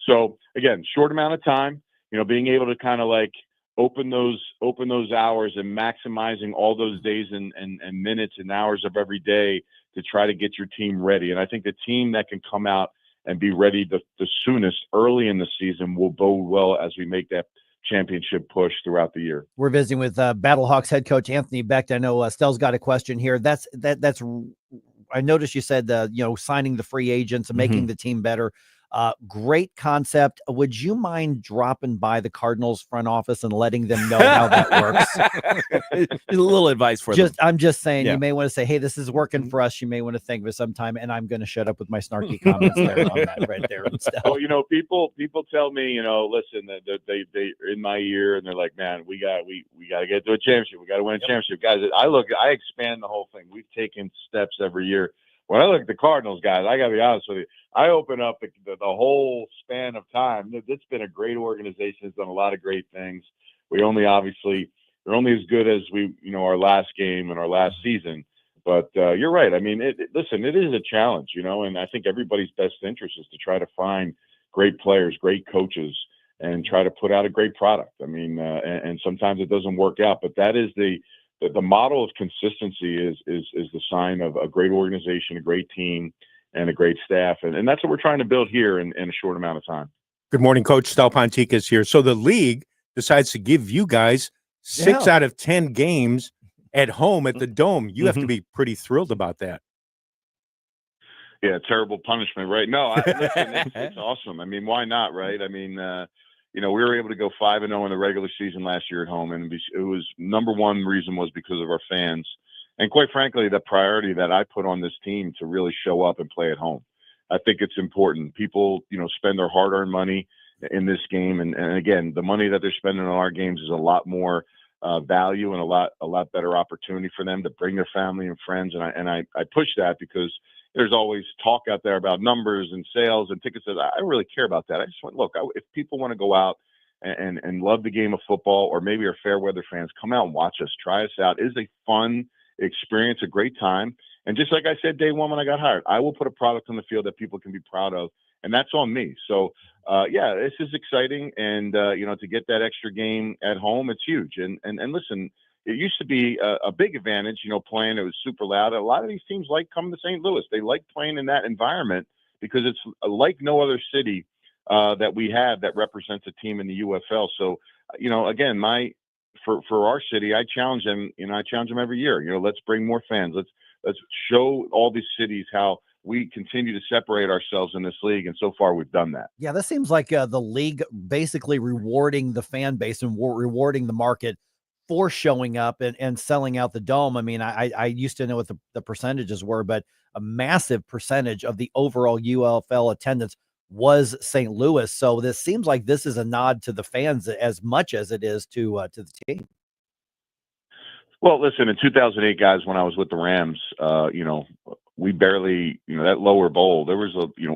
S2: So again, short amount of time, being able to kind of like open those hours and maximizing all those days and minutes and hours of every day to try to get your team ready. And I think the team that can come out and be ready the soonest early in the season will bode well as we make that championship push throughout the year.
S28: We're visiting with Battlehawks head coach Anthony Becht. I know Stell's got a question here. That's I noticed you said signing the free agents and making the team better. Great concept. Would you mind dropping by the Cardinals front office and letting them know how that works?
S10: A little advice for them.
S28: I'm just saying, you may want to say, hey, this is working for us. You may want to think of it sometime. And I'm going to shut up with my snarky comments there on that right there.
S2: Well, people tell me, listen, that they in my ear and they're like, man, we got to get to a championship. We got to win a championship. Guys, I expand the whole thing. We've taken steps every year. When I look at the Cardinals, guys, I got to be honest with you. I open up the whole span of time. It's been a great organization. It's done a lot of great things. They're only as good as our last game and our last season. But you're right. I mean, listen, it is a challenge, and I think everybody's best interest is to try to find great players, great coaches, and try to put out a great product. I mean, and sometimes it doesn't work out, but that is the model of consistency is the sign of a great organization, a great team, and a great staff. And that's what we're trying to build here in a short amount of time.
S5: Good morning, Coach. Stel Ponticus here. So the league decides to give you guys 6 out of 10 games at home at the Dome. You have to be pretty thrilled about that.
S2: Yeah, terrible punishment, right? No, listen, it's awesome. I mean, why not, right? I mean, we were able to go 5-0 in the regular season last year at home, and it was number one reason was because of our fans. And quite frankly, the priority that I put on this team to really show up and play at home. I think it's important. People, spend their hard-earned money in this game. And again, the money that they're spending on our games is a lot more value and a lot better opportunity for them to bring their family and friends. And I push that because there's always talk out there about numbers and sales and tickets. I don't really care about that. I just want, if people want to go out and love the game of football, or maybe are fair weather fans, come out and watch us, try us out. It is a fun experience, a great time. And just like I said day one when I got hired, I will put a product on the field that people can be proud of, and that's on me. So, this is exciting, and to get that extra game at home, it's huge. And listen, it used to be a big advantage, playing. It was super loud. A lot of these teams like coming to St. Louis. They like playing in that environment because it's like no other city that we have that represents a team in the UFL. So, again, for our city, I challenge them. I challenge them every year. Let's bring more fans. Let's show all these cities how we continue to separate ourselves in this league, and so far we've done that.
S28: Yeah, this seems like the league basically rewarding the fan base and rewarding the market for showing up and selling out the Dome. I mean, I used to know what the percentages were, but a massive percentage of the overall UFL attendance was St. Louis. So this seems like this is a nod to the fans as much as it is to the team.
S2: Well, listen, in 2008, guys, when I was with the Rams, we barely, that lower bowl, there was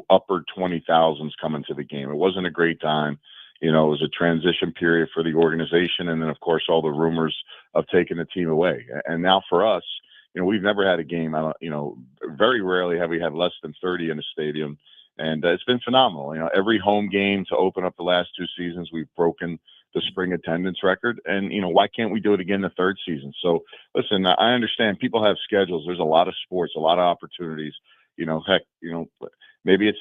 S2: upper 20,000s coming to the game. It wasn't a great time. It was a transition period for the organization. And then, of course, all the rumors of taking the team away. And now for us, we've never had a game. Very rarely have we had less than 30 in a stadium. And it's been phenomenal. Every home game to open up the last 2 seasons, we've broken the spring attendance record. And, why can't we do it again the third season? So, listen, I understand people have schedules. There's a lot of sports, a lot of opportunities. Maybe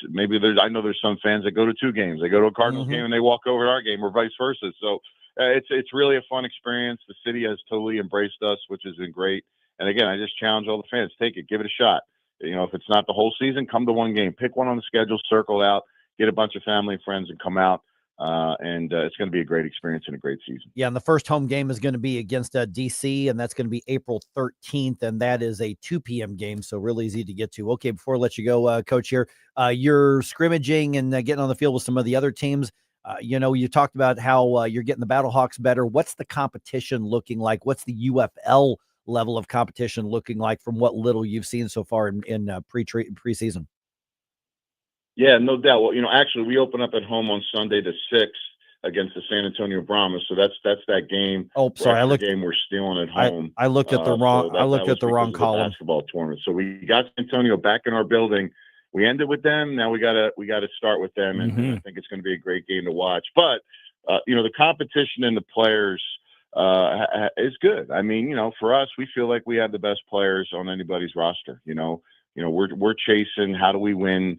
S2: I know there's some fans that go to 2 games. They go to a Cardinals game and they walk over to our game, or vice versa. So it's really a fun experience. The city has totally embraced us, which has been great. And again, I just challenge all the fans, take it, give it a shot. If it's not the whole season, come to one game, pick one on the schedule, circle out, get a bunch of family and friends and come out. And it's going to be a great experience and a great season.
S28: Yeah, and the first home game is going to be against DC, and that's going to be April 13th, and that is a 2 p.m. game, so really easy to get to. Okay, before I let you go, Coach, here, you're scrimmaging and getting on the field with some of the other teams. You talked about how you're getting the Battlehawks better. What's the competition looking like? What's the UFL level of competition looking like from what little you've seen so far in preseason?
S2: Yeah, no doubt. Well, actually, we open up at home on Sunday the 6th against the San Antonio Brahmas. So that's that game.
S28: Oh, sorry,
S2: game we're stealing at home.
S28: I looked at the wrong. I looked at the wrong column.
S2: Basketball tournament. So we got San Antonio back in our building. We ended with them. Now we got to start with them, and I think it's going to be a great game to watch. But the competition and the players is good. I mean, for us, we feel like we have the best players on anybody's roster. We're chasing how do we win.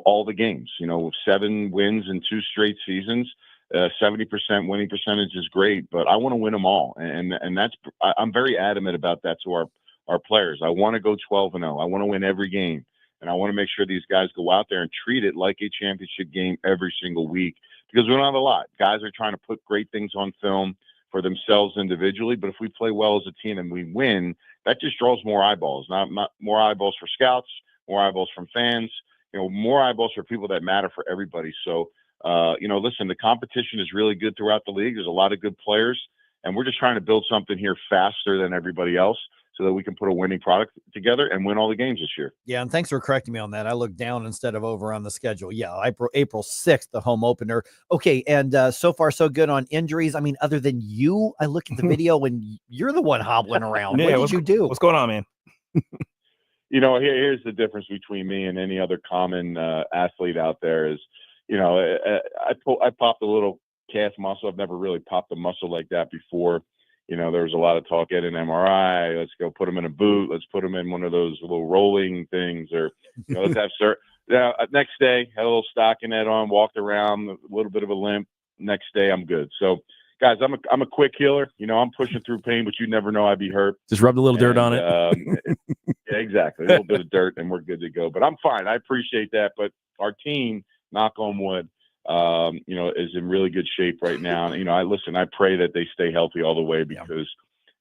S2: All the games, 7 wins in 2 straight seasons, 70% winning percentage is great, but I want to win them all. And I'm very adamant about that to our players. I want to go 12-0. I want to win every game. And I want to make sure these guys go out there and treat it like a championship game every single week, because we don't have a lot. Guys are trying to put great things on film for themselves individually. But if we play well as a team and we win, that just draws more eyeballs, not more eyeballs for scouts, more eyeballs from fans. More eyeballs for people that matter for everybody. So, listen, the competition is really good throughout the league. There's a lot of good players, and we're just trying to build something here faster than everybody else so that we can put a winning product together and win all the games this year.
S28: Yeah, and thanks for correcting me on that. I looked down instead of over on the schedule. Yeah, April 6th, the home opener. Okay, and so far so good on injuries. I mean, other than you, I looked at the video and you're the one hobbling around.
S7: Yeah,
S28: what did you do?
S7: What's going on, man?
S2: Here's the difference between me and any other common athlete out there is, I popped a little calf muscle. I've never really popped a muscle like that before. There was a lot of talk at an MRI. Let's go put him in a boot. Let's put him in one of those little rolling things, or let's have next day, had a little stockinette on, walked around, a little bit of a limp. Next day, I'm good. So, guys, I'm a quick healer. I'm pushing through pain, but you never know I'd be hurt.
S10: Just rubbed a little dirt on it.
S2: Yeah, exactly. A little bit of dirt, and we're good to go. But I'm fine. I appreciate that. But our team, knock on wood, is in really good shape right now. I pray that they stay healthy all the way, because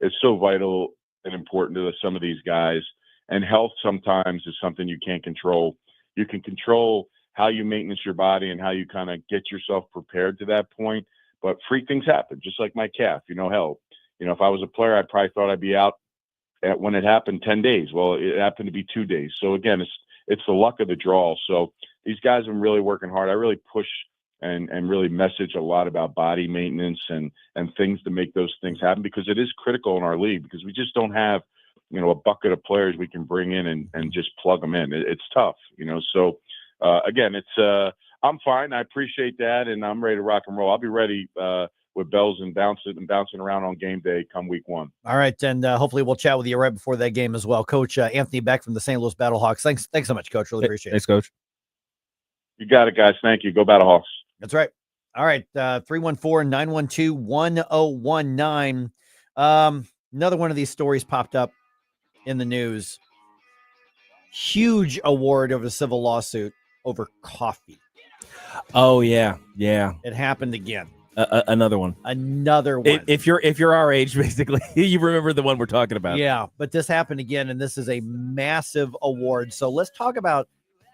S2: it's so vital and important to some of these guys. And health sometimes is something you can't control. You can control how you maintenance your body and how you kind of get yourself prepared to that point. But freak things happen, just like my calf. Hell, if I was a player, I probably thought I'd be out when it happened 10 days. Well, it happened to be 2 days. So again, it's the luck of the draw. So these guys have been really working hard. I really push and really message a lot about body maintenance and things to make those things happen, because it is critical in our league, because we just don't have, a bucket of players we can bring in and just plug them in. It's tough, So again, I'm fine. I appreciate that, and I'm ready to rock and roll. I'll be ready with bells and bouncing around on game day come week 1.
S28: All right, and hopefully we'll chat with you right before that game as well. Coach Anthony Becht from the St. Louis Battlehawks. Thanks so much, Coach. Really appreciate it.
S10: Thanks, Coach.
S2: You got it, guys. Thank you. Go Battlehawks.
S28: That's right. All right, 314-912-1019. Another one of these stories popped up in the news. Huge award of a civil lawsuit over coffee.
S10: Oh, yeah.
S28: It happened again.
S10: Another one. If you're our age, basically, you remember the one we're talking about.
S28: Yeah, but this happened again, and this is a massive award. So let's talk about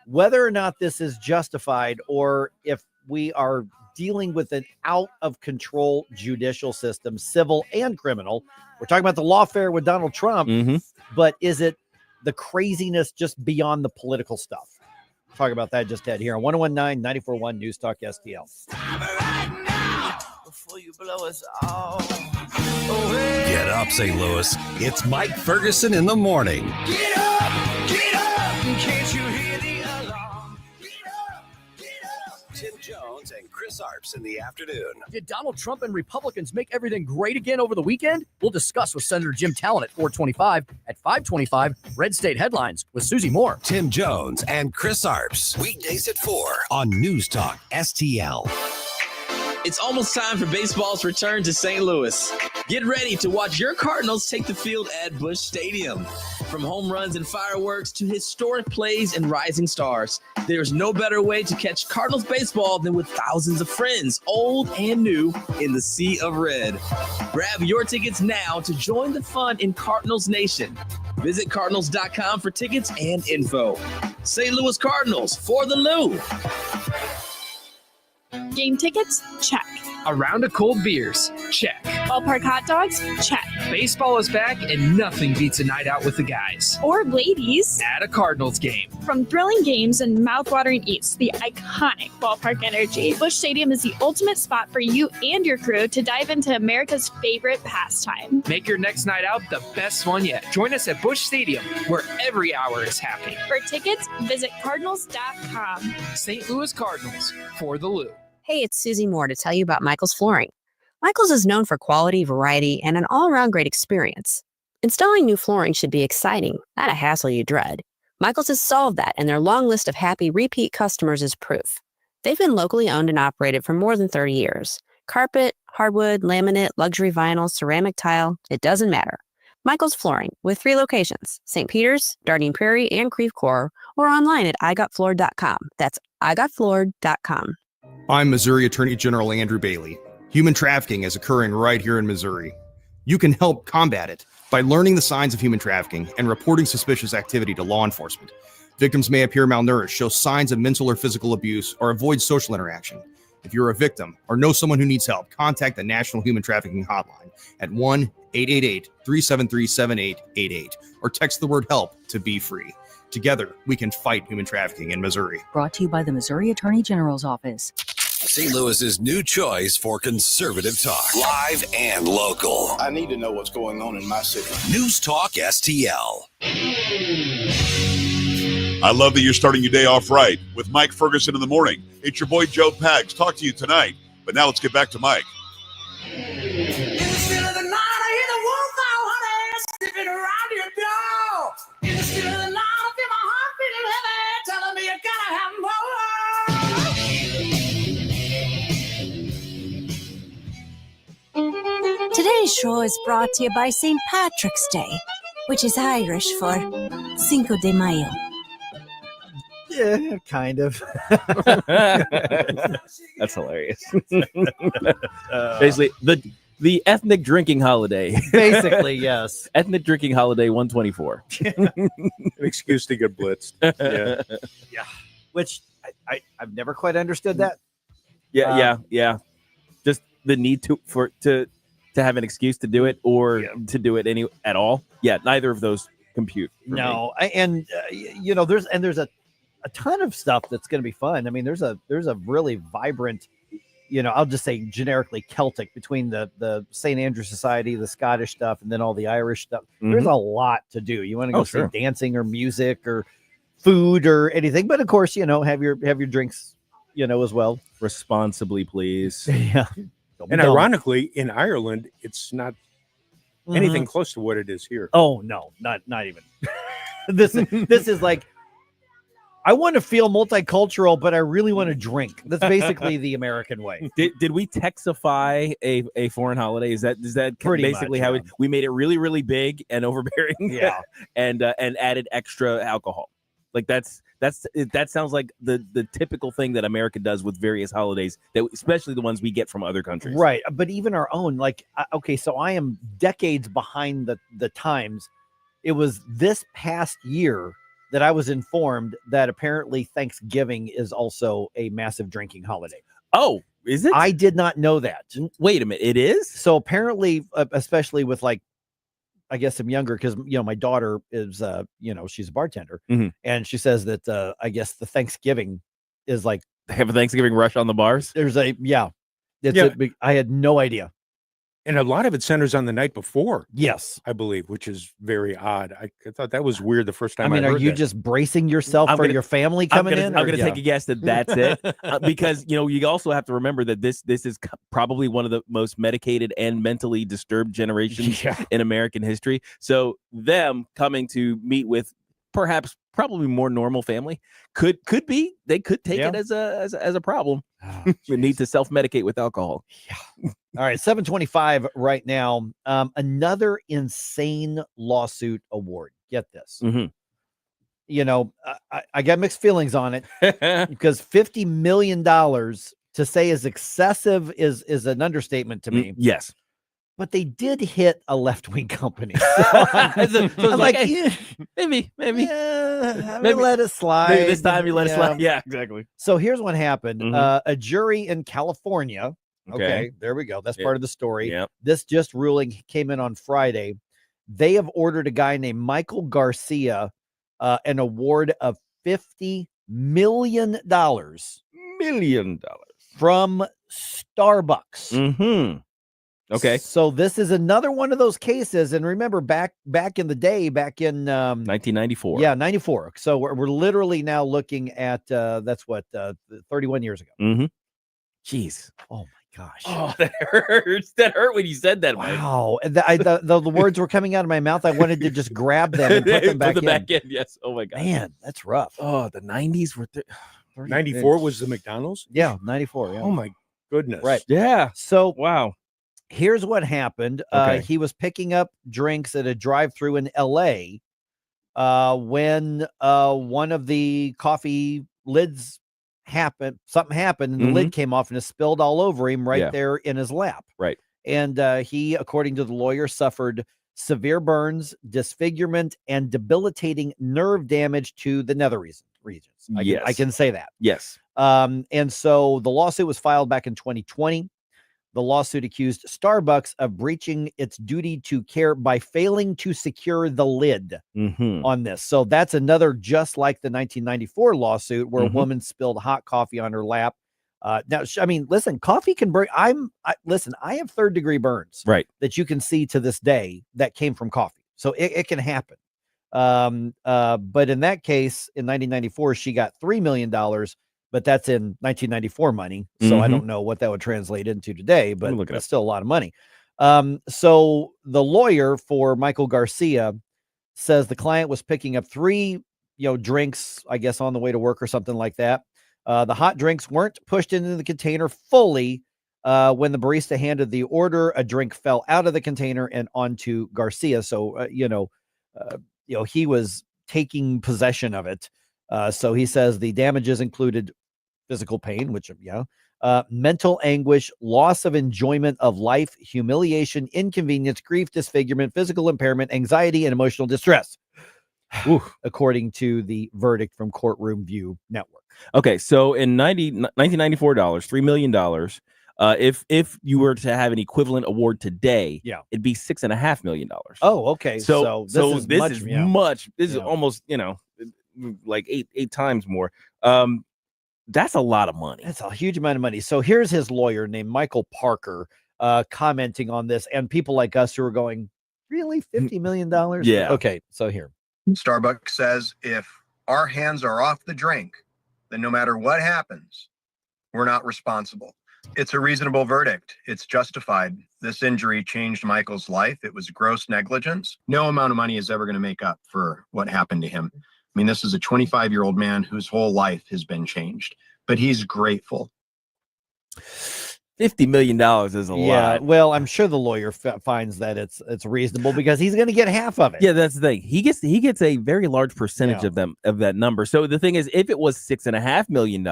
S28: whether or not this is justified, or if we are dealing with an out-of-control judicial system, civil and criminal. We're talking about the lawfare with Donald Trump, but is it the craziness just beyond the political stuff? We'll talk about that just ahead here on 101.9, 94.1 News Talk STL.
S3: Before you blow us all away. Get up, St. Louis. It's Mike Ferguson in the morning.
S11: Get up, can't you hear the alarm? Get up.
S3: Tim Jones and Chris Arps in the afternoon.
S7: Did Donald Trump and Republicans make everything great again over the weekend? We'll discuss with Senator Jim Talent at 425. At 525, Red State Headlines with Susie Moore.
S3: Tim Jones and Chris Arps. Weekdays at 4 on News Talk STL.
S12: It's almost time for baseball's return to St. Louis. Get ready to watch your Cardinals take the field at Busch Stadium. From home runs and fireworks to historic plays and rising stars, there's no better way to catch Cardinals baseball than with thousands of friends, old and new, in the sea of red. Grab your tickets now to join the fun in Cardinals Nation. Visit Cardinals.com for tickets and info. St. Louis Cardinals for the Lou.
S14: Game tickets? Check.
S7: A round of cold beers? Check.
S14: Ballpark hot dogs? Check.
S7: Baseball is back, and nothing beats a night out with the guys.
S14: Or ladies.
S7: At a Cardinals game.
S14: From thrilling games and mouth-watering eats to the iconic ballpark energy, Busch Stadium is the ultimate spot for you and your crew to dive into America's favorite pastime.
S7: Make your next night out the best one yet. Join us at Busch Stadium, where every hour is happy.
S14: For tickets, visit Cardinals.com.
S7: St. Louis Cardinals for the Lou.
S15: Hey, it's Susie Moore to tell you about Michael's Flooring. Michael's is known for quality, variety, and an all-around great experience. Installing new flooring should be exciting, not a hassle you dread. Michael's has solved that, and their long list of happy repeat customers is proof. They've been locally owned and operated for more than 30 years. Carpet, hardwood, laminate, luxury vinyl, ceramic tile, it doesn't matter. Michael's Flooring, with 3 locations, St. Peter's, Darting Prairie, and Creve Coeur, or online at igotfloored.com. That's igotfloored.com.
S16: I'm Missouri Attorney General Andrew Bailey. Human trafficking is occurring right here in Missouri. You can help combat it by learning the signs of human trafficking and reporting suspicious activity to law enforcement. Victims may appear malnourished, show signs of mental or physical abuse, or avoid social interaction. If you're a victim or know someone who needs help, contact the National Human Trafficking Hotline at 1-888-373-7888 or text the word HELP to Be Free. Together, we can fight human trafficking in Missouri.
S18: Brought to you by the Missouri Attorney General's Office.
S3: St. Louis's new choice for conservative talk. Live and local.
S17: I need to know what's going on in my city.
S3: News Talk STL.
S18: I love that you're starting your day off right with Mike Ferguson in the morning. It's your boy Joe Pags. Talk to you tonight. But now let's get back to Mike.
S19: Today's show is brought to you by St. Patrick's Day, which is Irish for Cinco de Mayo.
S28: Yeah, kind of.
S10: That's hilarious. Basically, the ethnic drinking holiday.
S28: Basically, yes.
S10: Ethnic drinking holiday 124.
S5: An excuse to get blitzed. Yeah.
S28: Yeah. Which I've never quite understood that.
S10: Yeah. Just the need to have an excuse to do it or to do it at all. Yeah, neither of those compute.
S28: No, there's a ton of stuff that's going to be fun. I mean, there's a really vibrant, I'll just say generically Celtic between the St. Andrew Society, the Scottish stuff, and then all the Irish stuff. Mm-hmm. There's a lot to do. You want to go see dancing or music or food or anything, but of course, have your drinks, as well.
S10: Responsibly, please.
S28: Yeah.
S5: And ironically, in Ireland, it's not anything close to what it is here.
S28: Oh no, not even. This is like, I want to feel multicultural, but I really want to drink. That's basically the American way.
S10: Did we Texify a foreign holiday? Is that
S28: Pretty
S10: basically
S28: much,
S10: how we made it really, really big and overbearing?
S28: Yeah.
S10: and added extra alcohol. Like that sounds like the typical thing that America does with various holidays, that especially the ones we get from other countries.
S28: Right. But even our own, so I am decades behind the times. It was this past year that I was informed that apparently Thanksgiving is also a massive drinking holiday.
S10: Oh, is it?
S28: I did not know that.
S10: Wait a minute. It is?
S28: So apparently, especially with I guess I'm younger because, my daughter is, she's a bartender, and she says that I guess the Thanksgiving is like,
S10: they have a Thanksgiving rush on the bars.
S28: There's I had no idea.
S5: And a lot of it centers on the night before.
S28: Yes,
S5: I believe, which is very odd. I thought that was weird the first time.
S28: I mean,
S5: I heard
S28: are you
S5: that.
S28: just bracing yourself for your family coming in?
S10: I'm going to take a guess that that's it, because you also have to remember that this is probably one of the most medicated and mentally disturbed generations in American history. So them coming to meet with probably more normal family could be, they could take it as a problem. We need to self-medicate with alcohol.
S28: Yeah. All right, 7:25 right now. Another insane lawsuit award. Get this. I got mixed feelings on it because $50 million to say is excessive is an understatement to me.
S10: Yes.
S28: But they did hit a left-wing company. So I'm like,
S10: maybe
S28: let it slide.
S10: Maybe this time you let it slide. Yeah, exactly.
S28: So here's what happened. A jury in California. Okay, there we go. That's part of the story.
S10: Yep.
S28: This just ruling came in on Friday. They have ordered a guy named Michael Garcia an award of $50 million. From Starbucks.
S10: Okay.
S28: So this is another one of those cases. And remember, back in the day, back in
S10: 1994.
S28: Yeah, 94. So we're literally now looking at 31 years ago.
S10: Jeez.
S28: Oh my gosh.
S10: Oh, that hurts. That hurt when you said that.
S28: Wow. And the words were coming out of my mouth. I wanted to just grab them and put them back in.
S10: Yes. Oh my God.
S28: Man, that's rough.
S10: Oh, the 90s were
S5: 94 was the McDonald's?
S28: Yeah, 94. Yeah.
S5: Oh my goodness.
S28: Right.
S10: Yeah.
S28: So
S10: wow.
S28: Here's what happened. He was picking up drinks at a drive-thru in LA when one of the coffee lids something happened and the lid came off and it spilled all over him there in his lap.
S10: Right.
S28: And he, according to the lawyer, suffered severe burns, disfigurement, and debilitating nerve damage to the nether regions. I can say that.
S10: Yes.
S28: And so the lawsuit was filed back in 2020. The lawsuit accused Starbucks of breaching its duty to care by failing to secure the lid on this. So that's another, just like the 1994 lawsuit where a woman spilled hot coffee on her lap. Now, I mean, listen, coffee can burn. I have 3rd-degree burns,
S10: right, that
S28: you can see to this day that came from coffee. So it can happen. But in that case, in 1994, she got $3 million, but that's in 1994 money. So I don't know what that would translate into today, but that's still a lot of money. So the lawyer for Michael Garcia says the client was picking up 3, drinks, I guess, on the way to work or something like that. The hot drinks weren't pushed into the container fully. When the barista handed the order, a drink fell out of the container and onto Garcia. So, he was taking possession of it. So he says the damages included physical pain, which, mental anguish, loss of enjoyment of life, humiliation, inconvenience, grief, disfigurement, physical impairment, anxiety, and emotional distress, according to the verdict from Courtroom View Network.
S10: Okay, so in 1994 $3 million. If you were to have an equivalent award today, it'd be $6.5 million.
S28: Oh, okay.
S10: So this is much. This is
S28: Yeah.
S10: almost like eight times more. That's a lot of money.
S28: That's a huge amount of money. So here's his lawyer named Michael Parker commenting on this, and people like us who are going, really, $50 million?
S10: Yeah.
S28: Okay, so here.
S1: Starbucks says if our hands are off the drink, then no matter what happens, we're not responsible. It's a reasonable verdict. It's justified. This injury changed Michael's life. It was gross negligence. No amount of money is ever going to make up for what happened to him. I mean, this is a 25-year-old man whose whole life has been changed, but he's grateful.
S10: $50 million is a lot.
S28: Well, I'm sure the lawyer finds that it's reasonable because he's going to get half of it.
S10: Yeah, that's the thing. He gets a very large percentage of that number. So the thing is, if it was $6.5 million,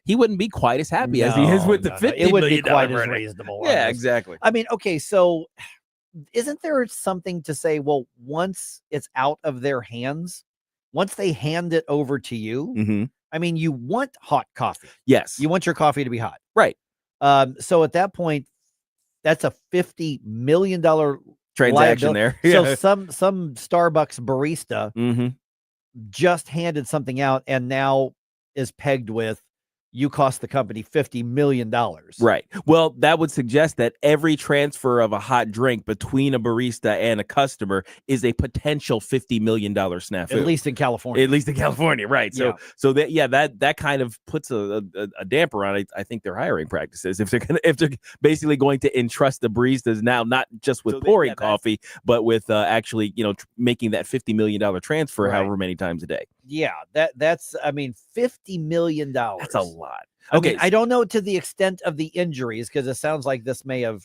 S10: he wouldn't be quite as happy as he is with the $50 million.
S28: It wouldn't be quite as
S10: verdict.
S28: reasonable.
S10: Yeah, exactly.
S28: I mean, okay, so isn't there something to say? Well, once it's out of their hands, once they hand it over to you, I mean, you want hot coffee.
S10: Yes,
S28: you want your coffee to be hot,
S10: right?
S28: So at that point, that's a $50 million
S10: transaction there.
S28: So some Starbucks barista just handed something out and now is pegged with, you cost the company $50 million.
S10: Right. Well, that would suggest that every transfer of a hot drink between a barista and a customer is a potential $50 million snafu.
S28: At least in California.
S10: At least in California, right? So, that kind of puts a damper on it. I think their hiring practices if they're basically going to entrust the baristas now not just with pouring coffee, but with actually making that $50 million transfer however many times a day.
S28: Yeah, that's I mean, $50 million.
S10: That's a lot.
S28: Okay, I mean, I don't know to the extent of the injuries because it sounds like this may have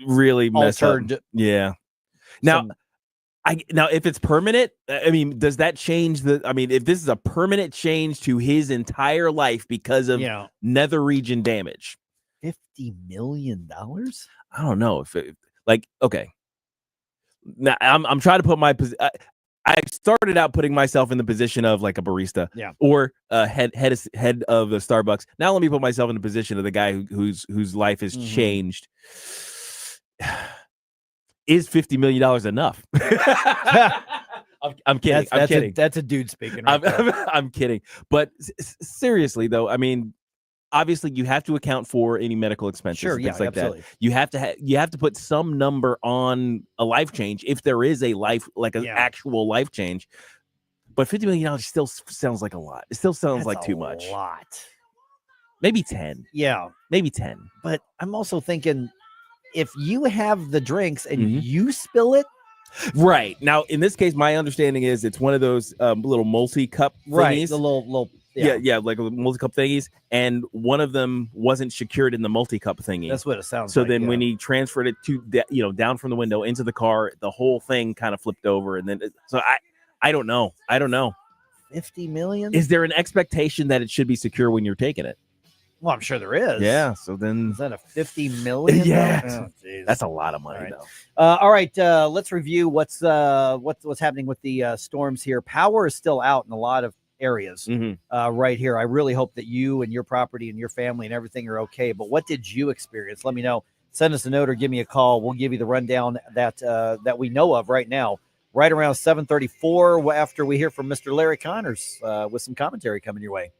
S10: really messed up. Yeah. Now,
S28: some,
S10: if it's permanent, I mean, does that change if this is a permanent change to his entire life because of nether region damage?
S28: $50 million?
S10: I don't know if okay. Now I'm trying to put my I started out putting myself in the position of like a barista, or head of the Starbucks. Now let me put myself in the position of the guy whose life has changed. Is $50 million enough? I'm kidding. I'm kidding.
S28: That's a dude speaking.
S10: I'm kidding. But seriously, though, I mean, obviously, you have to account for any medical expenses, things like
S28: absolutely.
S10: that. You have to put some number on a life change if there is a life, like an actual life change. But $50 million still sounds like a lot. It still sounds like too much.
S28: A lot.
S10: Maybe 10.
S28: Yeah,
S10: maybe 10.
S28: But I'm also thinking, if you have the drinks and you spill it.
S10: Right. Now, in this case, my understanding is it's one of those little multi-cup thingies.
S28: Right, the little
S10: yeah, like multi-cup thingies, and one of them wasn't secured in the multi-cup thingy.
S28: That's what it sounds
S10: so
S28: like.
S10: So then when he transferred it to down from the window into the car, the whole thing kind of flipped over, and then I don't know.
S28: $50 million?
S10: Is there an expectation that it should be secure when you're taking it?
S28: Well, I'm sure there is.
S10: Yeah. So then
S28: is that a $50 million?
S10: Yeah. That's a lot of money, though.
S28: All right. Let's review what's happening with the storms here. Power is still out in a lot of areas right here. I really hope that you and your property and your family and everything are okay. But what did you experience? Let me know. Send us a note or give me a call. We'll give you the rundown that we know of right now. Right around 7:34 after we hear from Mr. Larry Connors with some commentary coming your way.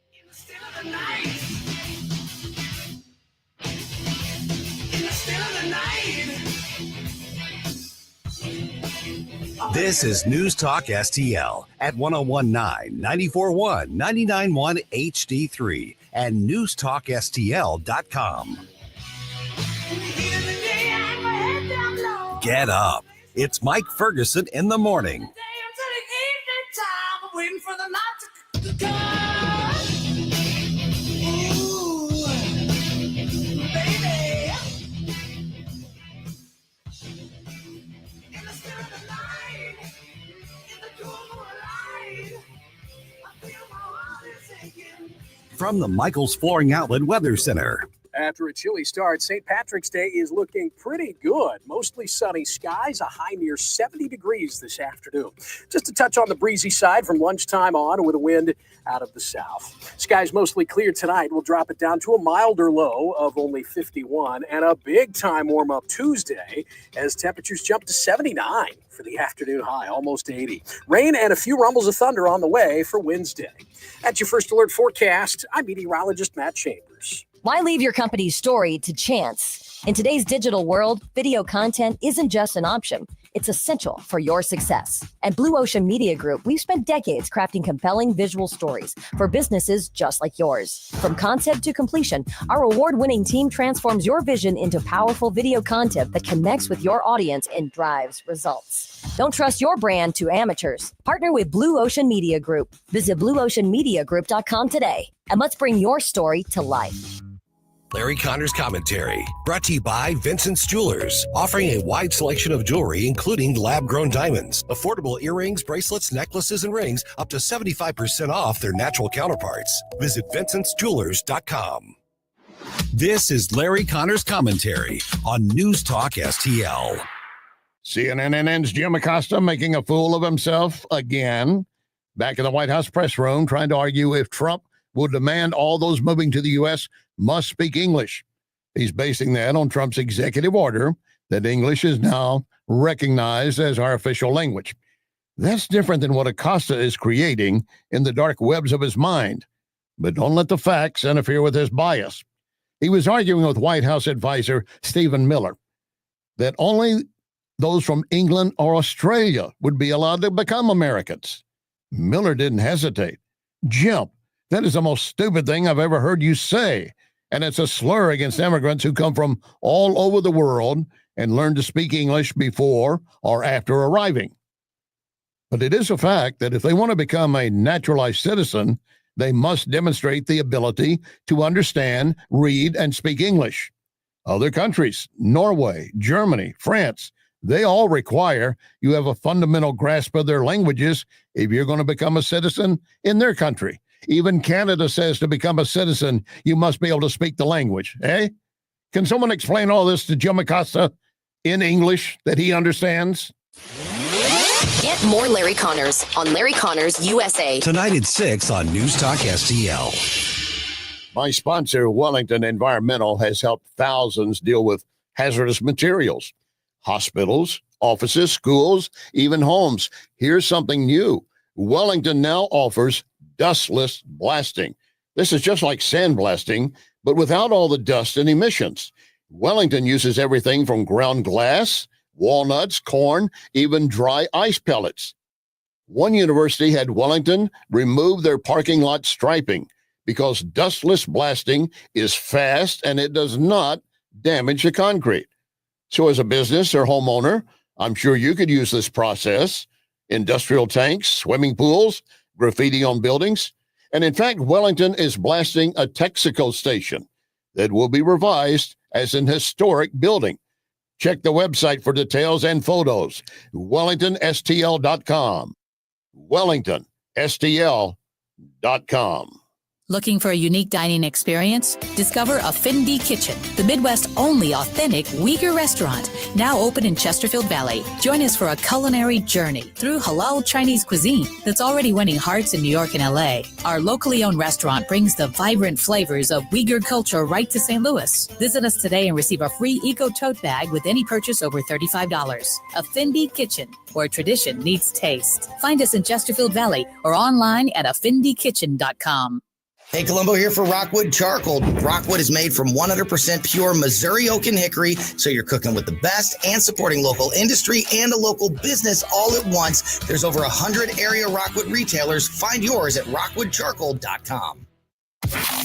S3: This is News Talk STL at 1019, 94.1, 99.1 HD3 and newstalkstl.com. Get up. It's Mike Ferguson in the morning.
S11: Waiting for the night to come. Ooh, baby. In the spirit of the night, in the cool moonlight, I feel my heart is aching.
S3: From the Michaels Flooring Outlet Weather Center.
S13: After a chilly start, St. Patrick's Day is looking pretty good. Mostly sunny skies, a high near 70 degrees this afternoon. Just a touch on the breezy side from lunchtime on with a wind out of the south. Skies mostly clear tonight. We'll drop it down to a milder low of only 51 and a big time warm up Tuesday as temperatures jump to 79 for the afternoon high, almost 80. Rain and a few rumbles of thunder on the way for Wednesday. That's your first alert forecast. I'm meteorologist Matt Chambers.
S4: Why leave your company's story to chance? In today's digital world, video content isn't just an option. It's essential for your success. At Blue Ocean Media Group, we've spent decades crafting compelling visual stories for businesses just like yours. From concept to completion, our award-winning team transforms your vision into powerful video content that connects with your audience and drives results. Don't trust your brand to amateurs. Partner with Blue Ocean Media Group. Visit blueoceanmediagroup.com today, and let's bring your story to life.
S3: Larry Connor's commentary, brought to you by Vincent's Jewelers, offering a wide selection of jewelry, including lab-grown diamonds, affordable earrings, bracelets, necklaces, and rings, up to 75% off their natural counterparts. Visit vincentsjewelers.com. This is Larry Connor's commentary on News Talk STL.
S20: CNN's Jim Acosta making a fool of himself again. Back in the White House press room, trying to argue if Trump will demand all those moving to the U.S. must speak English. He's basing that on Trump's executive order that English is now recognized as our official language. That's different than what Acosta is creating in the dark webs of his mind. But don't let the facts interfere with his bias. He was arguing with White House advisor Stephen Miller that only those from England or Australia would be allowed to become Americans. Miller didn't hesitate. Jim, that is the most stupid thing I've ever heard you say. And it's a slur against immigrants who come from all over the world and learn to speak English before or after arriving. But it is a fact that if they want to become a naturalized citizen, they must demonstrate the ability to understand, read, and speak English. Other countries, Norway, Germany, France, they all require you have a fundamental grasp of their languages if you're going to become a citizen in their country. Even Canada says to become a citizen, you must be able to speak the language. Eh? Can someone explain all this to Jim Acosta in English that he understands?
S4: Get more Larry Connors on Larry Connors USA.
S3: Tonight at 6 on News Talk STL.
S20: My sponsor, Wellington Environmental, has helped thousands deal with hazardous materials. Hospitals, offices, schools, even homes. Here's something new. Wellington now offers dustless blasting. This is just like sandblasting, but without all the dust and emissions. Wellington uses everything from ground glass, walnuts, corn, even dry ice pellets. One university had Wellington remove their parking lot striping because dustless blasting is fast and it does not damage the concrete. So as a business or homeowner, I'm sure you could use this process. Industrial tanks, swimming pools, graffiti on buildings. And in fact, Wellington is blasting a Texaco station that will be revised as an historic building. Check the website for details and photos. WellingtonSTL.com. WellingtonSTL.com.
S21: Looking for a unique dining experience? Discover Affinity Kitchen, the Midwest's only authentic Uyghur restaurant, now open in Chesterfield Valley. Join us for a culinary journey through halal Chinese cuisine that's already winning hearts in New York and LA. Our locally owned restaurant brings the vibrant flavors of Uyghur culture right to St. Louis. Visit us today and receive a free eco tote bag with any purchase over $35. Affinity Kitchen, where tradition meets taste. Find us in Chesterfield Valley or online at affindykitchen.com.
S8: Hey, Columbo here for Rockwood Charcoal. Rockwood is made from 100% pure Missouri oak and hickory, so you're cooking with the best and supporting local industry and a local business all at once. There's over 100 area Rockwood retailers. Find yours at rockwoodcharcoal.com.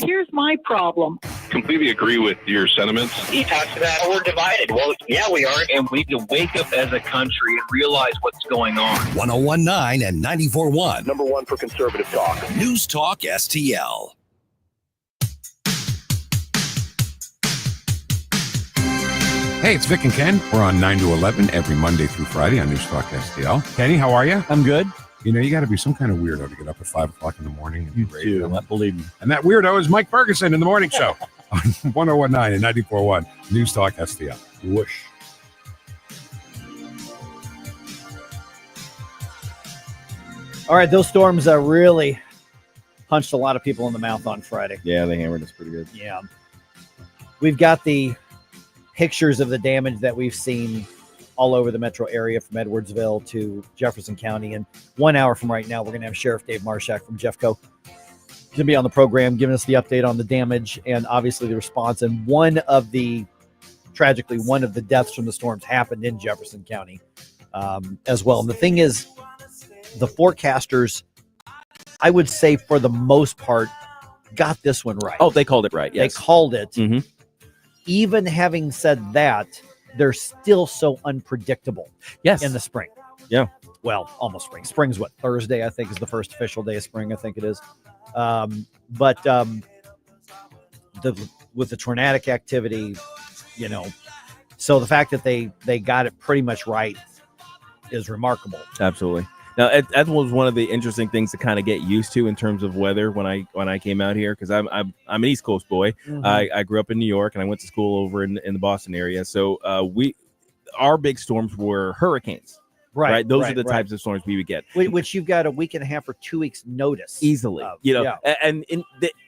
S9: Here's my problem.
S22: Completely agree with your sentiments.
S23: He talks about we're divided. Well, yeah, we are. And we need to wake up as a country and realize what's going on.
S3: 1019 and 94.1.
S22: Number one for conservative talk.
S3: News Talk STL.
S24: Hey, it's Vic and Ken. We're on 9 to 11 every Monday through Friday on News Talk STL. Kenny, how are you?
S28: I'm good.
S24: You know, you got to be some kind of weirdo to get up at 5 o'clock in the morning.
S28: You do, believe me.
S24: And that weirdo is Mike Ferguson in the morning show on 1019 and 94.1 News Talk STL. Whoosh.
S28: All right, those storms really punched a lot of people in the mouth on Friday.
S10: Yeah, they hammered us pretty good.
S28: Yeah. We've got the pictures of the damage that we've seen all over the metro area from Edwardsville to Jefferson County. And 1 hour from right now, we're going to have Sheriff Dave Marshak from Jeffco going to be on the program, giving us the update on the damage and obviously the response. And tragically, one of the deaths from the storms happened in Jefferson County as well. And the thing is, the forecasters, I would say for the most part, got this one right.
S10: Oh, they called it right. Yes.
S28: They called it.
S10: Mm-hmm.
S28: Even having said that, they're still so unpredictable.
S10: Yes.
S28: In the spring.
S10: Yeah.
S28: Well, almost spring. Spring's what? Thursday, I think, is the first official day of spring. I think it is. With the tornadic activity, you know, so the fact that they got it pretty much right is remarkable.
S10: Absolutely. Now, that was one of the interesting things to kind of get used to in terms of weather when I came out here, because I'm an East Coast boy.
S28: Mhm.
S10: I grew up in New York and I went to school over in the Boston area. So our big storms were hurricanes. Right. Those are the types of storms we would get.
S28: Which you've got a week and a half or 2 weeks notice.
S10: Easily.
S28: Of.
S10: You know,
S28: Yeah.
S10: and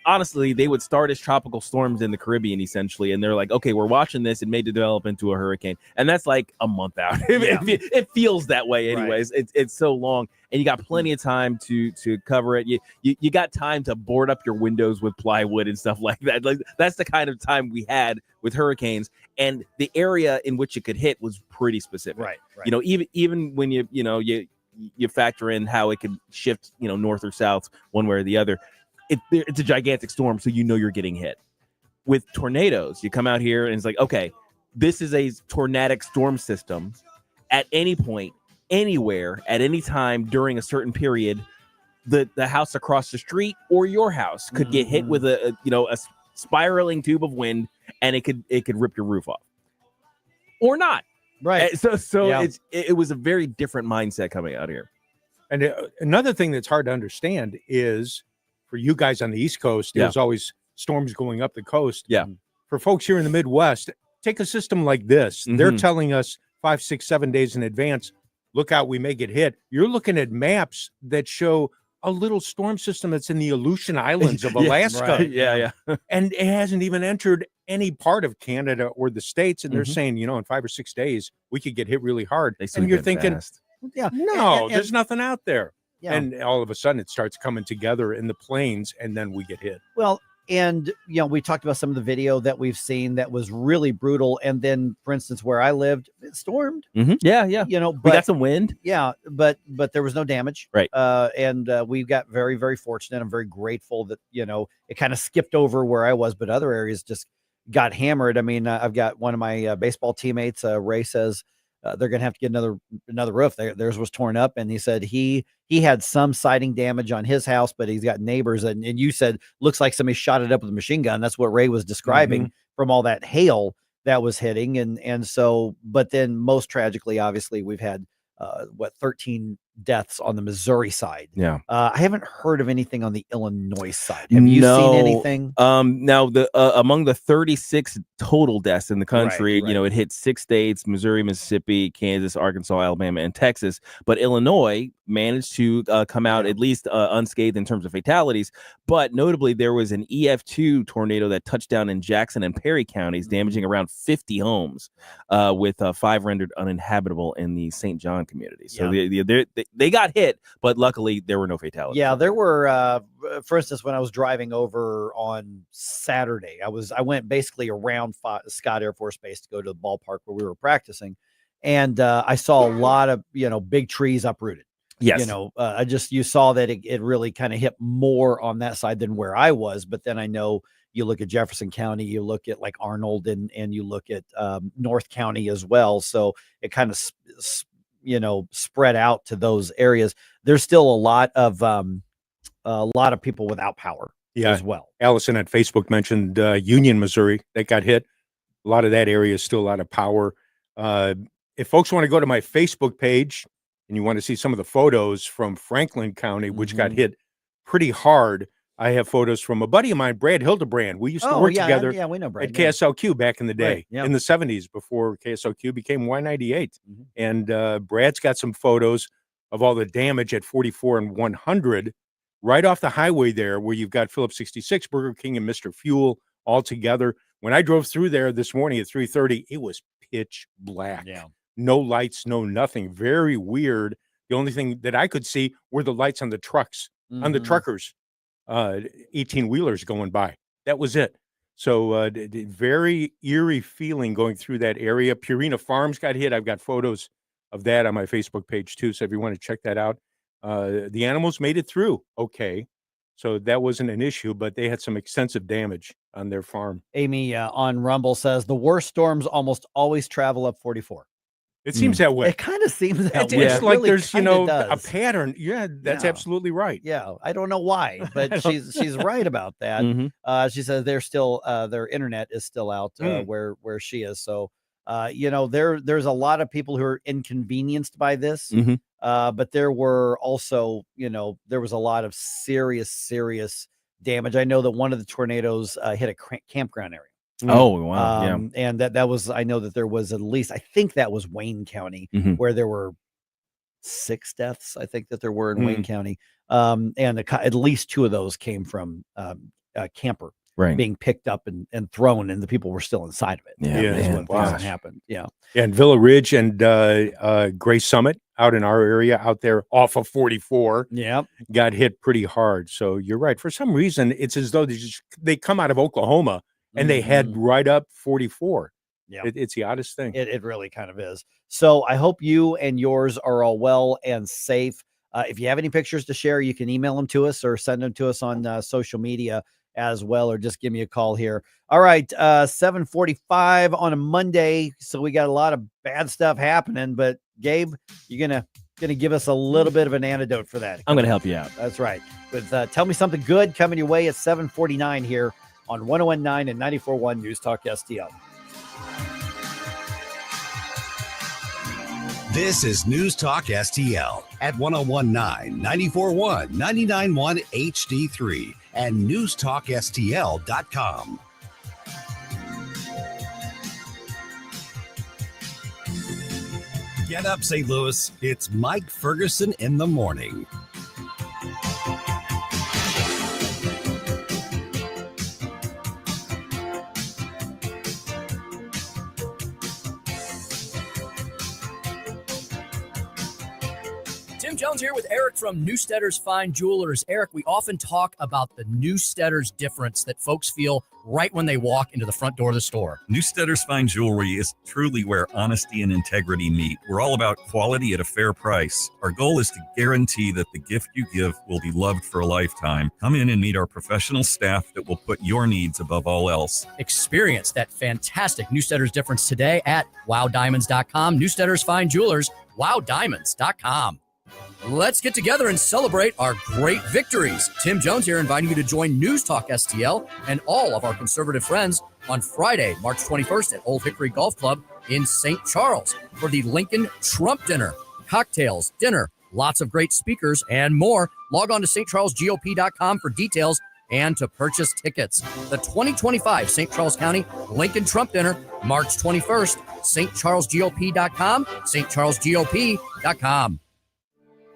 S10: honestly, they would start as tropical storms in the Caribbean, essentially. And they're like, okay, we're watching this. It may develop into a hurricane. And that's like a month out. It feels that way anyways. Right. It's so long. And you got plenty of time to cover it. You got time to board up your windows with plywood and stuff like that. Like that's the kind of time we had with hurricanes. And the area in which it could hit was pretty specific.
S28: Right.
S10: You know, even when you factor in how it could shift, north or south one way or the other, it's a gigantic storm, so you're getting hit. With tornadoes, you come out here and it's like, okay, this is a tornadic storm system. At any point, anywhere, at any time during a certain period, the house across the street or your house could get hit with a spiraling tube of wind, and it could rip your roof off, or not.
S28: Right.
S10: So
S28: Yeah.
S10: it was a very different mindset coming out here.
S5: And another thing that's hard to understand is for you guys on the East Coast, there's always storms going up the coast.
S10: Yeah.
S5: For folks here in the Midwest, take a system like this. They're telling us 5, 6, 7 days in advance, look out, we may get hit. You're looking at maps that show a little storm system that's in the Aleutian Islands of Alaska.
S10: Right. Yeah.
S5: And it hasn't even entered any part of Canada or the States. And they're saying, in 5 or 6 days, we could get hit really hard. And you're thinking,
S28: Yeah.
S5: no,
S28: And-
S5: there's nothing out there.
S28: Yeah.
S5: And all of a sudden it starts coming together in the plains, and then we get hit.
S28: Well, and we talked about some of the video that we've seen that was really brutal. And then, for instance, where I lived, it stormed.
S10: Mm-hmm. Yeah.
S28: But
S10: We got some wind.
S28: Yeah, but there was no damage.
S10: Right.
S28: And we got very, very fortunate. I'm very grateful that, it kind of skipped over where I was, but other areas just got hammered. I mean, I've got one of my baseball teammates, Ray, says they're going to have to get another roof. Theirs was torn up. And he said he had some siding damage on his house, but he's got neighbors. And you said, looks like somebody shot it up with a machine gun. That's what Ray was describing from all that hail that was hitting. And so, but then most tragically, obviously, we've had 13 deaths on the Missouri side.
S10: Yeah.
S28: I haven't heard of anything on the Illinois side. Have you seen anything?
S10: Now among the 36 total deaths in the country,
S28: Right.
S10: It hit 6 states: Missouri, Mississippi, Kansas, Arkansas, Alabama, and Texas. But Illinois managed to come out at least unscathed in terms of fatalities. But notably, there was an EF2 tornado that touched down in Jackson and Perry counties, damaging around 50 homes, with 5 rendered uninhabitable in the St. John community. So they got hit, but luckily there were no fatalities.
S28: Yeah, there were. For instance, when I was driving over on Saturday, I went basically around Scott Air Force Base to go to the ballpark where we were practicing, and I saw a lot of big trees uprooted.
S10: Yes.
S28: You saw that it really kind of hit more on that side than where I was. But then I know you look at Jefferson County, you look at like Arnold, and you look at North County as well. So it kind of spread out to those areas. There's still a lot of people without power as well.
S5: Allison at Facebook mentioned Union, Missouri, that got hit. A lot of that area is still out of power. If folks want to go to my Facebook page and you want to see some of the photos from Franklin County, which got hit pretty hard, I have photos from a buddy of mine, Brad Hildebrand. We used to work together
S28: we know Brad,
S5: at KSLQ back in the day,
S28: Right,
S5: in the 70s, before KSLQ became Y98. And Brad's got some photos of all the damage at 44 and 100 right off the highway there, where you've got Phillips 66, Burger King, and Mr. Fuel all together. When I drove through there this morning at 3:30, it was pitch black.
S28: Yeah.
S5: No lights, no nothing. Very weird. The only thing that I could see were the lights on the trucks, on the truckers, 18-wheelers going by. That was it. So very eerie feeling going through that area. Purina Farms got hit. I've got photos of that on my Facebook page too. So if you want to check that out, the animals made it through okay. So that wasn't an issue, but they had some extensive damage on their farm.
S28: Amy on Rumble says the worst storms almost always travel up 44.
S5: It seems that way.
S28: It kind of seems that way.
S5: It's
S28: It
S5: like
S28: really
S5: there's,
S28: kinda
S5: a
S28: does.
S5: pattern. Yeah, that's absolutely right.
S28: Yeah, I don't know why, but she's right about that. She says they're still their internet is still out where she is. So there's a lot of people who are inconvenienced by this. But there were also, there was a lot of serious damage. I know that one of the tornadoes hit a campground area.
S10: Oh, wow.
S28: And that was, I know that there was at least, I think that was Wayne County, where there were 6 deaths. I think that there were in Wayne County. And at least 2 of those came from a camper being picked up and thrown, and the people were still inside of it.
S5: Yeah.
S28: When things happened. Yeah.
S5: And Villa Ridge and Gray Summit out in our area out there off of 44 got hit pretty hard. So you're right. For some reason, it's as though they come out of Oklahoma and they head right up 44.
S28: Yeah.
S5: It's the oddest thing.
S28: It really kind of is. So I hope you and yours are all well and safe. If you have any pictures to share, you can email them to us or send them to us on social media as well, or just give me a call here. All right, 7:45 on a Monday, so we got a lot of bad stuff happening. But Gabe, you're gonna give us a little bit of an antidote for that.
S10: I'm gonna help you out.
S28: That's right. With Tell Me Something Good coming your way at 7:49 here on 101.9 and 94.1 News Talk STL.
S3: This is News Talk STL at 101.9, 94.1, 99.1 HD3 and newstalkstl.com. Get up, St. Louis. It's Mike Ferguson in the morning.
S2: Tim Jones here with Eric from Newstetter's Fine Jewelers. Eric, we often talk about the Newstetter's difference that folks feel right when they walk into the front door of the store.
S6: Newstetter's Fine Jewelry is truly where honesty and integrity meet. We're all about quality at a fair price. Our goal is to guarantee that the gift you give will be loved for a lifetime. Come in and meet our professional staff that will put your needs above all else.
S2: Experience that fantastic Newstetter's difference today at wowdiamonds.com. Newstetter's Fine Jewelers, wowdiamonds.com. Let's get together and celebrate our great victories. Tim Jones here inviting you to join News Talk STL and all of our conservative friends on Friday, March 21st at Old Hickory Golf Club in St. Charles for the Lincoln Trump Dinner. Cocktails, dinner, lots of great speakers, and more. Log on to stcharlesgop.com for details and to purchase tickets. The 2025 St. Charles County Lincoln Trump Dinner, March 21st, stcharlesgop.com, stcharlesgop.com.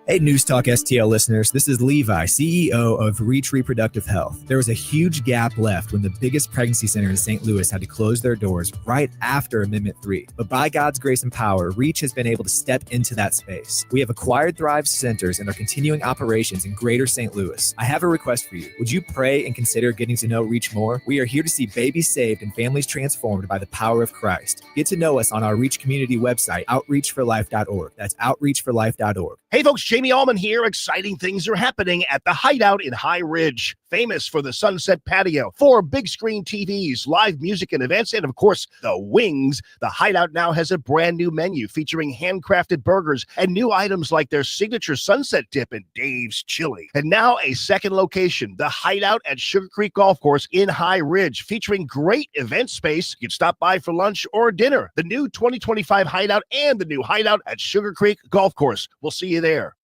S7: Hey, News Talk STL listeners, this is Levi, CEO of Reach Reproductive Health. There was a huge gap left when the biggest pregnancy center in St. Louis had to close their doors right after Amendment 3. But by God's grace and power, Reach has been able to step into that space. We have acquired Thrive centers and are continuing operations in greater St. Louis. I have a request for you. Would you pray and consider getting to know Reach more? We are here to see babies saved and families transformed by the power of Christ. Get to know us on our Reach community website, outreachforlife.org. That's outreachforlife.org.
S12: Hey folks, Jamie Allman here. Exciting things are happening at the Hideout in High Ridge. Famous for the Sunset Patio, 4 big screen TVs, live music and events, and of course, the wings. The Hideout now has a brand new menu featuring handcrafted burgers and new items like their signature sunset dip and Dave's Chili. And now a second location, the Hideout at Sugar Creek Golf Course in High Ridge, featuring great event space. You can stop by for lunch or dinner. The new 2025 Hideout and the new Hideout at Sugar Creek Golf Course. We'll see you there.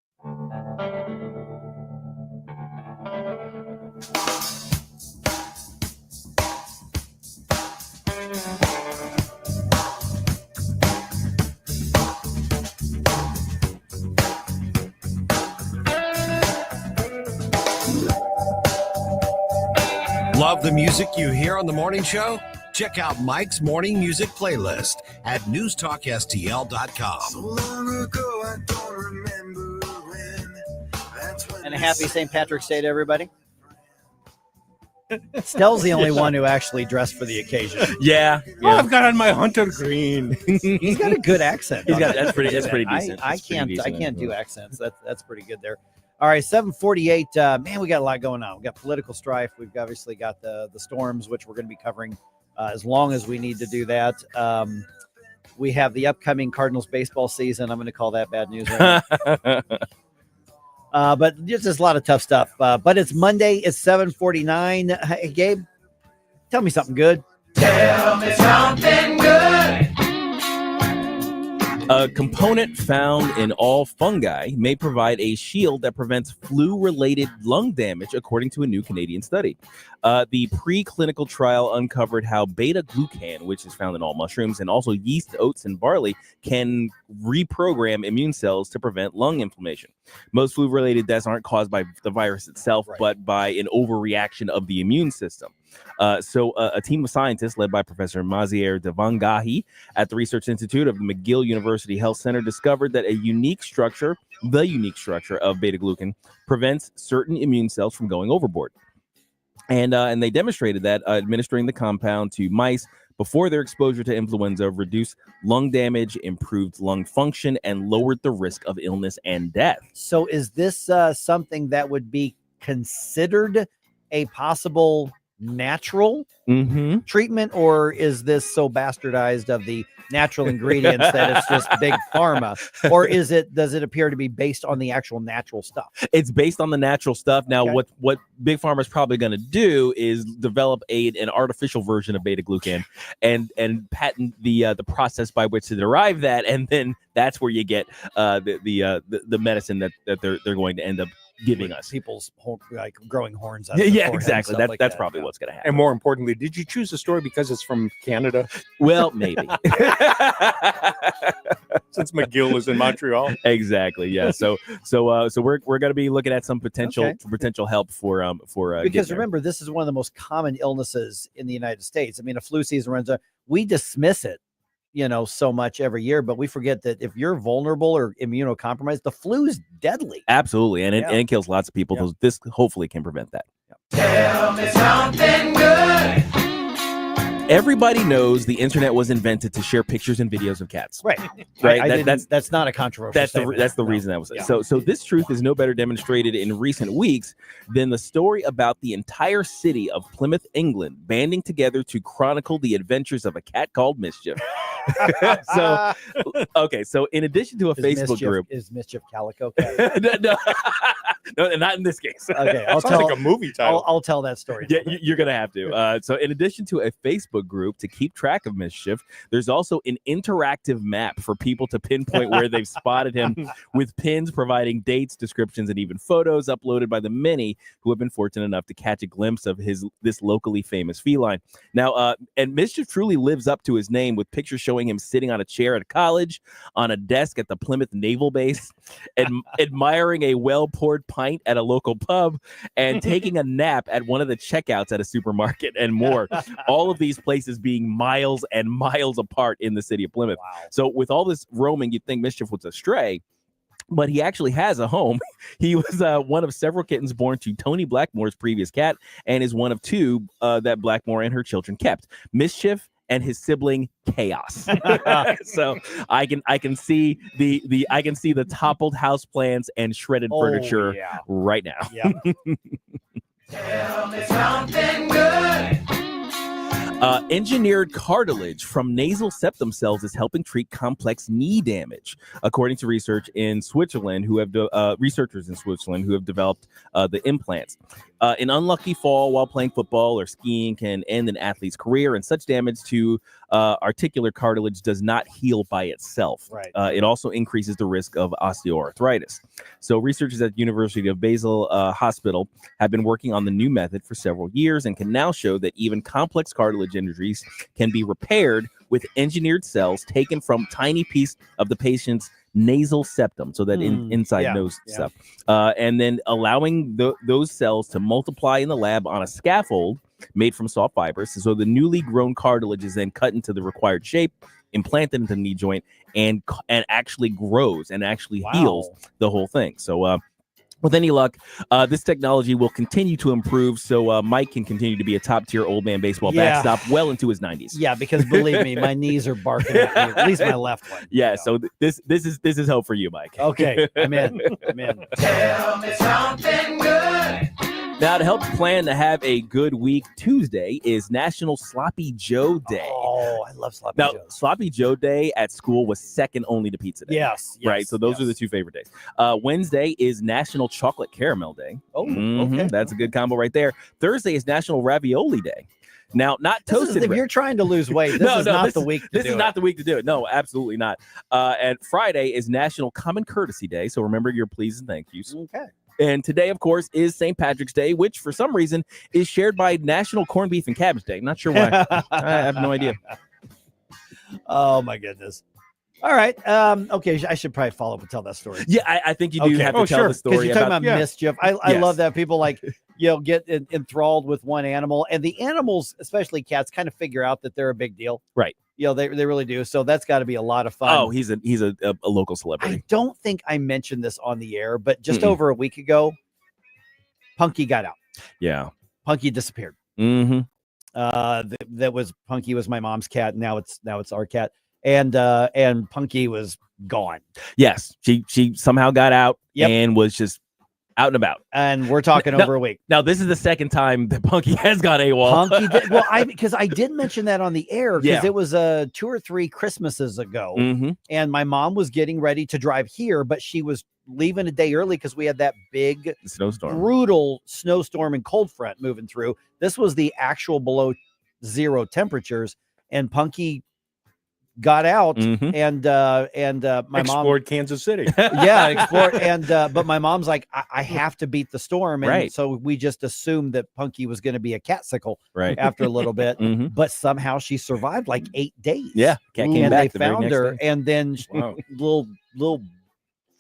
S14: Love the music you hear on the morning show? Check out Mike's morning music playlist at newstalksTL.com.
S28: And a happy St. Patrick's Day to everybody. Stell's the only one who actually dressed for the occasion.
S10: Yeah.
S5: Oh, I've got on my hunter green.
S28: He's got a good accent.
S10: That's pretty decent.
S28: I can't do accents. That's pretty good there. All right, 7:48. Man, we got a lot going on. We got political strife. We've obviously got the storms, which we're going to be covering as long as we need to do that. We have the upcoming Cardinals baseball season. I'm going to call that bad news right now. But just a lot of tough stuff. But it's Monday. It's 7:49. Hey, Gabe, tell me something good.
S11: Tell me something good.
S10: A component found in all fungi may provide a shield that prevents flu-related lung damage, according to a new Canadian study. The preclinical trial uncovered how beta-glucan, which is found in all mushrooms, and also yeast, oats, and barley, can reprogram immune cells to prevent lung inflammation. Most flu-related deaths aren't caused by the virus itself, but by an overreaction of the immune system. So a team of scientists led by Professor Mazier Devangahi at the Research Institute of the McGill University Health Center discovered that the unique structure of beta-glucan prevents certain immune cells from going overboard. And they demonstrated that administering the compound to mice before their exposure to influenza reduced lung damage, improved lung function, and lowered the risk of illness and death.
S28: So is this something that would be considered a possible natural treatment, or is this so bastardized of the natural ingredients that it's just big pharma, or does it appear to be based on the actual natural stuff?
S10: It's based on the natural stuff. Now, what big pharma is probably going to do is develop an artificial version of beta glucan and patent the process by which to derive that, and then that's where you get the medicine that they're going to end up giving us.
S28: People's like growing horns out.
S10: Yeah, exactly. That's probably what's going to happen.
S5: And more importantly, did you choose a story because it's from Canada?
S10: Well, maybe.
S5: Since McGill is in Montreal.
S10: Exactly. Yeah. So we're going to be looking at some potential help for
S28: because remember, this is one of the most common illnesses in the United States. I mean, a flu season runs out. We dismiss it, so much every year, but we forget that if you're vulnerable or immunocompromised, the flu is deadly.
S10: Absolutely. And it kills lots of people.
S28: Yeah.
S10: This hopefully can prevent that.
S11: Tell me something good.
S10: Everybody knows the internet was invented to share pictures and videos of cats.
S28: Right. That's not a controversial statement.
S10: That's the reason that was so this truth is no better demonstrated in recent weeks than the story about the entire city of Plymouth, England, banding together to chronicle the adventures of a cat called Mischief. So in addition to a Facebook group,
S28: is Mischief Calico Cat?
S10: no, not in this case.
S28: Okay,
S5: Sounds like a movie title.
S28: I'll tell that story.
S10: Yeah, you're gonna have to. So in addition to a Facebook group to keep track of Mischief, there's also an interactive map for people to pinpoint where they've spotted him, with pins providing dates, descriptions, and even photos uploaded by the many who have been fortunate enough to catch a glimpse of this locally famous feline. Now, and Mischief truly lives up to his name, with pictures showing showing him sitting on a chair at college, on a desk at the Plymouth Naval Base, admiring a well-poured pint at a local pub, and taking a nap at one of the checkouts at a supermarket, and more. All of these places being miles and miles apart in the city of Plymouth. Wow. So with all this roaming, you'd think Mischief was a stray, but he actually has a home. He was one of several kittens born to Tony Blackmore's previous cat, and is one of two that Blackmore and her children kept. Mischief and his sibling Chaos. So I can see the toppled house plants and shredded furniture right now.
S11: Yeah. Tell me something good.
S10: Engineered cartilage from nasal septum cells is helping treat complex knee damage, according to researchers in Switzerland who have developed the implants. An unlucky fall while playing football or skiing can end an athlete's career, and such damage to articular cartilage does not heal by itself.
S28: Right.
S10: It also increases the risk of osteoarthritis. So researchers at the University of Basel Hospital have been working on the new method for several years and can now show that even complex cartilage injuries can be repaired with engineered cells taken from tiny piece of the patient's nasal septum, so that inside nose stuff, and then allowing those cells to multiply in the lab on a scaffold made from soft fibers. So the newly grown cartilage is then cut into the required shape, implanted into the knee joint, and actually grows and actually heals the whole thing. So with any luck, this technology will continue to improve, so Mike can continue to be a top-tier old man baseball backstop well into his 90s.
S28: Yeah, because believe me, my knees are barking at me, at least my left one.
S10: Yeah, so this is hope for you, Mike.
S28: Okay, I'm in.
S11: Tell me something good.
S10: Now, to help plan to have a good week, Tuesday is National Sloppy Joe Day.
S28: Oh, I love Sloppy
S10: Now,
S28: Joe.
S10: Sloppy Joe Day at school was second only to Pizza Day.
S28: Yes,
S10: Right, so those are the two favorite days. Wednesday is National Chocolate Caramel Day.
S28: Oh,
S10: okay. That's a good combo right there. Thursday is National Ravioli Day. Now, not
S28: This is-
S10: toasted.
S28: if you're trying to lose weight, this is not the week to
S10: This
S28: do
S10: is
S28: it.
S10: not the week to do it. No, absolutely not. And Friday is National Common Courtesy Day. So remember your please and thank yous.
S28: Okay.
S10: And today, of course, is St. Patrick's Day, which for some reason is shared by National Corned Beef and Cabbage Day. Not sure why. I have no idea.
S28: Oh my goodness. All right. Okay. I should probably follow up and tell that story.
S10: Yeah, I think you do have to tell the story.
S28: Because you're talking about mischief. I
S10: Yes.
S28: love that people get enthralled with one animal, and the animals, especially cats, kind of figure out that they're a big deal.
S10: Right.
S28: They really do. So that's got to be a lot of fun.
S10: Oh, he's a local celebrity.
S28: I don't think I mentioned this on the air, but just over a week ago, Punky got out.
S10: Yeah.
S28: Punky disappeared.
S10: Mm-hmm.
S28: That was Punky was my mom's cat. Now it's our cat. And Punky was gone.
S10: Yes, she somehow got out and was just out and about.
S28: And we're talking over a week.
S10: Now this is the second time that Punky has gone AWOL.
S28: Punky did, well, because I did mention that on the air because
S10: Yeah.
S28: it was 2 or 3 Christmases ago,
S10: Mhm.
S28: and my mom was getting ready to drive here, but she was leaving a day early because we had that big
S10: snowstorm,
S28: brutal snowstorm and cold front moving through. This was the actual below 0 temperatures, and Punky got out and my
S5: Explored
S28: mom
S5: Kansas City.
S28: explored but my mom's like, I have to beat the storm, and
S10: Right.
S28: so we just assumed that Punky was going to be a catsicle
S10: Right.
S28: after a little bit,
S10: Mhm.
S28: but somehow she survived like 8 days.
S10: Yeah, cat came
S28: and
S10: back
S28: they
S10: the very
S28: found
S10: next
S28: her,
S10: day.
S28: and then
S10: Wow.
S28: little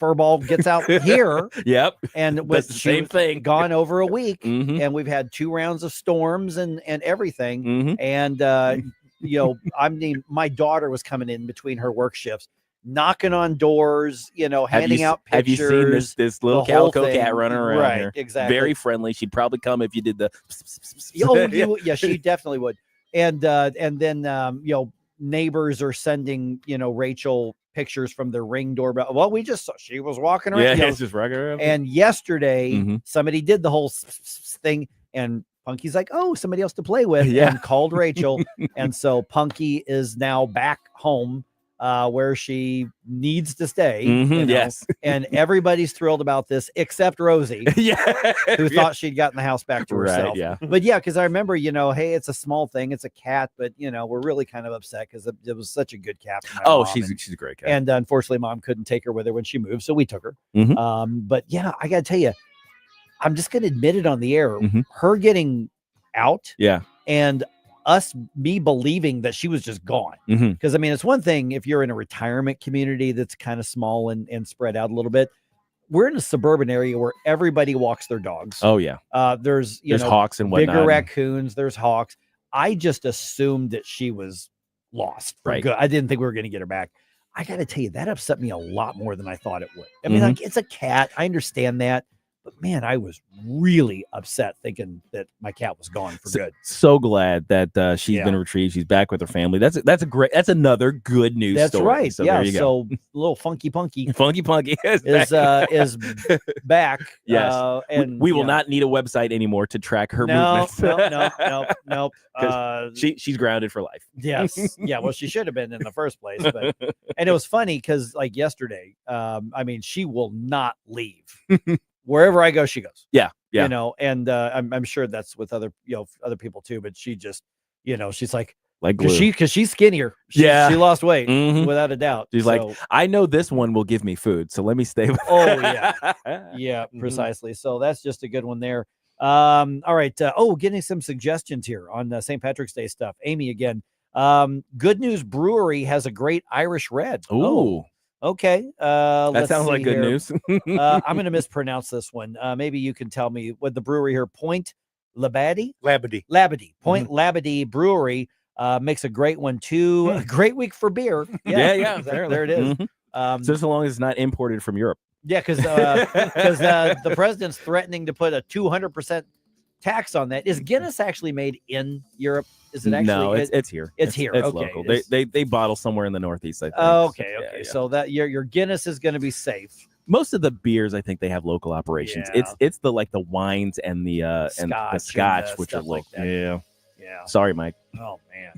S28: furball gets out here.
S10: Yep.
S28: And
S10: That's
S28: with
S10: the same thing.
S28: gone over a week,
S10: Mhm.
S28: and we've had 2 rounds of storms and everything.
S10: Mhm.
S28: And I mean, my daughter was coming in between her work shifts, knocking on doors, handing out
S10: Have you
S28: pictures.
S10: seen this little
S28: the whole
S10: calico cat
S28: thing.
S10: running around
S28: Right,
S10: here?
S28: exactly.
S10: Very friendly. She'd probably come if you did the.
S28: Yeah, she definitely would. And then neighbors are sending Rachel pictures from their Ring doorbell. Well, we just saw she was walking around.
S10: Yeah, it's just walking around.
S28: And yesterday,
S10: Mhm.
S28: somebody did the whole thing, and Punky's like, "Oh, somebody else to play with,"
S10: Yeah.
S28: and called Rachel, and so Punky is now back home, where she needs to stay.
S10: Yes.
S28: And everybody's thrilled about this except Rosie,
S10: Yeah.
S28: who thought she'd gotten the house back to
S10: Right,
S28: herself.
S10: yeah.
S28: But yeah, because I remember, hey, it's a small thing, it's a cat, but we're really kind of upset because it was such a good cat. for my
S10: Oh,
S28: mom,
S10: she's
S28: and-
S10: a great cat.
S28: and unfortunately, Mom couldn't take her with her when she moved, so we took her.
S10: Mhm.
S28: But yeah, I gotta tell you, I'm just gonna admit it on the air.
S10: Mhm.
S28: Her getting out,
S10: Yeah.
S28: and me believing that she was just gone.
S10: Mhm.
S28: Because I mean, it's one thing if you're in a retirement community that's kind of small and spread out a little bit. We're in a suburban area where everybody walks their dogs.
S10: Oh yeah.
S28: There's
S10: hawks and whatnot.
S28: bigger raccoons. There's hawks. I just assumed that she was lost for
S10: Right.
S28: good. I didn't think we were going to get her back. I got to tell you, that upset me a lot more than I thought it would. I mean,
S10: Mhm.
S28: like, it's a cat. I understand that. But man, I was really upset thinking that my cat was gone for good.
S10: So glad that she's
S28: Yeah.
S10: been retrieved. She's back with her family. That's another good news
S28: That's
S10: story.
S28: right.
S10: So
S28: yeah.
S10: there you go.
S28: So little Funky Punky
S10: Funky Punky is
S28: is back.
S10: Yes.
S28: And
S10: we will
S28: yeah.
S10: not need a website anymore to track her
S28: No,
S10: movements.
S28: no.
S10: 'Cause she's grounded for life.
S28: Yes. Yeah. Well, she should have been in the first place. But and it was funny because like yesterday, I mean, she will not leave. Wherever I go, she goes.
S10: Yeah.
S28: You know, and I'm sure that's with other people too. But she just, she's like
S10: glue.
S28: because she's skinnier. She lost weight without a doubt.
S10: She's like, I know this one will give me food, so let me stay with
S28: oh yeah, precisely. So that's just a good one there. All right. Getting some suggestions here on St. Patrick's Day stuff. Amy again. Good News Brewery has a great Irish red.
S10: Ooh.
S28: Okay.
S10: That sounds like good news.
S28: I'm going to mispronounce this one. Maybe you can tell me what the brewery here. Point Labadie. Point Labadie Brewery makes a great one too. A great week for beer.
S10: Yeah.
S28: There it is.
S10: So as long as it's not imported from Europe.
S28: Yeah, because the president's threatening to put a 200% tax on that. Is Guinness actually made in Europe? Is it actually?
S10: No, it's here.
S28: It's here.
S10: It's
S28: Okay.
S10: local. They bottle somewhere in the Northeast, I think.
S28: Okay.
S10: Yeah.
S28: So that your Guinness is going to be safe.
S10: Most of the beers, I think they have local operations.
S28: Yeah.
S10: It's the wines and the scotch, which are
S28: stuff like
S10: local.
S28: that.
S10: Yeah. Sorry, Mike.
S28: Oh man.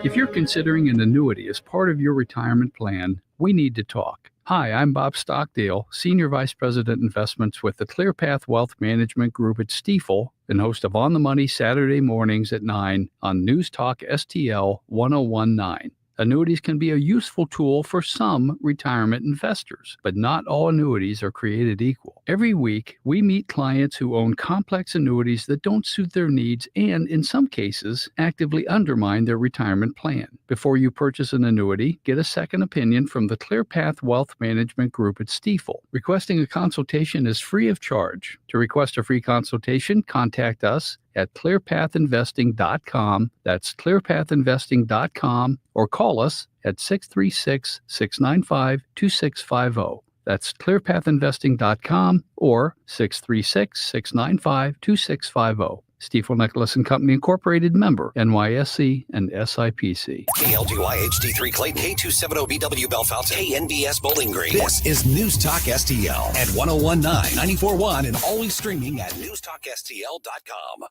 S15: If you're considering an annuity as part of your retirement plan, we need to talk. Hi, I'm Bob Stockdale, Senior Vice President Investments with the ClearPath Wealth Management Group at Stifel and host of On the Money Saturday mornings at 9 on News Talk STL 1019. Annuities can be a useful tool for some retirement investors, but not all annuities are created equal. Every week, we meet clients who own complex annuities that don't suit their needs and, in some cases, actively undermine their retirement plan. Before you purchase an annuity, get a second opinion from the ClearPath Wealth Management Group at Stifel. Requesting a consultation is free of charge. To request a free consultation, contact us at clearpathinvesting.com. That's clearpathinvesting.com, or call us at 636-695-2650. That's clearpathinvesting.com or 636-695-2650. Stifel Nicholas and Company Incorporated, member NYSE and SIPC.
S3: KLGY HD3 Clayton, K270BW Bellefonte, KNBS Bowling Green. This is News Talk STL at 1019, 94.1, and always streaming at newstalkstl.com.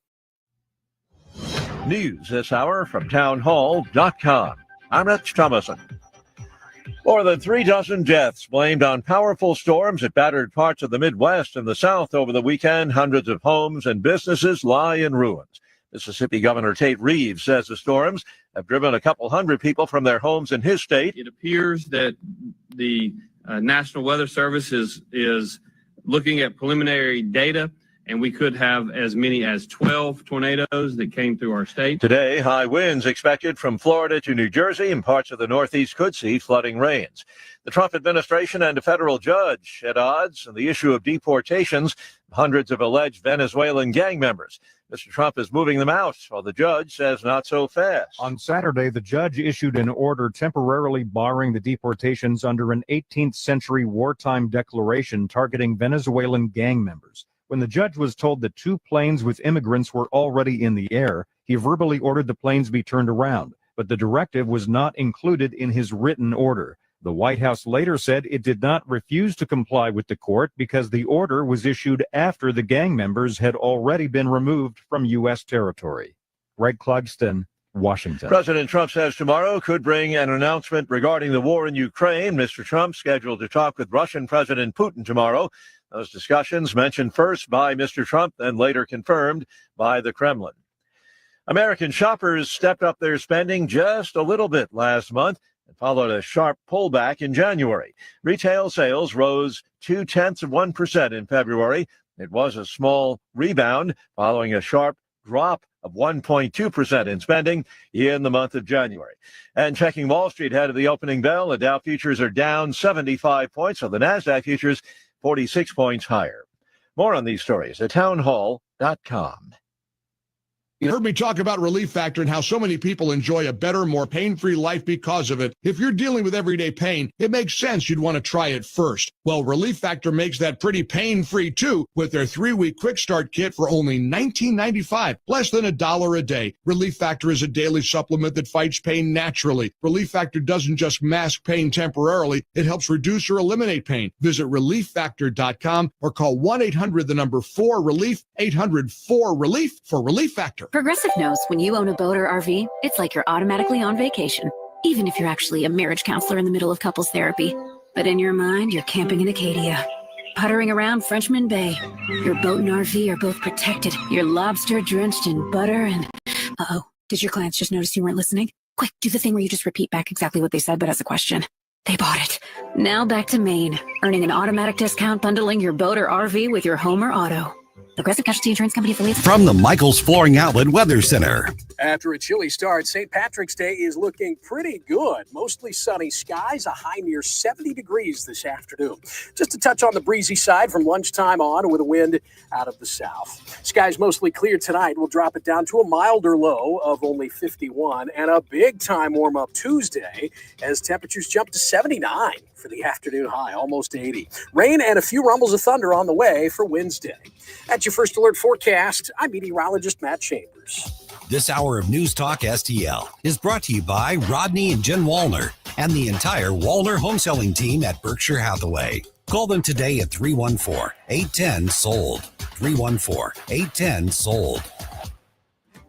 S16: News this hour from townhall.com. I'm Rich Thomason. More than 3 dozen deaths blamed on powerful storms that battered parts of the Midwest and the South over the weekend. Hundreds of homes and businesses lie in ruins. Mississippi Governor Tate Reeves says the storms have driven a couple hundred people from their homes in his state.
S17: It appears that the National Weather Service is looking at preliminary data, and we could have as many as 12 tornadoes that came through our state.
S16: Today, high winds expected from Florida to New Jersey, and parts of the Northeast could see flooding rains. The Trump administration and a federal judge at odds on the issue of deportations of hundreds of alleged Venezuelan gang members. Mr. Trump is moving them out, while the judge says not so fast.
S18: On Saturday, the judge issued an order temporarily barring the deportations under an 18th century wartime declaration targeting Venezuelan gang members. When the judge was told that 2 planes with immigrants were already in the air, he verbally ordered the planes be turned around, but the directive was not included in his written order. The White House later said it did not refuse to comply with the court because the order was issued after the gang members had already been removed from U.S. territory. Greg Clugston, Washington.
S16: President Trump says tomorrow could bring an announcement regarding the war in Ukraine. Mr. Trump scheduled to talk with Russian President Putin tomorrow. Those discussions mentioned first by Mr. Trump, then later confirmed by the Kremlin. American shoppers stepped up their spending just a little bit last month and followed a sharp pullback in January. Retail sales rose 0.2% in February. It was a small rebound following a sharp drop of 1.2% in spending in the month of January. And checking Wall Street ahead of the opening bell, the Dow futures are down 75 points, so the NASDAQ futures 46 points higher. More on these stories at townhall.com.
S1: You heard me talk about Relief Factor and how so many people enjoy a better, more pain-free life because of it. If you're dealing with everyday pain, it makes sense you'd want to try it first. Well, Relief Factor makes that pretty pain-free too with their 3-week quick start kit for only $19.95, less than $1 a day. Relief Factor is a daily supplement that fights pain naturally. Relief Factor doesn't just mask pain temporarily, it helps reduce or eliminate pain. Visit relieffactor.com or call 1-800-4RELIEF, 800-4RELIEF for Relief Factor.
S4: Progressive knows when you own a boat or RV, it's like you're automatically on vacation, even if you're actually a marriage counselor in the middle of couples therapy. But in your mind, you're camping in Acadia, puttering around Frenchman Bay. Your boat and RV are both protected. You're lobster drenched in butter and... Uh-oh, did your clients just notice you weren't listening? Quick, do the thing where you just repeat back exactly what they said, but as a question. They bought it. Now back to Maine, earning an automatic discount bundling your boat or RV with your home or auto. Progressive Casualty Insurance Company affiliates.
S3: From the Michaels Flooring Outlet Weather Center.
S13: After a chilly start, St. Patrick's Day is looking pretty good. Mostly sunny skies, a high near 70 degrees this afternoon. Just a touch on the breezy side from lunchtime on with a wind out of the south. Skies mostly clear tonight. We'll drop it down to a milder low of only 51 and a big time warm up Tuesday as temperatures jump to 79 for the afternoon high, almost 80. Rain and a few rumbles of thunder on the way for Wednesday. That's your first alert forecast. I'm meteorologist Matt Chambers.
S3: This hour of News Talk STL is brought to you by Rodney and Jen Wallner and the entire Wallner home selling team at Berkshire Hathaway. Call them today at 314-810-SOLD. 314-810-SOLD.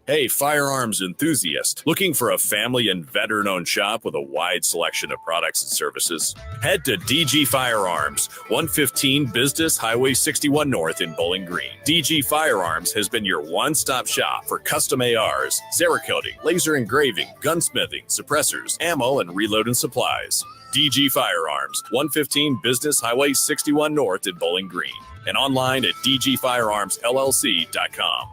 S19: Hey, firearms enthusiast, looking for a family and veteran-owned shop with a wide selection of products and services? Head to DG Firearms, 115 Business Highway 61 North in Bowling Green. DG Firearms has been your one-stop shop for custom ARs, Cerakoting, laser engraving, gunsmithing, suppressors, ammo, and reloading supplies. DG Firearms, 115 Business Highway 61 North in Bowling Green, and online at dgfirearmsllc.com.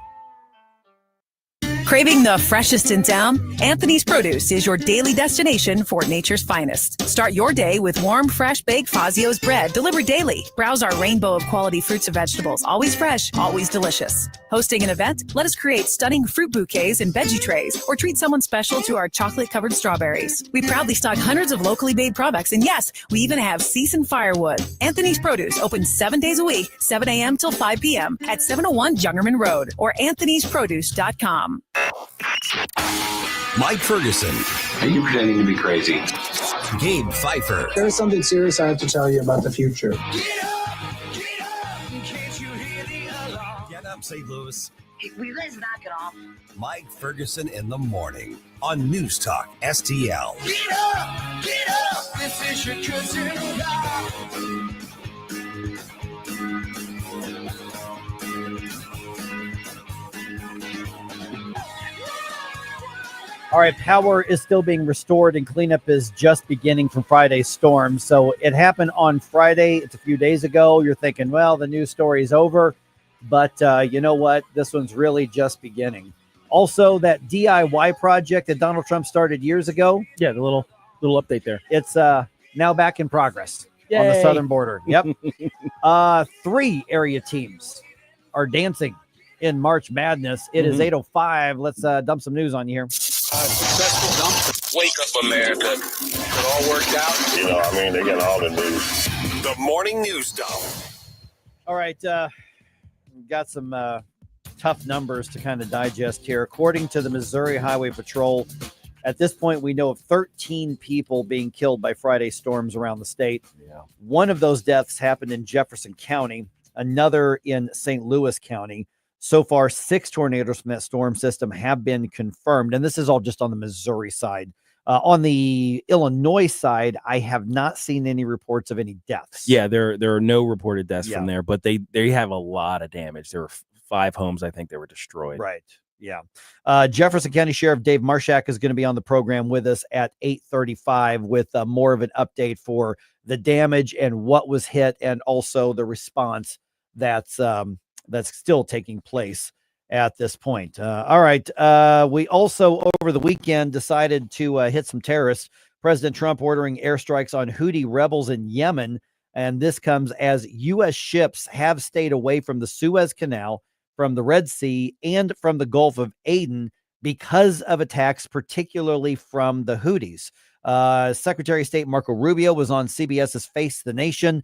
S20: Craving the freshest in town? Anthony's Produce is your daily destination for nature's finest. Start your day with warm, fresh baked Fazio's bread delivered daily. Browse our rainbow of quality fruits and vegetables, always fresh, always delicious. Hosting an event? Let us create stunning fruit bouquets and veggie trays, or treat someone special to our chocolate-covered strawberries. We proudly stock hundreds of locally made products, and yes, we even have seasoned firewood. Anthony's Produce opens 7 days a week, 7 a.m. till 5 p.m. at 701 Jungerman Road or anthonysproduce.com.
S3: Mike Ferguson.
S22: Are you pretending to be crazy?
S3: Gabe Pfeiffer.
S25: There's something serious I have to tell you about the future.
S3: Get up, St. Louis.
S25: Will you guys knock it off?
S3: Mike Ferguson in the morning on News Talk STL.
S11: Get up, this is your cousin God.
S28: All right, power is still being restored and cleanup is just beginning from Friday's storm. So it happened on Friday. It's a few days ago. You're thinking, well, the news story is over. But you know what? This one's really just beginning. Also, that DIY project that Donald Trump started years ago.
S10: Yeah, the little update there.
S28: It's now back in progress on the
S10: Yay.
S28: southern border. Yep. 3 area teams are dancing in March Madness. It is 8:05. Let's dump some news on you here.
S22: Wake up, America. It all worked out. You know, I mean, they got all the news.
S3: The morning news dump.
S28: All right. We've got some tough numbers to kind of digest here. According to the Missouri Highway Patrol, at this point, we know of 13 people being killed by Friday storms around the state.
S10: Yeah.
S28: One of those deaths happened in Jefferson County, another in St. Louis County. So far, 6 tornadoes from that storm system have been confirmed, and this is all just on the Missouri side. On the Illinois side, I have not seen any reports of any deaths.
S10: Yeah, there are no reported deaths from there, but they have a lot of damage. There were 5 homes, I think, that were destroyed.
S28: Right. Yeah. Jefferson County Sheriff Dave Marshak is going to be on the program with us at 8:35 with more of an update for the damage and what was hit, and also the response that's still taking place at this point. All right. We also, over the weekend, decided to hit some terrorists. President Trump ordering airstrikes on Houthi rebels in Yemen. And this comes as U.S. ships have stayed away from the Suez Canal, from the Red Sea, and from the Gulf of Aden because of attacks, particularly from the Houthis. Secretary of State Marco Rubio was on CBS's Face the Nation,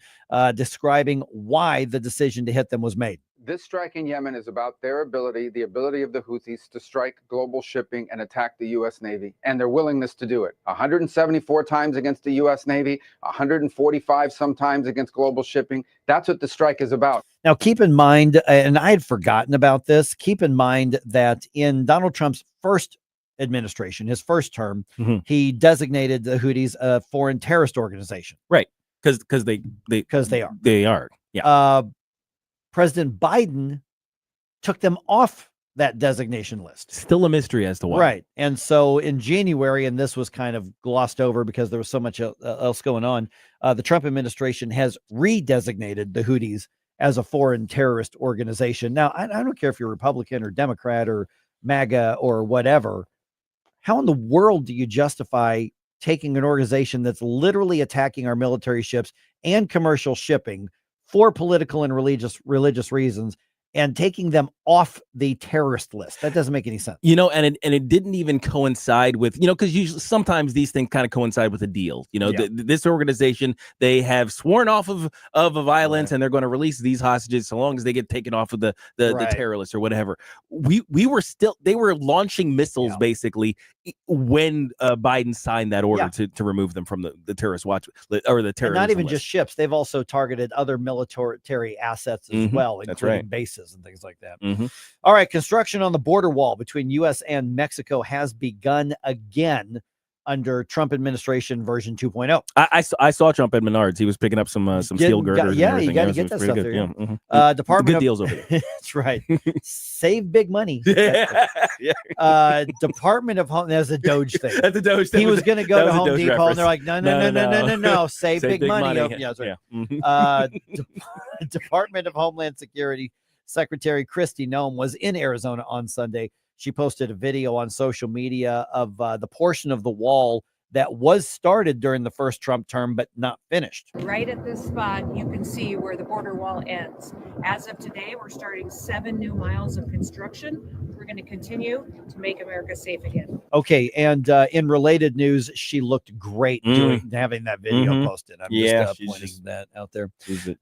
S28: describing why the decision to hit them was made.
S6: This strike in Yemen is about their ability, the ability of the Houthis to strike global shipping and attack the U.S. Navy, and their willingness to do it. 174 times against the U.S. Navy, 145 sometimes against global shipping. That's what the strike is about.
S28: Now, keep in mind, and I had forgotten about this, keep in mind that in Donald Trump's first administration, his first term, he designated the Houthis a foreign terrorist organization.
S10: Right. Because they are. Yeah.
S28: President Biden took them off that designation list.
S10: Still a mystery as to why.
S28: Right. And so in January, and this was kind of glossed over because there was so much else going on, the Trump administration has redesignated the Houthis as a foreign terrorist organization. Now, I don't care if you're Republican or Democrat or MAGA or whatever. How in the world do you justify taking an organization that's literally attacking our military ships and commercial shipping for political and religious reasons and taking them off the terrorist list? That doesn't make any sense.
S10: And it didn't even coincide with, because usually sometimes these things kind of coincide with a deal. This organization, they have sworn off of violence, and they're going to release these hostages so long as they get taken off of the terror list or whatever. They were launching missiles basically when Biden signed that order to remove them from the terrorist watch or the terrorist.
S28: Not even just ships. They've also targeted other military assets as well, including bases and things like that. All right. Construction on the border wall between U.S. and Mexico has begun again under Trump administration version 2.0.
S10: I saw Trump at Menards. He was picking up some steel girders.
S28: Yeah, you got to get that stuff there.
S10: Department good deals over there.
S28: That's right. Save big money. Department of Home. There's a Doge thing.
S10: That's a Doge thing.
S28: He was going to go to Home Depot,
S10: reference.
S28: and they're like, no. Save big money. Oh, yeah, that's right. Department of Homeland Security Secretary Kristi Noem was in Arizona on Sunday. She posted a video on social media of the portion of the wall that was started during the first Trump term, but not finished.
S8: Right at this spot, you can see where the border wall ends. As of today, we're starting 7 new miles of construction. We're going to continue to make America safe again.
S28: Okay, and in related news, she looked great having that video posted. I'm just pointing that out there.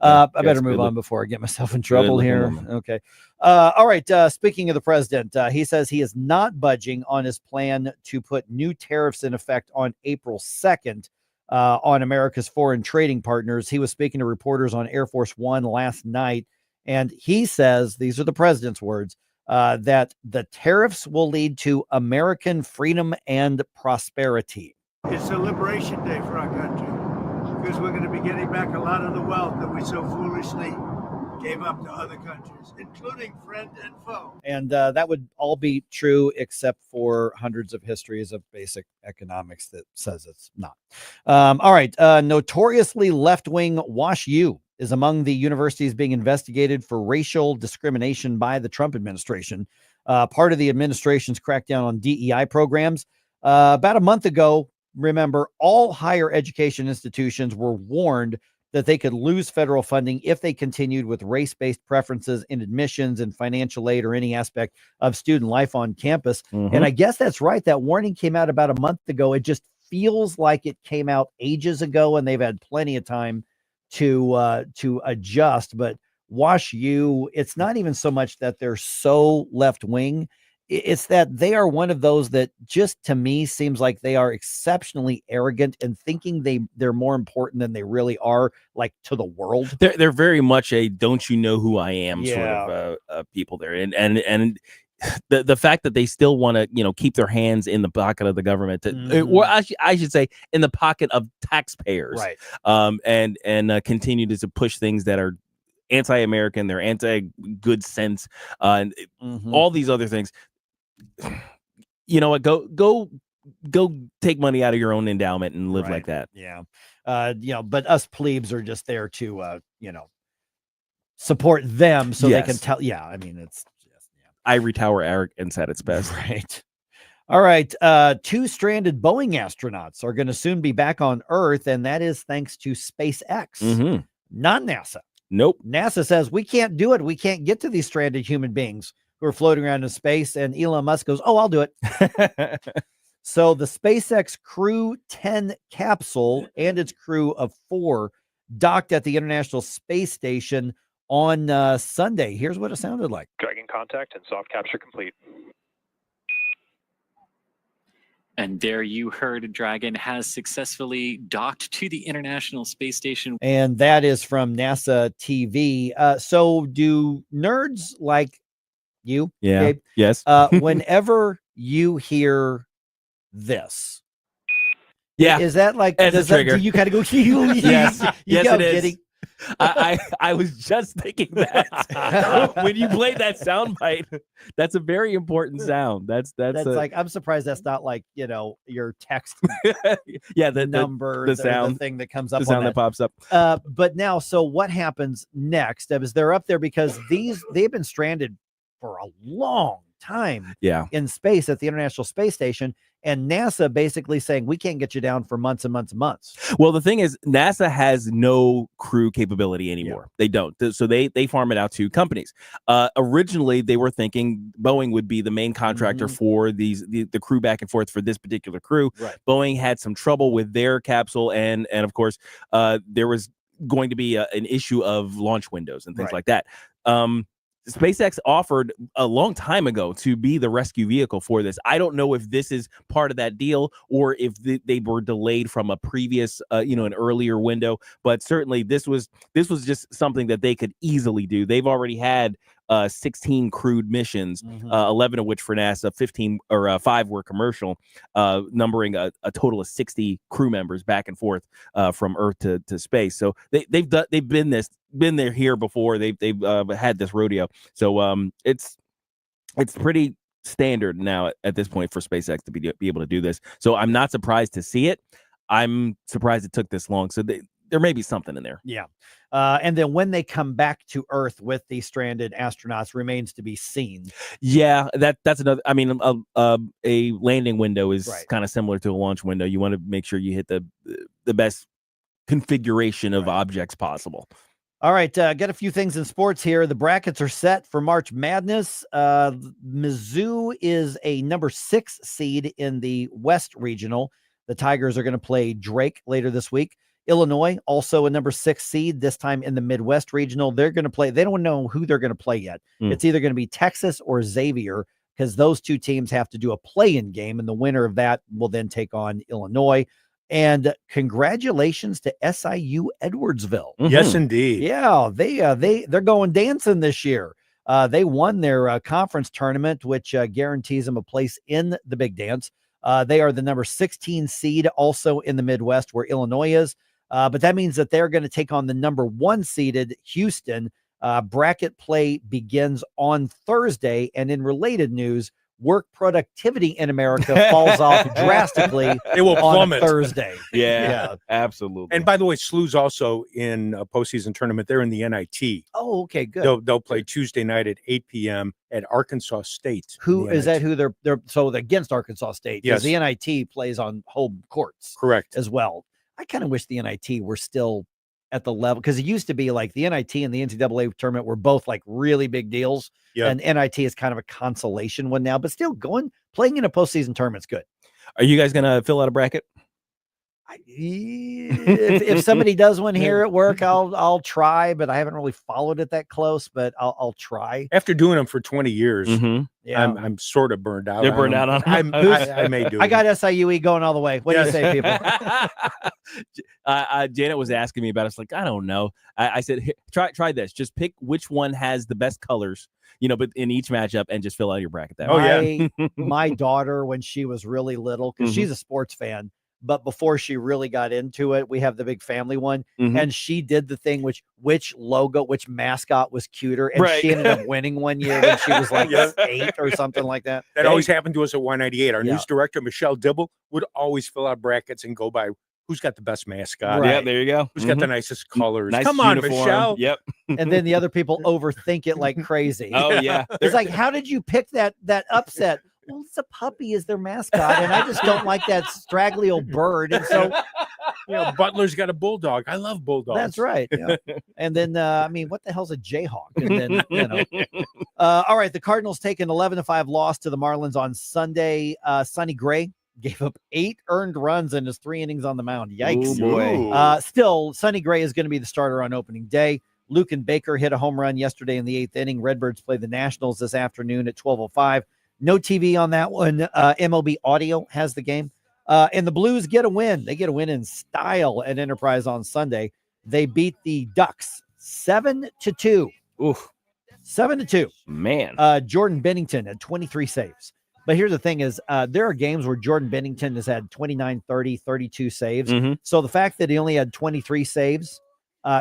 S28: I better move on before I get myself in trouble here. Okay. All right. Speaking of the president, he says he is not budging on his plan to put new tariffs in effect on April 2nd on America's foreign trading partners. He was speaking to reporters on Air Force One last night, and he says, these are the president's words, that the tariffs will lead to American freedom and prosperity.
S9: It's a liberation day for our country because we're going to be getting back a lot of the wealth that we so foolishly gave up to other countries, including friend and foe.
S28: And that would all be true except for hundreds of histories of basic economics that says it's not. All right. Notoriously left-wing Wash U is among the universities being investigated for racial discrimination by the Trump administration. Part of the administration's crackdown on DEI programs. About a month ago, remember, all higher education institutions were warned that they could lose federal funding if they continued with race-based preferences in admissions and financial aid or any aspect of student life on campus. And I guess that's right. That warning came out about a month ago. It just feels like it came out ages ago, and they've had plenty of time to adjust. But Wash U, it's not even so much that they're so left-wing. It's that they are one of those that just to me seems like they are exceptionally arrogant and thinking they're more important than they really are, like to the world.
S10: They're very much a don't you know who I am sort of people there. And the fact that they still want to, keep their hands in the pocket of the government, or I should say in the pocket of taxpayers,
S28: right?
S10: And continue to push things that are anti-American, they're anti-good sense, and all these other things. You know what? Go take money out of your own endowment and live like that.
S28: Yeah. But us plebes are just there to support them so they can tell. Yeah, I mean, it's
S10: ivory tower arrogance at its best.
S28: Right. All right. 2 stranded Boeing astronauts are going to soon be back on Earth, and that is thanks to SpaceX, not NASA.
S10: Nope.
S28: NASA says we can't do it. We can't get to these stranded human beings who are floating around in space. And Elon Musk goes, "Oh, I'll do it." So the SpaceX Crew 10 capsule and its crew of 4 docked at the International Space Station on Sunday. Here's what it sounded like.
S2: Dragon contact and soft capture complete.
S7: And there you heard Dragon has successfully docked to the International Space Station.
S28: And that is from NASA TV. So do nerds like you,
S10: Yeah.
S28: Gabe,
S10: Yes.
S28: whenever you hear this,
S10: Yeah.
S28: is that like,
S10: As a
S28: does that,
S10: trigger.
S28: do you kind of go,
S10: Yes.
S28: you
S10: Yes,
S28: go,
S10: it is.
S28: Giddy?
S10: I was just thinking that when you played that sound bite, that's a very important sound. That's
S28: Like, I'm surprised that's not like, your text
S10: yeah, the
S28: number,
S10: the sound,
S28: the thing that comes up,
S10: the sound
S28: on
S10: that pops up.
S28: But now, so what happens next is they're up there because they've been stranded for a long time in space at the International Space Station, and NASA basically saying we can't get you down for months and months and months.
S10: Well, the thing is, NASA has no crew capability anymore. They don't. So they farm it out to companies. Originally, they were thinking Boeing would be the main contractor for the crew back and forth for this particular crew.
S28: Right.
S10: Boeing had some trouble with their capsule, and of course, there was going to be an issue of launch windows and things like that. SpaceX offered a long time ago to be the rescue vehicle for this. I don't know if this is part of that deal or if they were delayed from a previous, an earlier window. But certainly, this was just something that they could easily do. They've already had 16 crewed missions, 11 of which for NASA, 5 were commercial, numbering a total of 60 crew members back and forth from Earth to space. So they've been there here before. They've had this rodeo. So it's pretty standard now at this point for SpaceX to be able to do this. So I'm not surprised to see it. I'm surprised it took this long. So there may be something in there.
S28: Yeah. And then when they come back to Earth with the stranded astronauts remains to be seen.
S10: Yeah, that's another. I mean, a landing window is kind of similar to a launch window. You want to make sure you hit the best configuration of objects possible.
S28: All right, got a few things in sports here. The brackets are set for March Madness. Mizzou is a number 6 seed in the West Regional. The Tigers are going to play Drake later this week. Illinois, also a number 6 seed, this time in the Midwest Regional. They're going to play. They don't know who they're going to play yet. It's either going to be Texas or Xavier, because those two teams have to do a play-in game, and the winner of that will then take on Illinois. And congratulations to SIU Edwardsville.
S5: Yes, indeed.
S28: Yeah, they're going dancing this year. They won their conference tournament, which guarantees them a place in the big dance. They are the number 16 seed, also in the Midwest, where Illinois is. But that means that they're going to take on the number 1 seeded Houston. Bracket play begins on Thursday. And in related news, work productivity in America falls off drastically.
S5: It will plummet
S28: on Thursday.
S10: Yeah, absolutely.
S5: And by the way, SLU's also in a postseason tournament. They're in the NIT.
S28: Oh, okay, good.
S5: They'll play Tuesday night at 8 p.m. at Arkansas State.
S28: Who is that? Who they're so they're against Arkansas State?
S5: Yes,
S28: the NIT plays on home courts.
S5: Correct.
S28: As well. I kind of wish the NIT were still at the level, because it used to be like the NIT and the NCAA tournament were both like really big deals.
S5: Yeah.
S28: And NIT is kind of a consolation one now, but still playing in a postseason tournament's good.
S10: Are you guys going to fill out a bracket?
S28: If somebody does one here at work, I'll try, but I haven't really followed it that close, but I'll try.
S5: After doing them for 20 years,
S28: Yeah.
S5: I'm sort of burned out.
S10: You're burned out on them.
S5: I may do it.
S28: I got SIUE going all the way. What do you say, people?
S10: Janet was asking me about it. It's like, I don't know. I said, try this. Just pick which one has the best colors, but in each matchup, and just fill out your bracket that way.
S28: My daughter, when she was really little, because she's a sports fan, but before she really got into it, we have the big family one, and she did the thing which mascot was cuter, and she ended up winning one year when she was like 8 or something like that.
S5: That always happened to us at Y98. Our news director, Michelle Dibble, would always fill out brackets and go by who's got the best mascot?
S28: Right.
S10: Yeah, there you go.
S5: Who's got the nicest colors?
S10: Nice
S5: Come on,
S10: uniform.
S5: Michelle.
S10: Yep.
S28: And then the other people overthink it like crazy.
S10: Oh, yeah.
S28: It's like, how did you pick that upset? Well, it's a puppy is their mascot, and I just don't like that straggly old bird. And so,
S5: Butler's got a bulldog. I love bulldogs.
S28: that's right. Yeah. And then, I mean, what the hell's a Jayhawk? And then, all right, the Cardinals take an 11-5 loss to the Marlins on Sunday. Sonny Gray gave up 8 earned runs in his 3 innings on the mound. Yikes.
S10: Oh, boy.
S28: Still, Sonny Gray is going to be the starter on opening day. Luke and Baker hit a home run yesterday in the 8th inning. Redbirds play the Nationals this afternoon at 12:05. No TV on that one. MLB Audio has the game. And the Blues get a win. They get a win in style at Enterprise on Sunday. They beat the Ducks 7-2.
S10: Oof.
S28: 7-2.
S10: Man.
S28: Jordan Bennington had 23 saves. But here's the thing is there are games where Jordan Bennington has had 29, 30, 32 saves.
S10: Mhm.
S28: So the fact that he only had 23 saves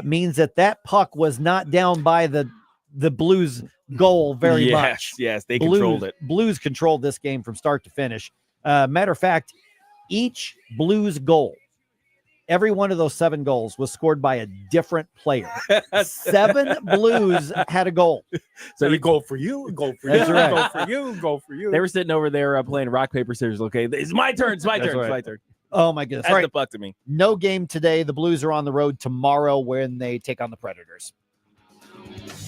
S28: means that puck was not down by the Blues goal very much.
S10: Yes, they controlled it.
S28: Blues controlled this game from start to finish. Matter of fact, each Blues goal, every one of those 7 goals was scored by a different player. 7 Blues had a goal.
S5: So you go for you, go for
S28: That's
S5: you,
S28: right.
S5: go for you, go for you.
S10: They were sitting over there playing rock, paper, scissors. Okay, it's my turn. It's my
S28: That's
S10: turn.
S28: right.
S10: It's my turn.
S28: Oh, my goodness.
S10: That's
S28: All right.
S10: the puck to me.
S28: No game today. The Blues are on the road tomorrow when they take on the Predators.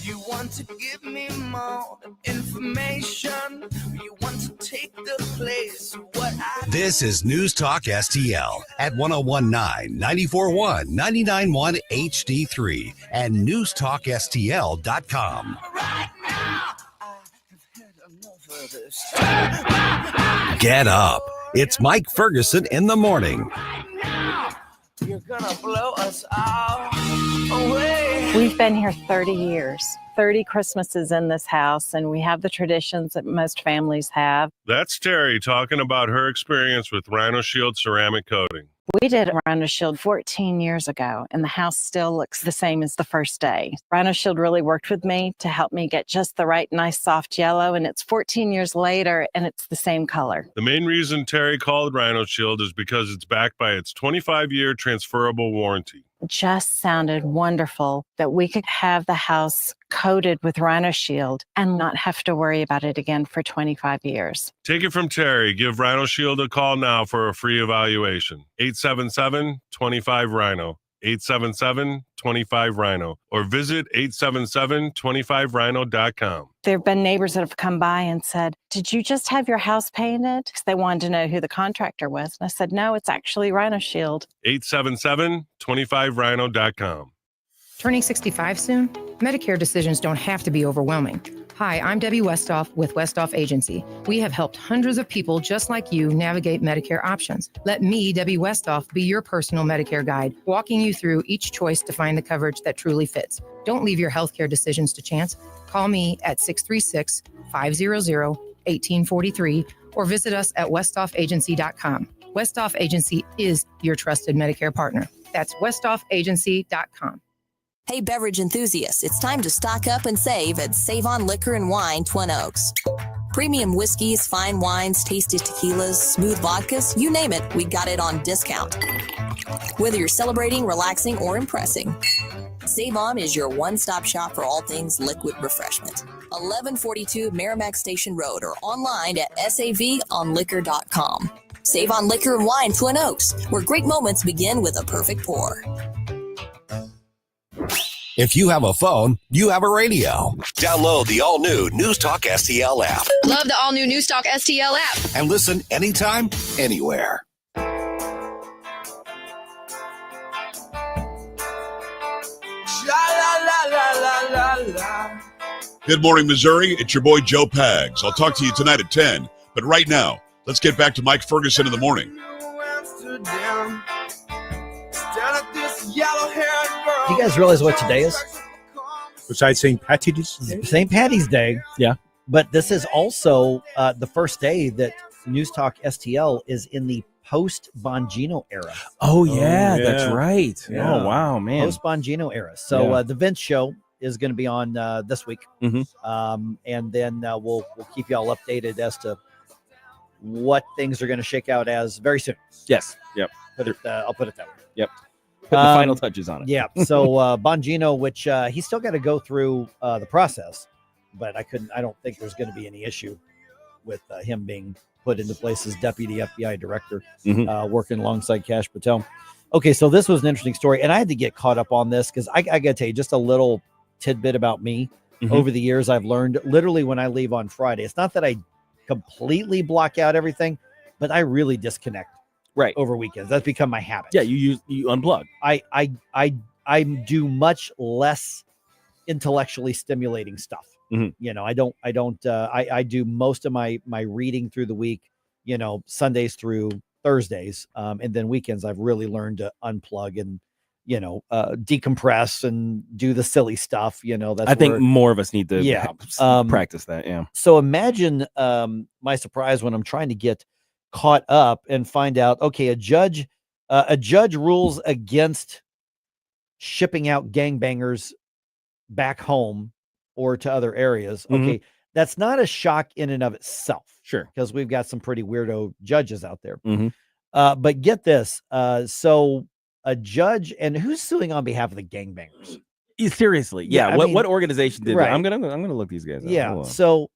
S11: You want to give me more information. You want to take the place of what I
S3: This is News Talk STL at 1019, 94.1, 99.1 HD3 and newstalkstl.com. Get up. It's Mike Ferguson in the morning.
S11: You're gonna blow us all away.
S12: We've been here 30 years, 30 Christmases in this house, and we have the traditions that most families have.
S14: That's Terry talking about her experience with Rhino Shield ceramic coating.
S12: We did Rhino Shield 14 years ago, and the house still looks the same as the first day. Rhino Shield really worked with me to help me get just the right, nice, soft yellow, and it's 14 years later, and it's the same color.
S14: The main reason Terry called Rhino Shield is because it's backed by its 25-year transferable warranty.
S12: It just sounded wonderful that we could have the house coated with Rhino Shield and not have to worry about it again for 25 years.
S14: Take it from Terry. Give Rhino Shield a call now for a free evaluation. 877-25-RHINO. 877-25-RHINO. Or visit 877-25rhino.com.
S12: There have been neighbors that have come by and said, "Did you just have your house painted?" Because they wanted to know who the contractor was. And I said, "No, it's actually Rhino Shield."
S14: 877-25rhino.com.
S15: Turning 65 soon? Medicare decisions don't have to be overwhelming. Hi, I'm Debbie Westhoff with Westhoff Agency. We have helped hundreds of people just like you navigate Medicare options. Let me, Debbie Westhoff, be your personal Medicare guide, walking you through each choice to find the coverage that truly fits. Don't leave your healthcare decisions to chance. Call me at 636-500-1843 or visit us at westoffagency.com. Westhoff Agency is your trusted Medicare partner. That's westoffagency.com.
S21: Hey, beverage enthusiasts, it's time to stock up and save at Save On Liquor and Wine, Twin Oaks. Premium whiskeys, fine wines, tasty tequilas, smooth vodkas, you name it, we got it on discount. Whether you're celebrating, relaxing, or impressing, Save On is your one-stop shop for all things liquid refreshment. 1142 Merrimack Station Road or online at savonliquor.com. Save On Liquor and Wine, Twin Oaks, where great moments begin with a perfect pour.
S3: If you have a phone, you have a radio. Download the all-new News Talk STL app
S23: Love the all-new News Talk STL app.
S3: and listen anytime, anywhere.
S24: Good morning, Missouri. It's your boy Joe Pags. I'll talk to you tonight at 10. But right now, let's get back to Mike Ferguson in the morning.
S28: Do you guys realize what today is?
S5: Besides St. Patty's Day?
S28: St. Patty's Day.
S10: Yeah.
S28: But this is also the first day that News Talk STL is in the post-Bongino era.
S10: Oh, yeah, that's right.
S28: Yeah.
S10: Oh, wow, man.
S28: Post-Bongino era. So
S10: Yeah.
S28: the Vince show is going to be on this week.
S10: Mhm.
S28: And then we'll keep you all updated as to what things are going to shake out as very soon.
S10: Yes. Yep.
S28: I'll put it that way.
S10: Yep. Put the final touches on it.
S28: Yeah. So Bongino, which he's still got to go through the process, but I don't think there's going to be any issue with him being put into place as deputy FBI director, working alongside Kash Patel. Okay, so this was an interesting story, and I had to get caught up on this because I got to tell you just a little tidbit about me. Over the years, I've learned literally when I leave on Friday, it's not that I completely block out everything, but I really disconnect over weekends. That's become my habit.
S10: Yeah, you unplug.
S28: I do much less intellectually stimulating stuff. You know, I do most of my reading through the week, you know, Sundays through Thursdays. And then weekends I've really learned to unplug and, you know, decompress and do the silly stuff. You know,
S10: I think more of us need to practice that. Yeah.
S28: So imagine my surprise when I'm trying to get caught up and find out, okay, a judge rules against shipping out gangbangers back home or to other areas. Okay. That's not a shock in and of itself.
S10: Sure.
S28: Because we've got some pretty weirdo judges out there. But get this. So a judge, and who's suing on behalf of the gangbangers?
S10: Seriously. Yeah. What organization did that? I'm gonna look these guys up.
S28: Yeah. So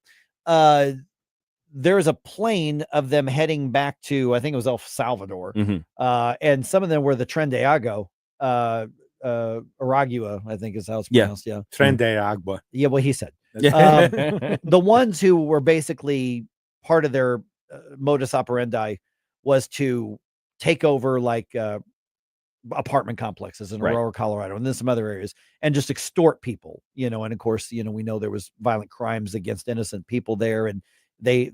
S28: there's a plane of them heading back to, I think it was El Salvador. And some of them were the Tren de Agua, Aragua, I think is how it's pronounced. Yeah.
S5: Tren de Agua.
S28: Yeah, what he said. The ones who were basically part of their modus operandi was to take over like apartment complexes in Aurora, Colorado, and then some other areas, and just extort people, you know. And of course, you know, we know there was violent crimes against innocent people there, and they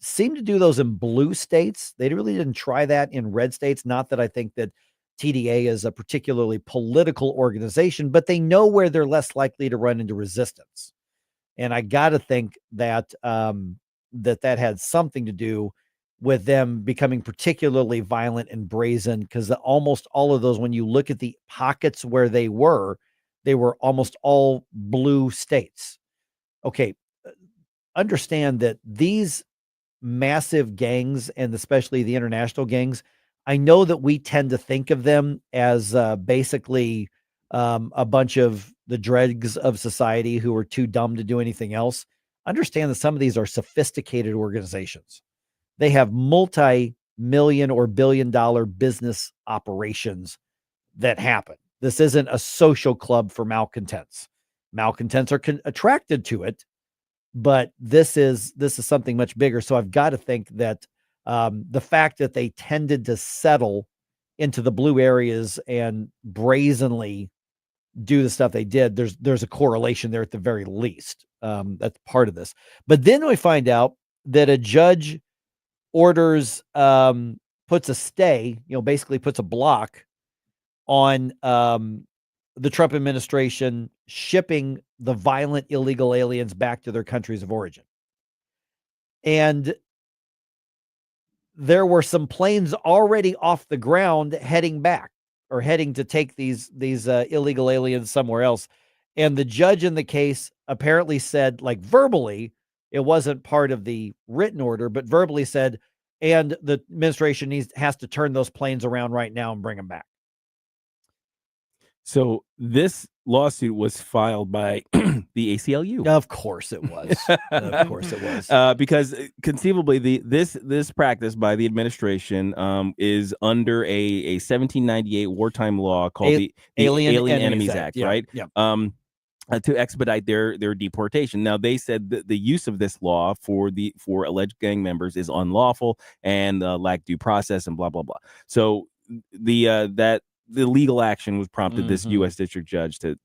S28: seem to do those in blue states. They really didn't try that in red states. Not that I think that TDA is a particularly political organization, but they know where they're less likely to run into resistance. And I got to think that that had something to do with them becoming particularly violent and brazen, because almost all of those, when you look at the pockets where they were almost all blue states. Okay. Understand that these massive gangs, and especially the international gangs, I know that we tend to think of them as basically a bunch of the dregs of society who are too dumb to do anything else. Understand that some of these are sophisticated organizations. They have multi-million or billion-dollar business operations that happen. This isn't a social club for malcontents. Malcontents are attracted to it, but this is something much bigger. So I've got to think that the fact that they tended to settle into the blue areas and brazenly do the stuff they did, there's a correlation there at the very least. That's part of this. But then we find out that a judge orders, puts a stay, you know, basically puts a block on the Trump administration shipping the violent illegal aliens back to their countries of origin. And there were some planes already off the ground heading back, or heading to take these illegal aliens somewhere else. And the judge in the case apparently said, like, verbally, it wasn't part of the written order, but verbally said, and the administration has to turn those planes around right now and bring them back.
S10: So this lawsuit was filed by the ACLU.
S28: Of course it was. Of course it was.
S10: Because conceivably this practice by the administration is under a 1798 wartime law called the Alien Enemies Act, right?
S28: Yeah.
S10: To expedite their deportation. Now, they said that the use of this law for alleged gang members is unlawful and lack due process and blah blah blah. So the legal action was prompted this U.S. district judge to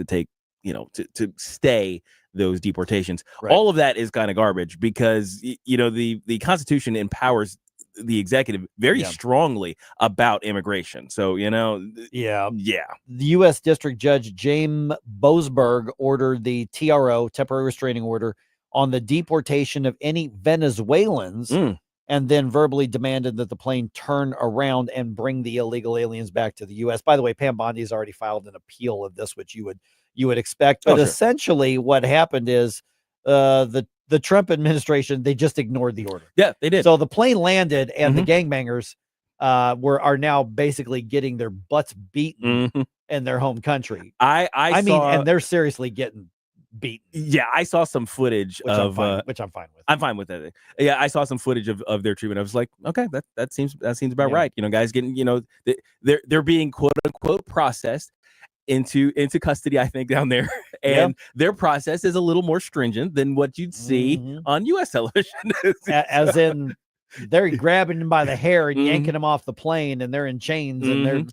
S10: take, you know, to stay those deportations.
S28: Right.
S10: All of that is kind of garbage because you know the Constitution empowers the executive very strongly about immigration. So, you know,
S28: the U.S. District Judge James Boasberg ordered the TRO, temporary restraining order, on the deportation of any Venezuelans, and then verbally demanded that the plane turn around and bring the illegal aliens back to the U.S. By the way, Pam Bondi's already filed an appeal of this, which you would expect. But essentially what happened is the the Trump administration, they just ignored the order.
S10: Yeah, they did.
S28: So the plane landed, and the gangbangers are now basically getting their butts beaten in their home country. I mean, and they're seriously getting beaten.
S10: Yeah, I saw some footage
S28: which I'm fine with.
S10: I'm fine with that. Yeah, I saw some footage of their treatment. I was like, okay, that seems about right. You know, guys getting, you know, they're being quote unquote processed into custody, I think, down there, and their process is a little more stringent than what you'd see on U.S. television.
S28: As in, they're grabbing him by the hair and yanking him off the plane, and they're in chains, and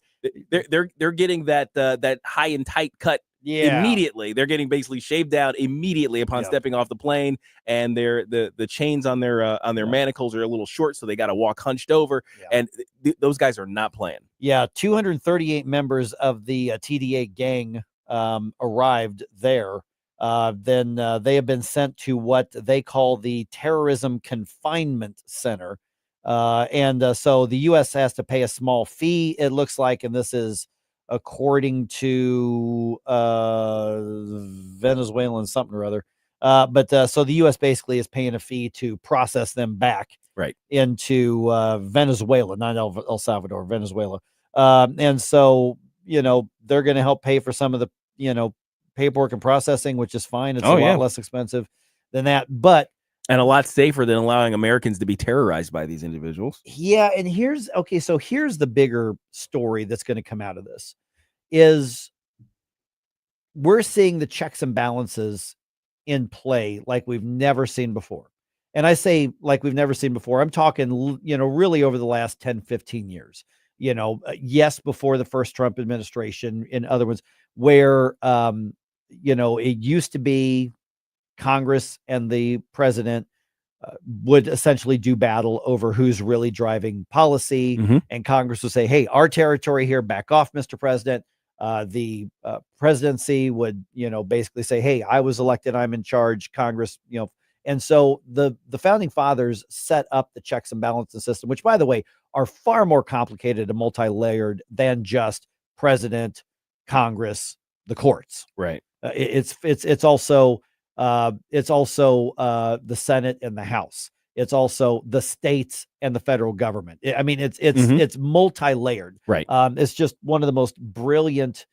S10: they're getting that high and tight cut immediately. They're getting basically shaved down immediately upon stepping off the plane, and the chains on their manacles are a little short, so they got to walk hunched over, and those guys are not playing.
S28: 238 members of the TDA gang arrived there. Then they have been sent to what they call the Terrorism Confinement Center. So the U.S. has to pay a small fee, it looks like, and this is according to Venezuelan something or other. So the U.S. basically is paying a fee to process them back into Venezuela, not El Salvador, Venezuela. And so, you know, they're going to help pay for some of the, you know, paperwork and processing, which is fine. It's a lot less expensive than that,
S10: and a lot safer than allowing Americans to be terrorized by these individuals.
S28: Yeah. And here's the bigger story that's going to come out of this is we're seeing the checks and balances in play like we've never seen before. And I say like we've never seen before. I'm talking, you know, really over the last 10, 15 years, you know, yes, before the first Trump administration, in other words, where, you know, it used to be Congress and the president would essentially do battle over who's really driving policy. And Congress would say, hey, our territory here, back off, Mr. President. The presidency would, you know, basically say, hey, I was elected, I'm in charge, Congress, you know. And so the founding fathers set up the checks and balances system, which, by the way, are far more complicated and multi-layered than just president, Congress, the courts.
S10: Right.
S28: It's also the Senate and the House. It's also the states and the federal government. I mean, it's multi-layered.
S10: Right.
S28: It's just one of the most brilliant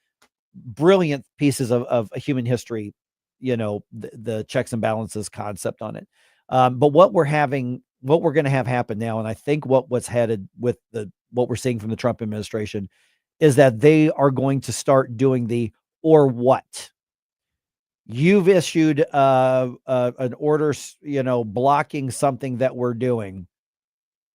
S28: pieces of human history, you know, the checks and balances concept on it. But what we're going to have happen now, and I think what's headed with what we're seeing from the Trump administration is that they are going to start doing the or what. You've issued an order, you know, blocking something that we're doing.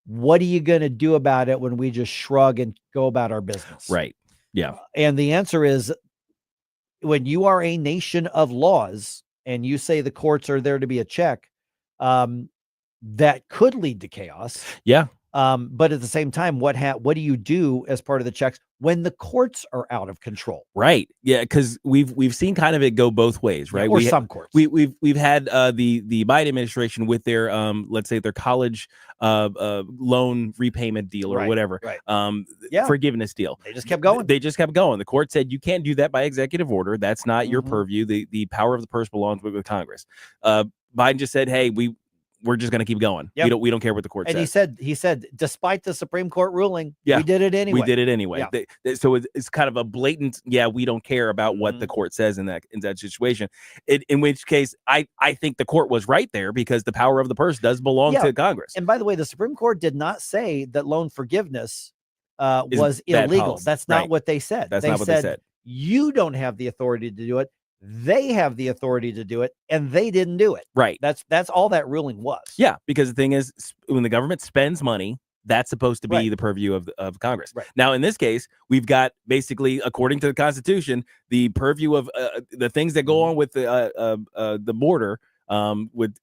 S28: What are you going to do about it when we just shrug and go about our business?
S10: Right. Yeah.
S28: And the answer is, when you are a nation of laws and you say the courts are there to be a check, that could lead to chaos.
S10: Yeah.
S28: But at the same time, what do you do as part of the checks when the courts are out of control?
S10: Right. Yeah, because we've seen kind of it go both ways, right?
S28: Or some courts.
S10: We've had the Biden administration with their let's say their college loan repayment deal or whatever.
S28: Right.
S10: Forgiveness deal.
S28: They just kept going.
S10: The court said you can't do that by executive order. That's not your purview. The power of the purse belongs with Congress. Biden just said, hey, we're just going to keep going.
S28: Yep.
S10: We don't care what the court
S28: says. And he said, despite the Supreme Court ruling,
S10: we
S28: did it anyway.
S10: Yeah. So it's kind of a blatant, we don't care about what the court says in that situation. In which case, I think the court was right there because the power of the purse does belong to Congress.
S28: And by the way, the Supreme Court did not say that loan forgiveness was illegal.
S10: Policy.
S28: That's not what they said.
S10: That's not what they said.
S28: You don't have the authority to do it. They have the authority to do it, and they didn't do it.
S10: Right.
S28: That's all that ruling was.
S10: Yeah, because the thing is, when the government spends money, that's supposed to be the purview of Congress.
S28: Right.
S10: Now, in this case, we've got basically, according to the Constitution, the purview of the things that go on with the border, with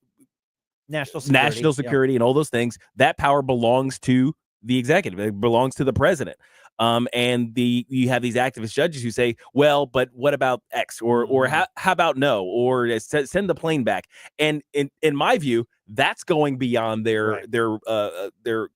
S28: national security
S10: and all those things. That power belongs to the executive. It belongs to the president. And you have these activist judges who say, well, but what about X or how about no, or send the plane back. And in my view, that's going beyond their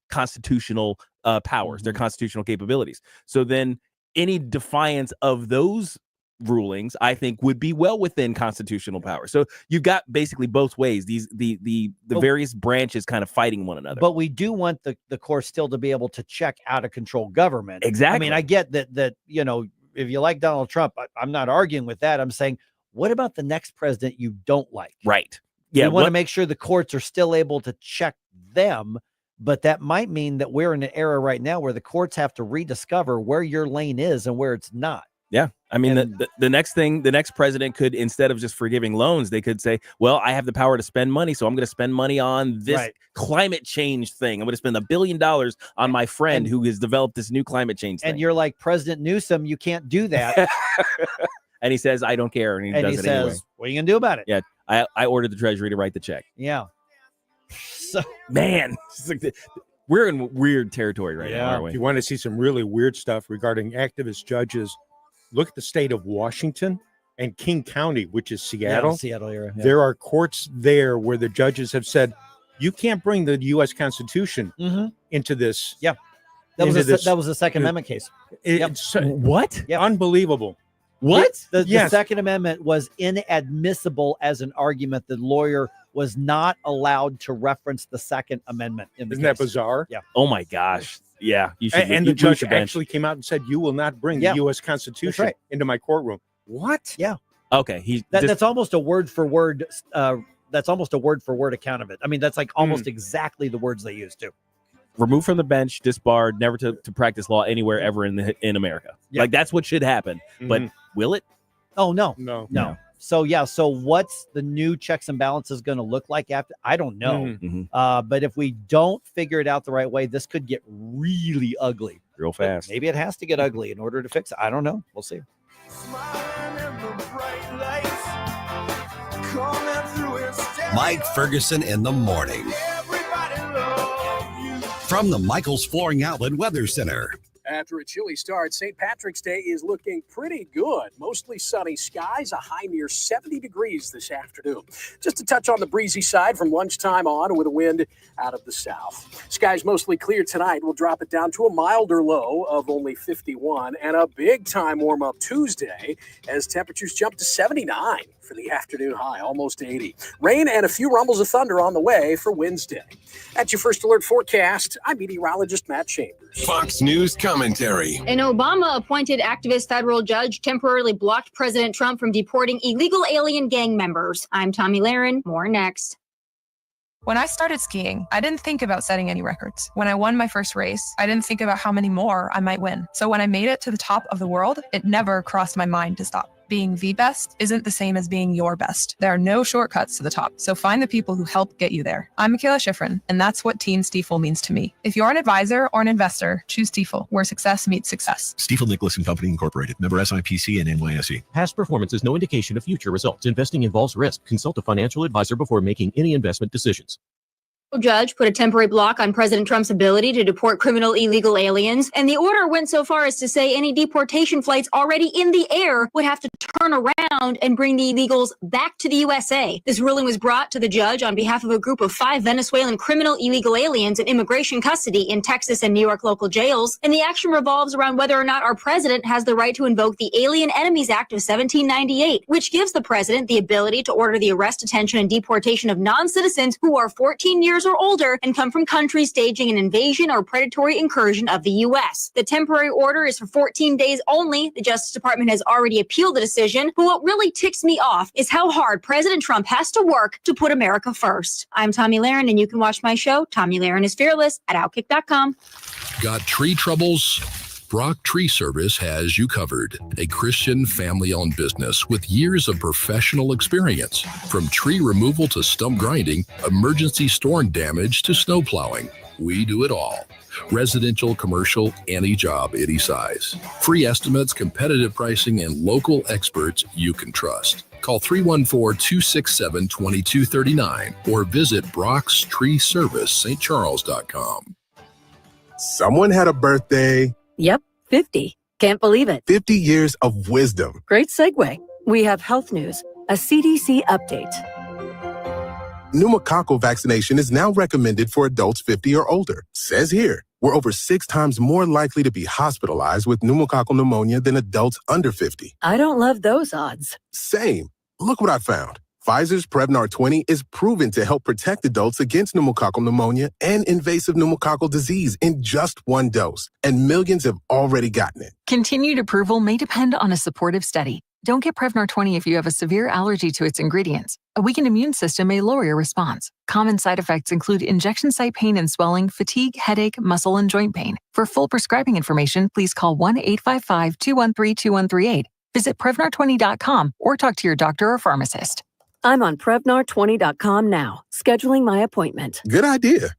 S10: constitutional powers, their constitutional capabilities. So then any defiance of those rulings, I think, would be well within constitutional power. So you've got basically both ways. The various branches kind of fighting one another.
S28: But we do want the courts still to be able to check out of control government.
S10: Exactly.
S28: I mean, I get that if you like Donald Trump, I'm not arguing with that. I'm saying, what about the next president you don't like?
S10: Right. Yeah.
S28: We want to make sure the courts are still able to check them. But that might mean that we're in an era right now where the courts have to rediscover where your lane is and where it's not.
S10: Yeah. I mean, the next president could, instead of just forgiving loans, they could say, well, I have the power to spend money, so I'm going to spend money on this climate change thing. I'm going to spend $1 billion on my friend who has developed this new climate change thing.
S28: And you're like, President Newsom, you can't do that.
S10: And he says, I don't care. And he does it anyway.
S28: What are you going to do about it?
S10: Yeah. I ordered the Treasury to write the check.
S28: Yeah. So,
S10: man, we're in weird territory right now, aren't we?
S5: If you want to see some really weird stuff regarding activist judges, look at the state of Washington and King County, which is Seattle.
S28: Seattle area. Yeah.
S5: There are courts there where the judges have said, you can't bring the U.S. Constitution into this.
S28: Yeah. That was a Second Amendment case.
S10: What?
S28: Yeah.
S5: Unbelievable.
S10: What?
S28: The Second Amendment was inadmissible as an argument. The lawyer was not allowed to reference the Second Amendment.
S5: Isn't that bizarre?
S28: Yeah.
S10: Oh my gosh. Yeah. You should.
S5: And the judge actually came out and said, you will not bring the U.S. Constitution into my courtroom. What?
S28: Yeah.
S10: Okay.
S28: That's almost a word for word. That's almost a word for word account of it. I mean, that's like almost exactly the words they used to.
S10: Removed from the bench, disbarred, never to practice law anywhere ever in America.
S28: Yeah.
S10: Like, that's what should happen. But will it?
S28: Oh, no.
S5: No.
S28: So what's the new checks and balances going to look like after? I don't know. But if we don't figure it out the right way, this could get really ugly
S10: real fast.
S28: But maybe it has to get ugly in order to fix it. I don't know. We'll see.
S3: Mike Ferguson in the morning. From the Michaels Flooring Outlet Weather Center.
S1: After a chilly start, St. Patrick's Day is looking pretty good. Mostly sunny skies, a high near 70 degrees this afternoon. Just a touch on the breezy side from lunchtime on with a wind out of the south. Skies mostly clear tonight. We'll drop it down to a milder low of only 51 and a big time warm up Tuesday as temperatures jump to 79 for the afternoon high, almost 80. Rain and a few rumbles of thunder on the way for Wednesday. That's your First Alert forecast. I'm meteorologist Matt Chambers.
S4: Fox News commentary.
S23: An Obama-appointed activist federal judge temporarily blocked President Trump from deporting illegal alien gang members. I'm Tommy Lahren. More next.
S13: When I started skiing, I didn't think about setting any records. When I won my first race, I didn't think about how many more I might win. So when I made it to the top of the world, it never crossed my mind to stop. Being the best isn't the same as being your best. There are no shortcuts to the top, so find the people who help get you there. I'm Michaela Schifrin, and that's what Team Stiefel means to me. If you're an advisor or an investor, choose Stiefel, where success meets success.
S16: Stiefel Nicholas and Company Incorporated, member SIPC and NYSE.
S17: Past performance is no indication of future results. Investing involves risk. Consult a financial advisor before making any investment decisions.
S23: Judge put a temporary block on President Trump's ability to deport criminal illegal aliens, and the order went so far as to say any deportation flights already in the air would have to turn around and bring the illegals back to the USA. This ruling was brought to the judge on behalf of a group of 5 Venezuelan criminal illegal aliens in immigration custody in Texas and New York local jails, and the action revolves around whether or not our president has the right to invoke the Alien Enemies Act of 1798, which gives the president the ability to order the arrest, detention, and deportation of non-citizens who are 14 years or older and come from countries staging an invasion or predatory incursion of the U.S. The temporary order is for 14 days only. The Justice Department has already appealed the decision, but what really ticks me off is how hard President Trump has to work to put America first. I'm Tommy Lahren, and you can watch my show, Tommy Lahren is Fearless, at Outkick.com.
S18: Got tree troubles? Brock Tree Service has you covered. A Christian family-owned business with years of professional experience. From tree removal to stump grinding, emergency storm damage to snow plowing. We do it all. Residential, commercial, any job, any size. Free estimates, competitive pricing, and local experts you can trust. Call 314-267-2239 or visit brockstreeservicestcharles.com.
S26: Someone had a birthday.
S27: Yep, 50. Can't believe it.
S26: 50 years of wisdom.
S27: Great segue. We have health news, a CDC update.
S26: Pneumococcal vaccination is now recommended for adults 50 or older. Says here, We're over 6 times more likely to be hospitalized with pneumococcal pneumonia than adults under 50.
S27: I don't love those odds.
S26: Same. Look what I found. Pfizer's Prevnar 20 is proven to help protect adults against pneumococcal pneumonia and invasive pneumococcal disease in just 1 dose, and millions have already gotten it.
S2: Continued approval may depend on a supportive study. Don't get Prevnar 20 if you have a severe allergy to its ingredients. A weakened immune system may lower your response. Common side effects include injection site pain and swelling, fatigue, headache, muscle, and joint pain. For full prescribing information, please call 1-855-213-2138. Visit Prevnar20.com or talk to your doctor or pharmacist.
S27: I'm on Prevnar20.com now, scheduling my appointment.
S26: Good idea.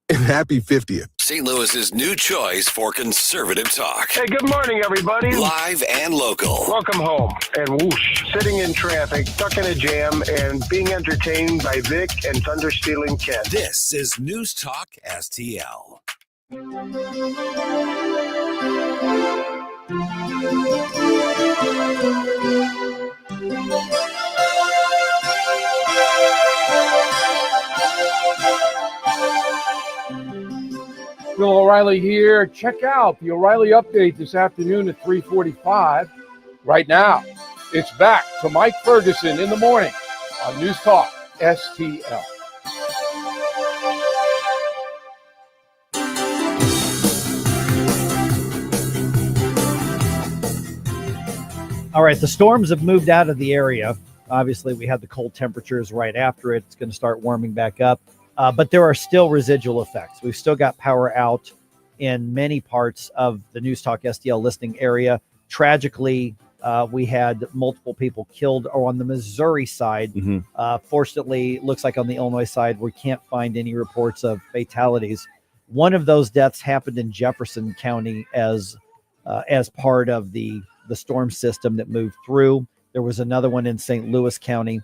S26: And happy 50th.
S3: St. Louis's new choice for conservative talk.
S6: Hey, good morning, everybody.
S3: Live and local.
S6: Welcome home. And whoosh, sitting in traffic, stuck in a jam, and being entertained by Vic and Thunder Stealing Ken.
S3: This is News Talk STL.
S8: Bill O'Reilly here. Check out the O'Reilly Update this afternoon at 3:45. Right now, it's back to Mike Ferguson in the morning on News Talk STL.
S28: All right, the storms have moved out of the area. Obviously, we had the cold temperatures right after it. It's going to start warming back up. But there are still residual effects. We've still got power out in many parts of the News Talk STL listening area. Tragically, we had multiple people killed on the Missouri side. Fortunately, it looks like on the Illinois side, we can't find any reports of fatalities. One of those deaths happened in Jefferson County as part of the storm system that moved through. There was another one in St. Louis County.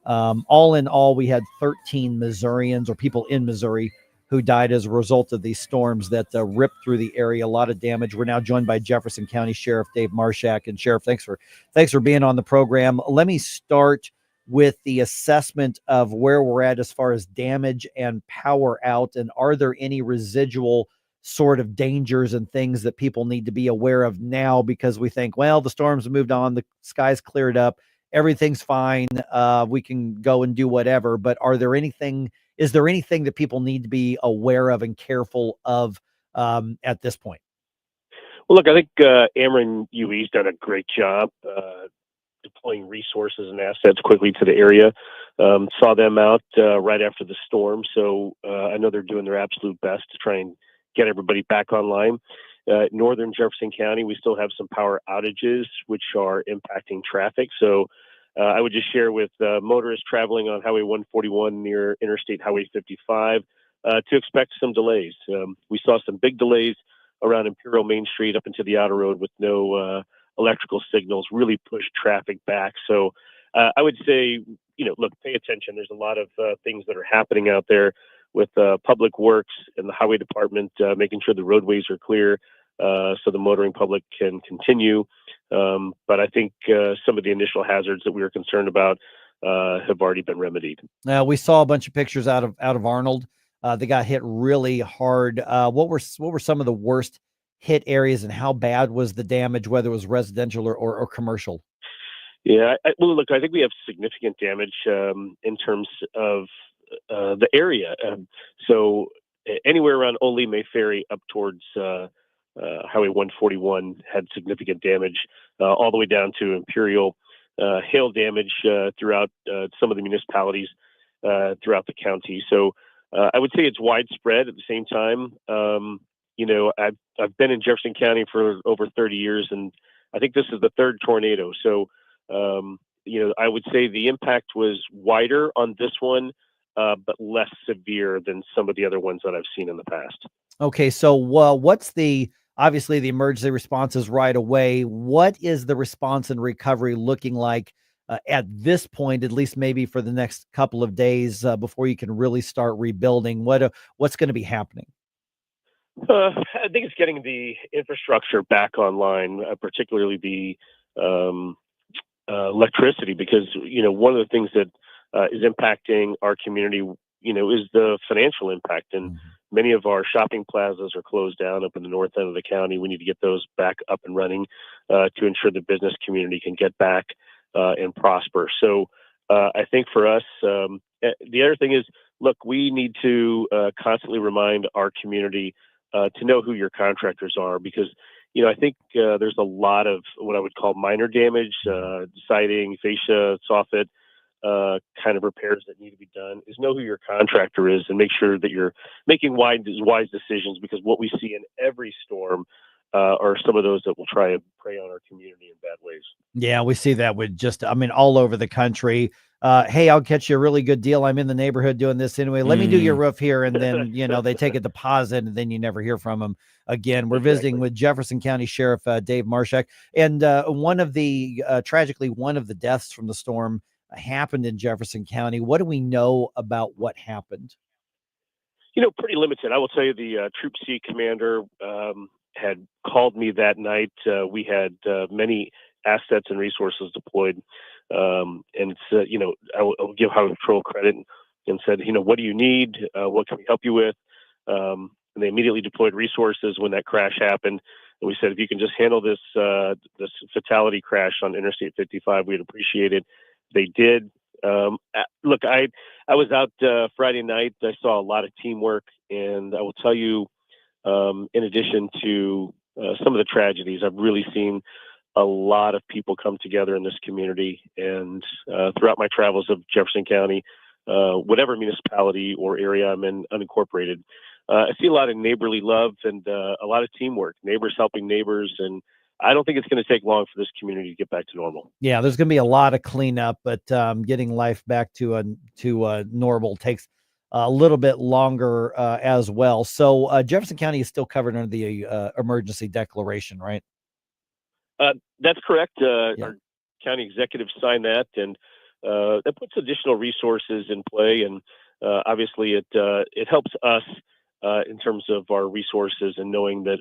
S28: All in all, we had 13 Missourians or people in Missouri who died as a result of these storms that ripped through the area. A lot of damage. We're now joined by Jefferson County Sheriff Dave Marshak. And Sheriff, thanks for being on the program. Let me start with the assessment of where we're at as far as damage and power out. And are there any residual sort of dangers and things that people need to be aware of now? Because we think, well, the storms have moved on, the sky's cleared up, everything's fine, we can go and do whatever. But is there anything that people need to be aware of and careful of at this point?
S9: Well, look, I think Ameren UE's done a great job deploying resources and assets quickly to the area. Saw them out right after the storm, so I know they're doing their absolute best to try and get everybody back online. Northern Jefferson County, we still have some power outages, which are impacting traffic. So I would just share with motorists traveling on Highway 141 near Interstate Highway 55 to expect some delays. We saw some big delays around Imperial Main Street up into the outer road with no electrical signals, really pushed traffic back. So I would say, look, pay attention. There's a lot of things that are happening out there with Public Works and the Highway Department making sure the roadways are clear so the motoring public can continue. But I think some of the initial hazards that we were concerned about have already been remedied.
S28: Now, we saw a bunch of pictures out of Arnold. They got hit really hard. What were some of the worst hit areas, and how bad was the damage, whether it was residential or commercial?
S9: Yeah, well, look, I think we have significant damage in terms of the area. So anywhere around Ole May Ferry up towards Highway 141 had significant damage, all the way down to Imperial. Hail damage throughout some of the municipalities throughout the county. So I would say it's widespread. At the same time, I've been in Jefferson County for over 30 years, and I think this is the third tornado. So I would say the impact was wider on this one, but less severe than some of the other ones that I've seen in the past.
S28: Okay, so what's obviously the emergency response is right away. What is the response and recovery looking like at this point, at least maybe for the next couple of days before you can really start rebuilding? What's going to be happening?
S9: I think it's getting the infrastructure back online, particularly the electricity, because, one of the things that is impacting our community, is the financial impact. And Many of our shopping plazas are closed down up in the north end of the county. We need to get those back up and running to ensure the business community can get back and prosper. So I think for us, the other thing is, look, we need to constantly remind our community to know who your contractors are, because I think there's a lot of what I would call minor damage, siding, fascia, soffit, kind of repairs that need to be done. Is know who your contractor is and make sure that you're making wise decisions, because what we see in every storm are some of those that will try to prey on our community in bad ways.
S28: Yeah, we see that with all over the country. Hey, I'll catch you a really good deal. I'm in the neighborhood doing this anyway. Let me do your roof here. And then, they take a deposit and then you never hear from them again. We're visiting with Jefferson County Sheriff Dave Marshak. And tragically, one of the deaths from the storm happened in Jefferson County. What do we know about what happened?
S9: Pretty limited. I will tell you, the Troop C commander had called me that night. We had many assets and resources deployed. And it's, I'll give Highway Patrol credit and said, what do you need? What can we help you with? And they immediately deployed resources when that crash happened. And we said, if you can just handle this fatality crash on Interstate 55, we'd appreciate it. They did. Look, I was out Friday night. I saw a lot of teamwork, and I will tell you, in addition to some of the tragedies, I've really seen a lot of people come together in this community. And throughout my travels of Jefferson County, whatever municipality or area I'm in, unincorporated, I see a lot of neighborly love and a lot of teamwork, neighbors helping neighbors. And I don't think it's going to take long for this community to get back to normal.
S28: Yeah, there's going to be a lot of cleanup, but getting life back to normal takes a little bit longer as well. So Jefferson County is still covered under the emergency declaration, right?
S9: That's correct. Our county executive signed that, and that puts additional resources in play. And obviously, it helps us in terms of our resources and knowing that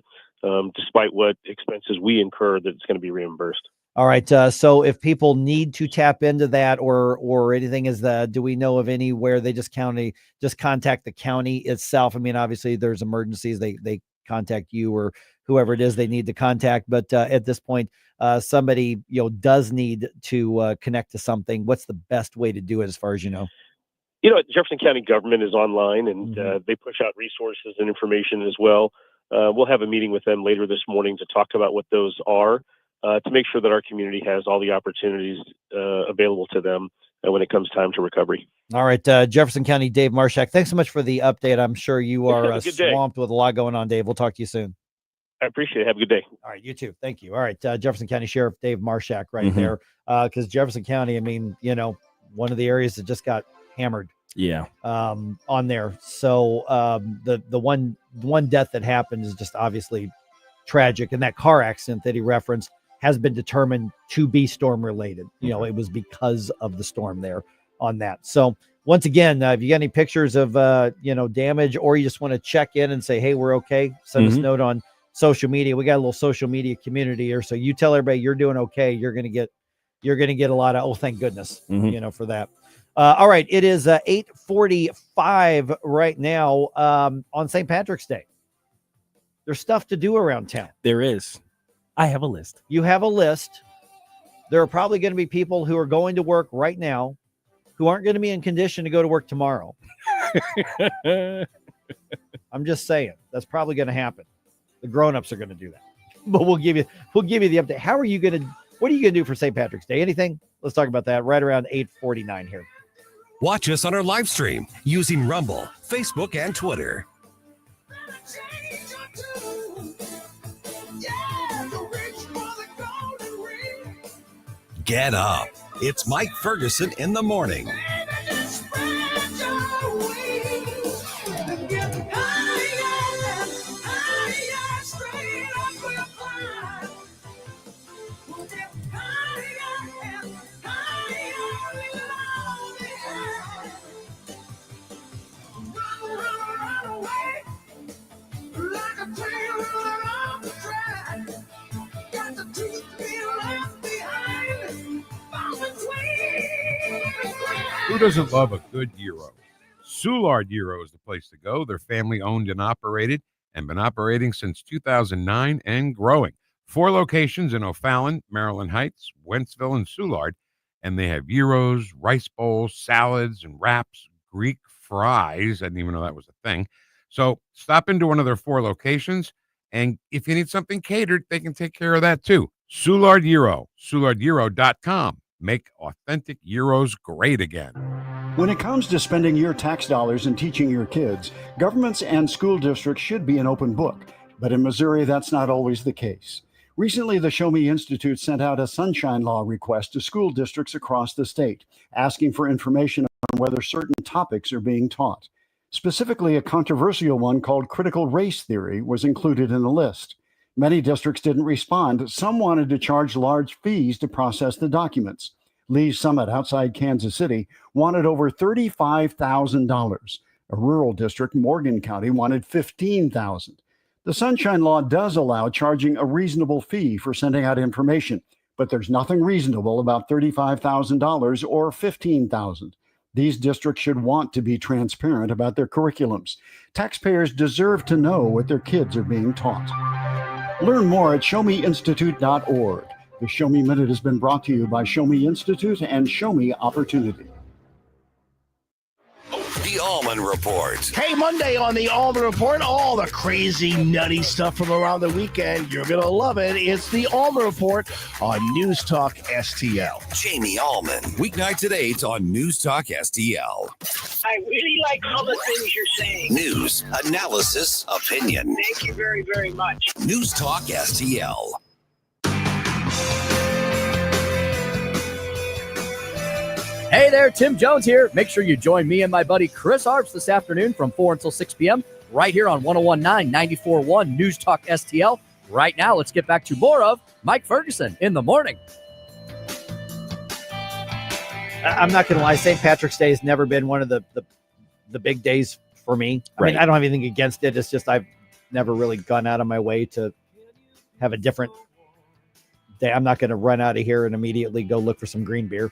S9: despite what expenses we incur, that it's going to be reimbursed.
S28: All right. So if people need to tap into that or anything, do we know of anywhere they just contact the county itself? I mean, obviously there's emergencies. They contact you or whoever it is they need to contact. But at this point, somebody, does need to connect to something. What's the best way to do it as far as you know?
S9: Jefferson County government is online, and they push out resources and information as well. We'll have a meeting with them later this morning to talk about what those are, to make sure that our community has all the opportunities available to them when it comes time to recovery.
S28: All right. Jefferson County, Dave Marshak, thanks so much for the update. I'm sure you are swamped with a lot going on, Dave. We'll talk to you soon.
S9: I appreciate it. Have a good day.
S28: All right. You too. Thank you. All right. Jefferson County Sheriff Dave Marshak right there. Because Jefferson County, I mean, one of the areas that just got hammered.
S10: Yeah.
S28: On there. So the one death that happened is just obviously tragic. And that car accident that he referenced has been determined to be storm related. It was because of the storm there on that. So once again, if you got any pictures of, damage, or you just want to check in and say, hey, we're okay, send us a note on social media. We got a little social media community here. So you tell everybody you're doing okay. You're going to get a lot of, oh, thank goodness, for that. All right. It is 8:45 right now on St. Patrick's Day. There's stuff to do around town.
S10: There is. I have a list.
S28: You have a list. There are probably going to be people who are going to work right now who aren't going to be in condition to go to work tomorrow. I'm just saying that's probably going to happen. The grown-ups are going to do that, but we'll give you the update. What are you going to do for St. Patrick's Day? Anything? Let's talk about that right around 8:49 here.
S3: Watch us on our live stream using Rumble, Facebook, and Twitter. Get up. It's Mike Ferguson in the morning.
S5: Who doesn't love a good hero?
S7: Soulard Gyro is the place to go. They're family owned and operated and been operating since 2009 and growing. 4 locations in O'Fallon, Maryland Heights, Wentzville, and Soulard. And they have gyros, rice bowls, salads, and wraps, Greek fries. I didn't even know that was a thing. So stop into one of their 4 locations. And if you need something catered, they can take care of that too. Soulard Gyro, SoulardGyro.com. Make authentic gyros great again.
S11: When it comes to spending your tax dollars and teaching your kids, governments and school districts should be an open book. But in Missouri, that's not always the case. Recently, the Show Me Institute sent out a sunshine law request to school districts across the state, asking for information on whether certain topics are being taught. Specifically, a controversial one called critical race theory was included in the list. Many districts didn't respond. Some wanted to charge large fees to process the documents. Lee's Summit outside Kansas City wanted over $35,000. A rural district, Morgan County, wanted $15,000. The Sunshine Law does allow charging a reasonable fee for sending out information, but there's nothing reasonable about $35,000 or $15,000. These districts should want to be transparent about their curriculums. Taxpayers deserve to know what their kids are being taught. Learn more at showmeinstitute.org. The Show Me Minute has been brought to you by Show Me Institute and Show Me Opportunity.
S3: The Allman Report.
S12: Hey, Monday on the Allman Report, all the crazy, nutty stuff from around the weekend. You're going to love it. It's the Allman Report on News Talk STL.
S3: Jamie Allman. Weeknights at 8 on News Talk STL.
S14: I really like all the things you're saying.
S3: News, analysis, opinion.
S14: Thank you very, very much.
S3: News Talk STL.
S19: Hey there, Tim Jones here. Make sure you join me and my buddy Chris Arps this afternoon from 4 until 6 p.m. right here on 101.9, 94.1 News Talk STL. Right now, let's get back to more of Mike Ferguson in the morning.
S28: I'm not going to lie. St. Patrick's Day has never been one of the big days for me. I mean, I don't have anything against it. It's just I've never really gone out of my way to have a different day. I'm not going to run out of here and immediately go look for some green beer.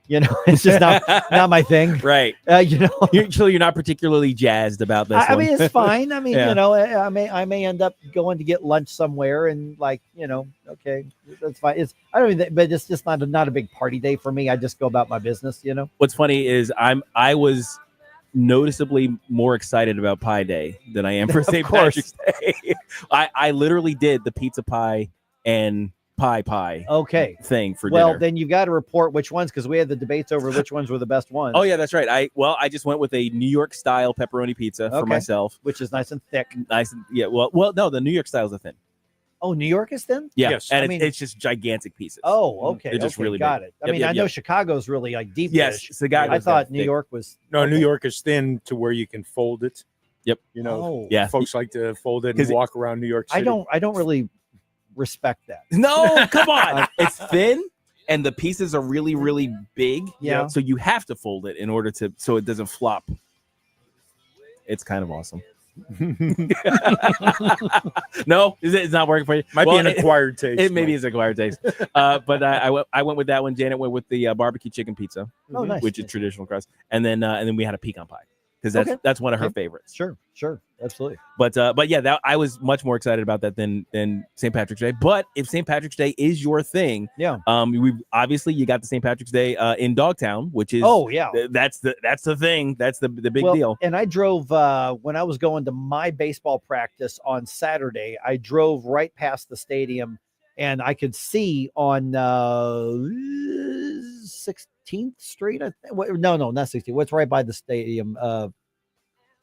S28: You know, it's just not my thing.
S10: Right.
S28: You know,
S10: you're not particularly jazzed about this.
S28: I mean, it's fine. I mean,
S10: Yeah.
S28: you know, I may end up going to get lunch somewhere and like, you know, okay, that's fine. I don't even, but it's just not a big party day for me. I just go about my business, you know.
S10: What's funny is I was noticeably more excited about Pie Day than I am for
S28: Of
S10: St.
S28: course.
S10: Patrick's Day. I literally did the pizza pie and pie
S28: Okay.
S10: thing for
S28: Well,
S10: dinner.
S28: then you've got to report which ones, because we had the debates over which ones were the best ones.
S10: Oh yeah, that's right. I just went with a New York style pepperoni pizza for
S28: Okay.
S10: myself,
S28: which is nice and thick.
S10: Nice, and, yeah. Well, no, the New York styles are thin.
S28: Oh, New York is thin?
S10: Yeah,
S28: Yes.
S10: and
S28: I mean-
S10: it's just gigantic pieces.
S28: Oh, okay.
S10: They're just
S28: okay,
S10: really
S28: got
S10: big.
S28: it. I
S10: Yep,
S28: mean,
S10: yep,
S28: I know
S10: yep.
S28: Chicago's really like deep
S10: Yes,
S28: dish.
S10: Chicago's
S28: I thought
S10: that
S28: New
S10: thick.
S28: York was
S5: No, New York is thin to where you can fold it.
S10: Yep.
S5: You know,
S28: Oh.
S10: Yeah.
S5: folks like to fold it
S10: 'Cause
S5: and walk around New York City.
S28: I don't really respect that.
S10: No, come on. It's thin and the pieces are really, really big.
S28: Yeah.
S10: So you have to fold it in order to so it doesn't flop. It's kind of awesome. No, it's not working for you.
S5: Might be an acquired taste.
S10: It maybe is acquired taste. But I went with that one. Janet went with the barbecue chicken pizza,
S28: Oh, nice.
S10: which is traditional crust, and then we had a pecan pie because
S28: Okay.
S10: that's one of her
S28: Okay.
S10: favorites.
S28: Sure, absolutely.
S10: But yeah, I was much more excited about that than St. Patrick's Day. But if St. Patrick's Day is your thing,
S28: yeah,
S10: we obviously you got the St. Patrick's Day in Dogtown, which is that's the thing, that's the big deal.
S28: And I drove when I was going to my baseball practice on Saturday. I drove right past the stadium, and I could see on 16th Street. No, not 16th. What's right by the stadium?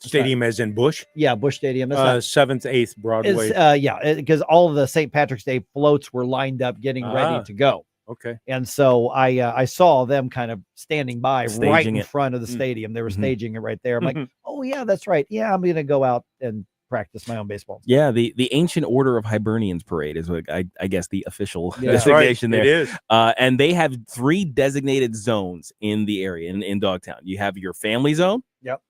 S5: Stadium as in Bush?
S28: Yeah, Bush Stadium.
S5: 7th, 8th Broadway.
S28: Because all of the St. Patrick's Day floats were lined up getting ready to go.
S5: Okay.
S28: And so I saw them kind of standing by right
S10: Staging
S28: in
S10: it.
S28: front of the stadium. They were
S10: Mhm.
S28: staging it right there. I'm like, oh, yeah, that's right. Yeah, I'm going to go out and practice my own baseball.
S10: Yeah, the Ancient Order of Hibernians Parade is what I guess the official
S28: Yeah. That's right.
S10: designation there.
S5: It is.
S10: And they have 3 designated zones in the area in Dogtown. You have your family zone.
S28: Yep.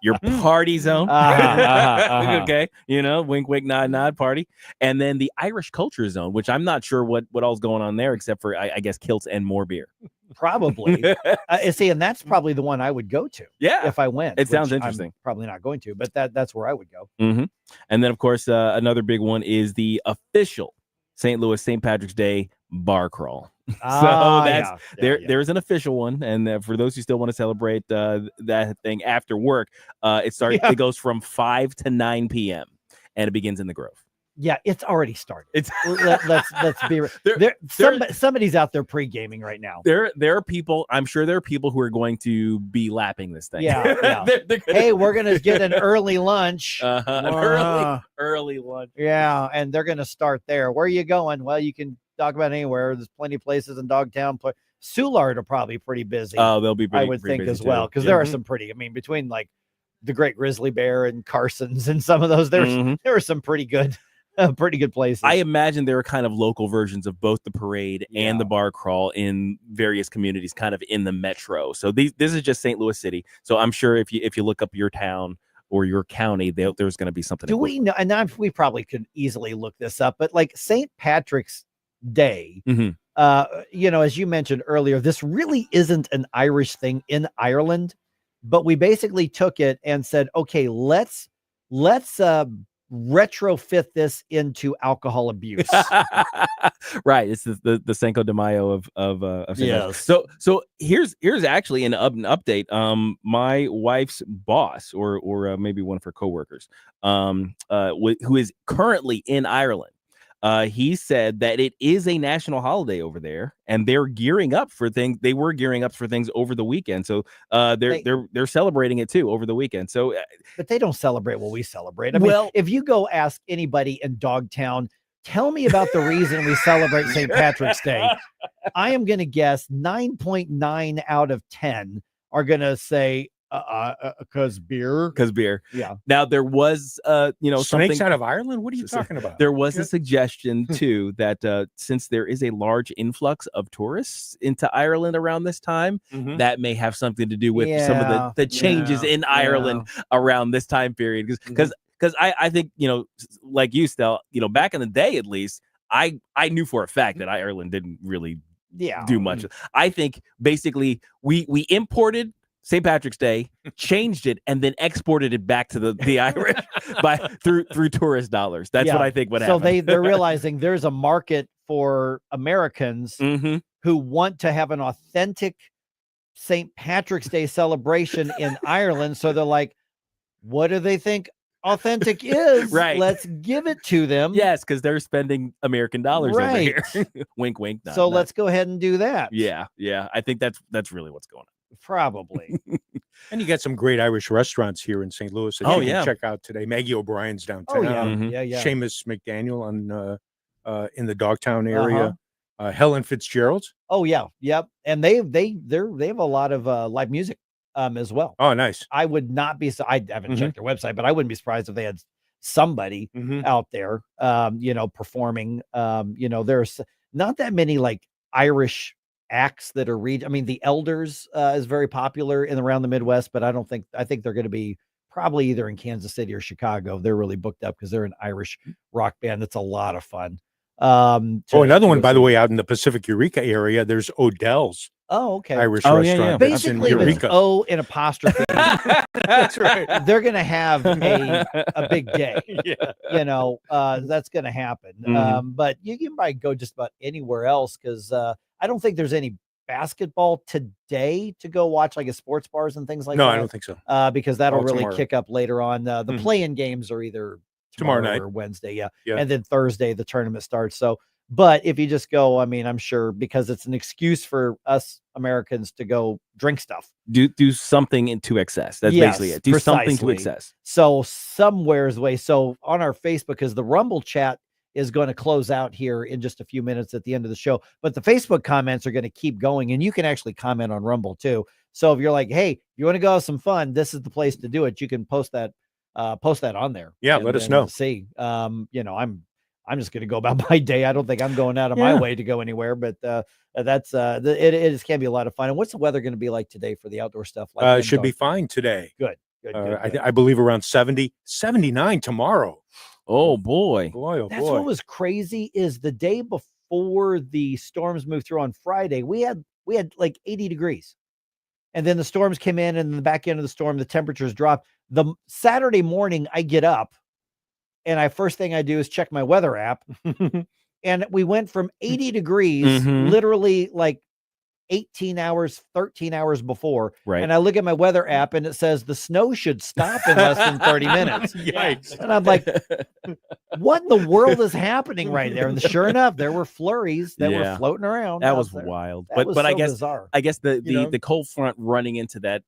S10: Your party zone. Okay. You know, wink, wink, nod, nod, party. And then the Irish culture zone, which I'm not sure what all's going on there, except for, I guess, kilts and more beer.
S28: Probably. See, and that's probably the one I would go to.
S10: Yeah.
S28: If I went.
S10: It sounds
S28: which
S10: interesting.
S28: I'm probably not going to, but that's where I would go.
S10: Mm-hmm. And then, of course, another big one is the official St. Louis St. Patrick's Day bar crawl. There's an official one, and for those who still want to celebrate that thing after work, it goes from 5 to 9 p.m. and it begins in the Grove.
S28: Yeah, it's already started.
S10: It's
S28: let's be somebody's out there pre-gaming right now.
S10: There are people. I'm sure there are people who are going to be lapping this thing.
S28: Yeah. Hey, we're gonna get an early lunch.
S10: Early lunch.
S28: Yeah, and they're gonna start there. Where are you going? Well, you can talk about anywhere. There's plenty of places in Dogtown. Soulard are probably pretty busy.
S10: Oh, they'll be.
S28: I would think as well, because there are some pretty. I mean, between like the Great Grizzly Bear and Carson's and some of those, there are some pretty good places.
S10: I imagine there are kind of local versions of both the parade and the bar crawl in various communities, kind of in the metro. So this is just St. Louis City. So I'm sure if you look up your town or your county, there's going to be something.
S28: Do we know? And we probably could easily look this up, but like St. Patrick's Day, as you mentioned earlier, this really isn't an Irish thing in Ireland, but we basically took it and said, okay, let's retrofit this into alcohol abuse.
S10: Right. It's the Cinco de Mayo of
S28: yes.
S10: So here's actually an update. My wife's boss or maybe one of her coworkers, who is currently in Ireland. He said that it is a national holiday over there, and they're gearing up for things. They were gearing up for things over the weekend, so they're celebrating it too over the weekend. So,
S28: but they don't celebrate what we celebrate. I mean, if you go ask anybody in Dogtown, tell me about the reason we celebrate St. Patrick's Day, I am going to guess 9.9 out of 10 are going to say. Because beer. Yeah.
S10: Now there was,
S5: snakes
S10: something
S5: out of Ireland. What are you talking about?
S10: There was a suggestion too that since there is a large influx of tourists into Ireland around this time, that may have something to do with some of the changes in Ireland around this time period. Because I think like you, Stel, back in the day at least, I knew for a fact that Ireland didn't really do much. I think basically we imported St. Patrick's Day, changed it, and then exported it back to the Irish through tourist dollars. That's what I think would happen.
S28: So they're realizing there's a market for Americans who want to have an authentic St. Patrick's Day celebration in Ireland. So they're like, what do they think authentic is?
S10: Right.
S28: Let's give it to them.
S10: Yes, because they're spending American dollars over here. Wink, wink.
S28: Let's go ahead and do that.
S10: Yeah. I think that's really what's going on.
S28: Probably.
S5: And you got some great Irish restaurants here in St. Louis that you can check out today. Maggie O'Brien's downtown.
S28: Yeah.
S5: Seamus McDaniel in the Dogtown area. Helen Fitzgerald's.
S28: Oh yeah, yep. And they have a lot of live music as well.
S5: Oh, nice.
S28: I would not be I haven't checked their website, but I wouldn't be surprised if they had somebody out there performing. There's not that many like Irish acts that are the Elders is very popular around the Midwest, but I think they're going to be probably either in Kansas City or Chicago. They're really booked up because they're an Irish rock band that's a lot of fun.
S5: Another one, by the way, out in the Pacific Eureka area, there's Odell's.
S28: Oh, okay.
S5: Irish restaurant.
S28: Basically, it's O in apostrophe.
S5: That's right.
S28: They're going to have a big day. That's going to happen. But you can probably go just about anywhere else because I don't think there's any basketball today to go watch, like at sports bars and things like that.
S5: No, I don't think so.
S28: Because that'll really
S5: tomorrow.
S28: kick up later on. The play-in games are either
S5: tomorrow night
S28: or Wednesday. Yeah. And then Thursday, the tournament starts. So, but if you just go, I'm sure because it's an excuse for us Americans to go drink stuff.
S10: Do something into excess. That's basically it. Do something to excess.
S28: So somewhere's away. So on our Facebook, because the Rumble chat is going to close out here in just a few minutes at the end of the show, but the Facebook comments are going to keep going, and you can actually comment on Rumble too. So if you're like, hey, you want to go have some fun, this is the place to do it. You can post that on there.
S5: Yeah. Let us know.
S28: See, I'm just going to go about my day. I don't think I'm going out of my way to go anywhere, but it can be a lot of fun. And what's the weather going to be like today for the outdoor stuff?
S5: It should be fine today.
S28: Good.
S5: I believe around 70, 79 tomorrow.
S10: Oh boy.
S28: That's what was crazy is the day before the storms moved through on Friday, we had we had like 80 degrees. And then the storms came in, and in the back end of the storm, the temperatures dropped. The Saturday morning, I get up, and first thing I do is check my weather app. And we went from 80 degrees, literally like 18 hours, 13 hours before.
S10: Right.
S28: And I look at my weather app and it says the snow should stop in less than 30 minutes.
S5: Yikes.
S28: And I'm like, what in the world is happening right there? And sure enough, there were flurries that were floating around.
S10: That was wild. But
S28: I guess
S10: bizarre. I guess the cold front running into that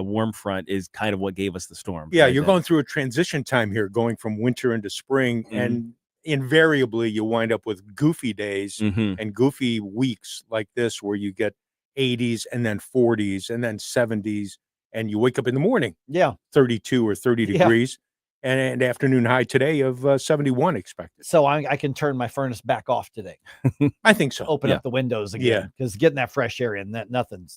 S10: warm front is kind of what gave us the storm.
S5: Yeah,
S10: right?
S5: you're going through a transition time here, going from winter into spring, and invariably you wind up with goofy days and goofy weeks like this, where you get 80s and then 40s and then 70s, and you wake up in the morning, 32 or 30 degrees, and an afternoon high today of 71 expected.
S28: So I can turn my furnace back off today.
S5: I think so.
S28: Open up the windows again, because getting that fresh air in, that nothing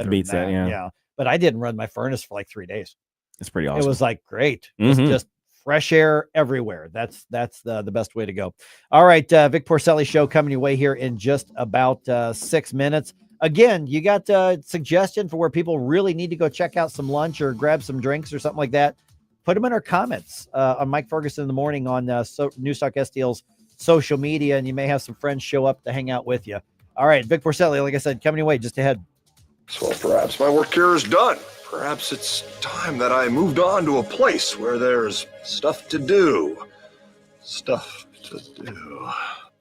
S10: beats that.
S28: Yeah. But I didn't run my furnace for like 3 days.
S10: It's pretty awesome.
S28: It was like great. It's just fresh air everywhere. That's the best way to go. All right, Vic Porcelli show coming your way here in just about 6 minutes. Again, you got a suggestion for where people really need to go check out some lunch or grab some drinks or something like that? Put them in our comments on Mike Ferguson in the Morning on Newstalk STL's social media, and you may have some friends show up to hang out with you. All right, Vic Porcelli, like I said, coming your way just ahead.
S1: So perhaps my work here is done. Perhaps it's time that I moved on to a place where there's stuff to do. Stuff to do.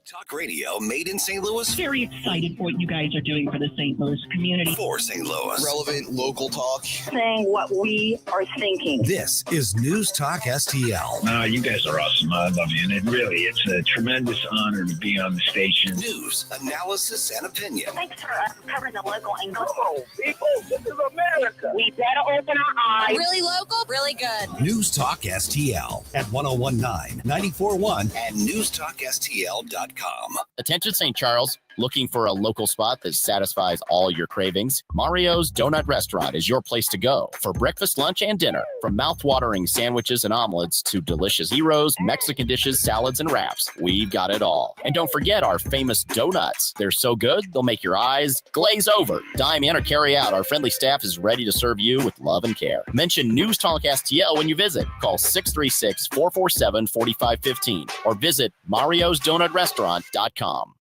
S3: Talk radio made in St. Louis.
S4: Very excited for what you guys are doing for the St. Louis community.
S3: For St. Louis. Relevant local talk.
S14: Saying what we are thinking.
S3: This is News Talk STL.
S15: You guys are awesome. I love you. And it's a tremendous honor to be on the station.
S3: News, analysis, and opinion.
S14: Thanks for covering the local angle.
S15: Oh, people, this is America.
S14: We better open our eyes.
S20: Really local, really good.
S3: News Talk STL at 1019, 94.1, and newstalkstl.com.
S21: Attention St. Charles, looking for a local spot that satisfies all your cravings? Mario's Donut Restaurant is your place to go for breakfast, lunch, and dinner. From mouth-watering sandwiches and omelets to delicious gyros, Mexican dishes, salads, and wraps, we've got it all. And don't forget our famous donuts. They're so good, they'll make your eyes glaze over. Dine in or carry out, our friendly staff is ready to serve you with love and care. Mention News Talk STL when you visit. Call 636-447-4515 or visit mariosdonutrestaurant.com.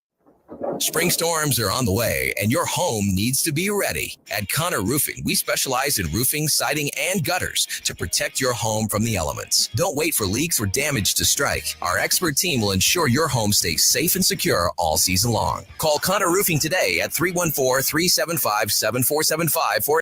S3: Spring storms are on the way, and your home needs to be ready. At Connor Roofing, we specialize in roofing, siding, and gutters to protect your home from the elements. Don't wait for leaks or damage to strike. Our expert team will ensure your home stays safe and secure all season long. Call Connor Roofing today at 314-375-7475 for